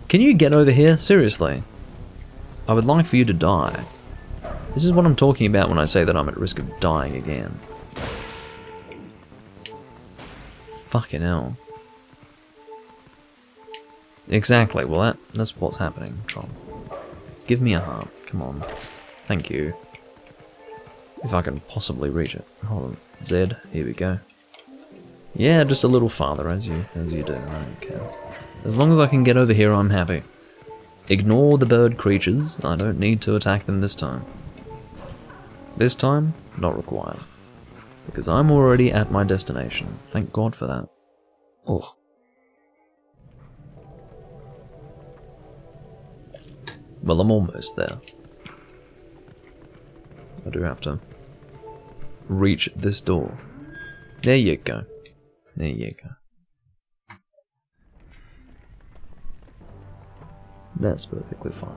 Can you get over here? Seriously. I would like for you to die. This is what I'm talking about when I say that I'm at risk of dying again. Fucking hell. Exactly, well that's what's happening, Tron. Give me a heart, come on. Thank you. If I can possibly reach it. Hold on. Z, here we go. Yeah, just a little farther, as you do. I don't care. As long as I can get over here, I'm happy. Ignore the bird creatures. I don't need to attack them this time. This time, not required. Because I'm already at my destination. Thank God for that. Oh. Well, I'm almost there. I do have to reach this door. There you go. There you go. That's perfectly fine.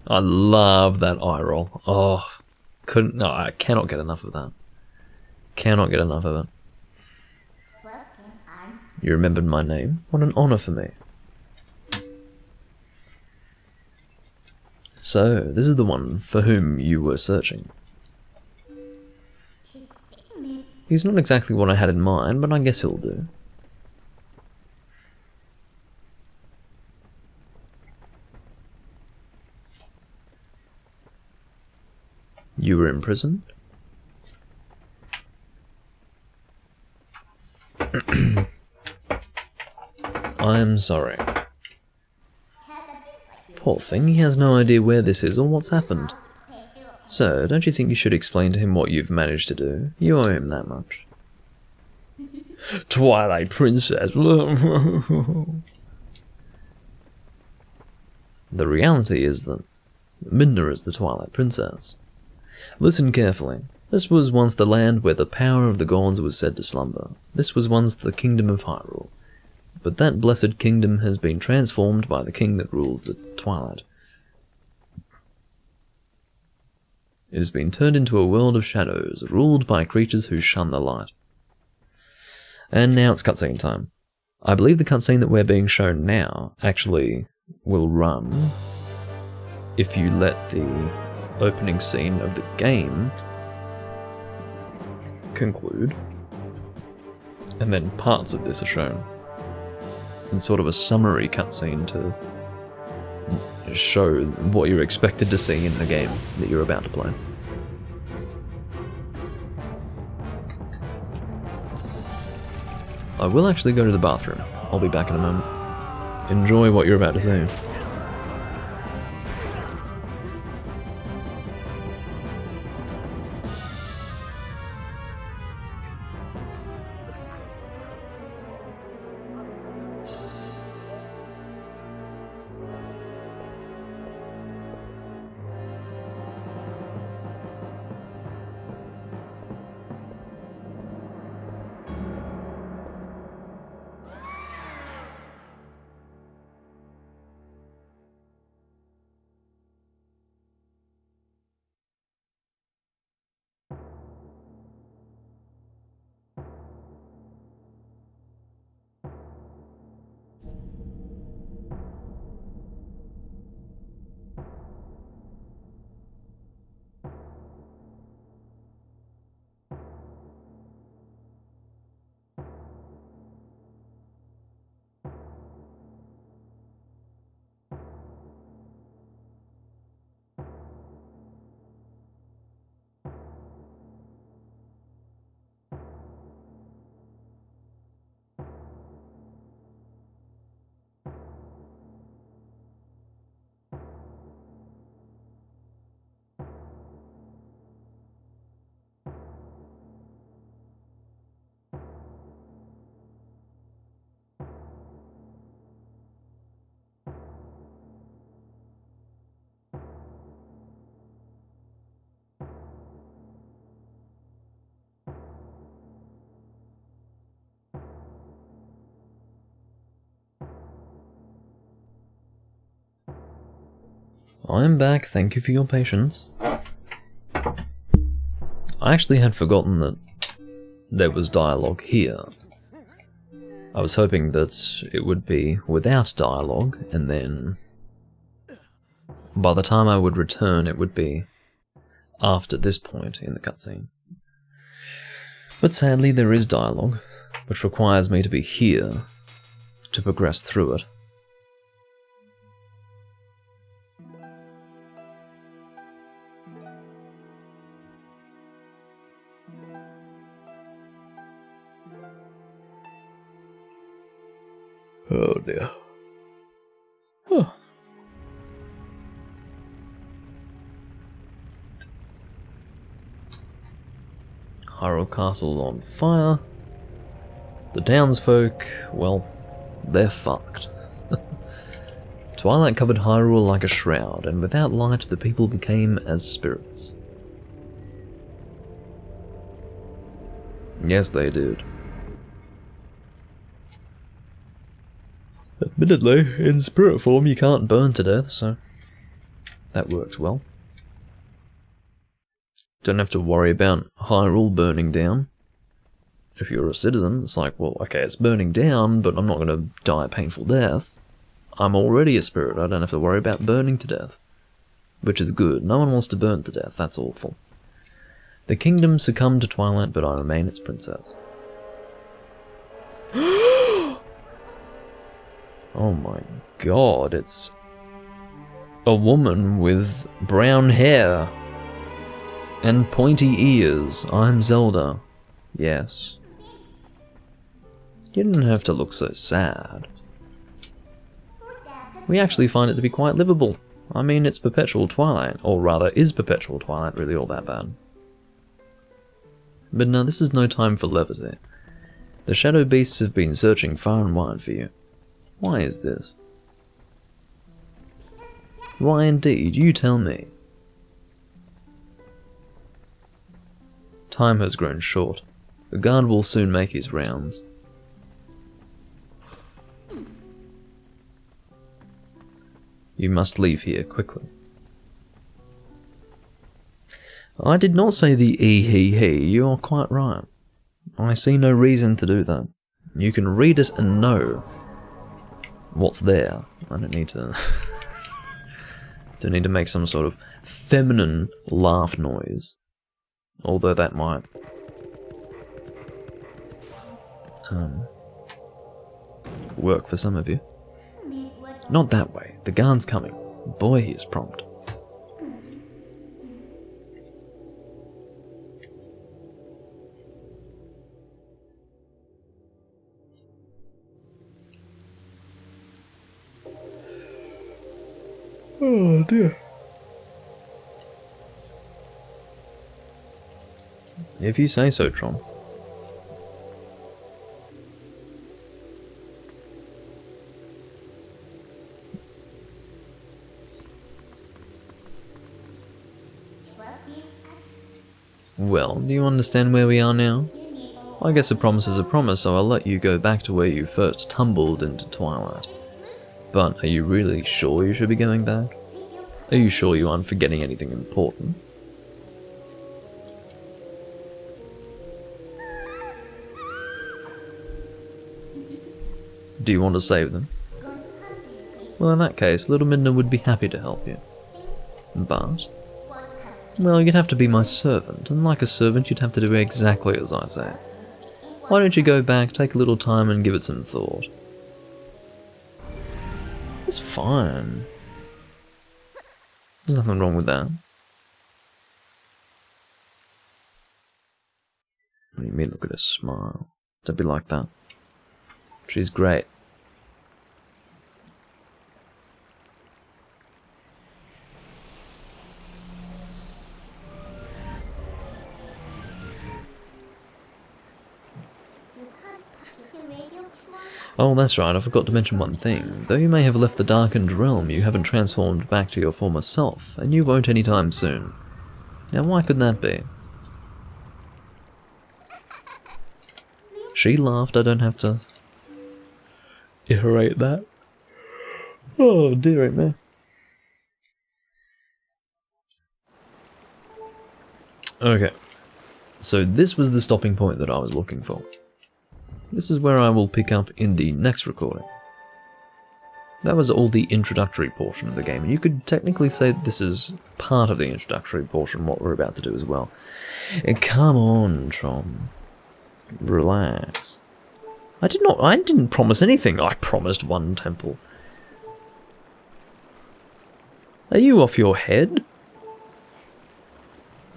I love that eye roll. Oh, no, I cannot get enough of that. Cannot get enough of it. You remembered my name? What an honor for me. So, this is the one for whom you were searching. He's not exactly what I had in mind, but I guess he'll do. You were imprisoned? I am sorry. Poor thing, he has no idea where this is or what's happened. So, don't you think you should explain to him what you've managed to do? You owe him that much. Twilight Princess. The reality is that Midna is the Twilight Princess. Listen carefully. This was once the land where the power of the gods was said to slumber. This was once the kingdom of Hyrule. But that blessed kingdom has been transformed by the king that rules the Twilight. It has been turned into a world of shadows, ruled by creatures who shun the light. And now it's cutscene time. I believe the cutscene that we're being shown now actually will run if you let the opening scene of the game conclude, and then parts of this are shown in sort of a summary cutscene to show what you're expected to see in the game that you're about to play. I will actually go to the bathroom. I'll be back in a moment. Enjoy what you're about to see. I'm back, thank you for your patience. I actually had forgotten that there was dialogue here. I was hoping that it would be without dialogue, and then by the time I would return it would be after this point in the cutscene. But sadly there is dialogue, which requires me to be here to progress through it. Oh dear. Huh. Hyrule Castle on fire. The townsfolk, well, they're fucked. Twilight covered Hyrule like a shroud, and without light the people became as spirits. Yes, they did. Admittedly, in spirit form you can't burn to death, so that works well. Don't have to worry about Hyrule burning down. If you're a citizen, it's like, well, okay, it's burning down, but I'm not going to die a painful death. I'm already a spirit, I don't have to worry about burning to death. Which is good, no one wants to burn to death, that's awful. The kingdom succumbed to Twilight, but I remain its princess. Oh my god, it's a woman with brown hair and pointy ears. I'm Zelda. Yes. You didn't have to look so sad. We actually find it to be quite livable. I mean, it's perpetual Twilight, or rather, is perpetual Twilight really all that bad? But no, this is no time for levity. The shadow beasts have been searching far and wide for you. Why is this? Why indeed, you tell me. Time has grown short. The guard will soon make his rounds. You must leave here quickly. I did not say the he, you are quite right. I see no reason to do that. You can read it and know what's there. I don't need to don't need to make some sort of feminine laugh noise. Although that might work for some of you. Not that way. The guard's coming. Boy, he is prompt. Oh dear. If you say so, Tron. Well, do you understand where we are now? I guess a promise is a promise, so I'll let you go back to where you first tumbled into Twilight. But are you really sure you should be going back? Are you sure you aren't forgetting anything important? Do you want to save them? Well, in that case, Little Midna would be happy to help you. But, well, you'd have to be my servant, and like a servant you'd have to do exactly as I say. Why don't you go back, take a little time and give it some thought? It's fine. There's nothing wrong with that. What do you mean, look at her smile? Don't be like that. She's great. Oh, that's right, I forgot to mention one thing. Though you may have left the darkened realm, you haven't transformed back to your former self, and you won't anytime soon. Now why could that be? She laughed, I don't have to iterate that. Oh, dear me. Okay, so this was the stopping point that I was looking for. This is where I will pick up in the next recording. That was all the introductory portion of the game, and you could technically say this is part of the introductory portion, what we're about to do as well. Come on, Trom. Relax. I didn't promise anything. I promised one temple. Are you off your head?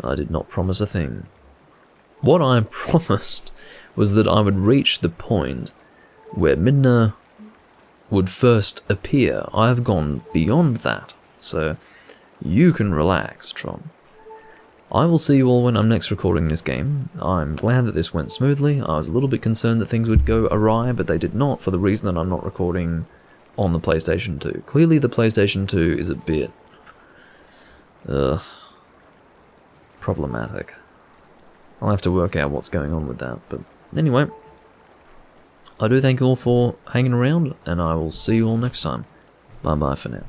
I did not promise a thing. What I promised was that I would reach the point where Midna would first appear. I have gone beyond that, so you can relax, Tron. I will see you all when I'm next recording this game. I'm glad that this went smoothly. I was a little bit concerned that things would go awry, but they did not, for the reason that I'm not recording on the PlayStation 2. Clearly the PlayStation 2 is a bit... problematic. I'll have to work out what's going on with that, but anyway, I do thank you all for hanging around, and I will see you all next time. Bye bye for now.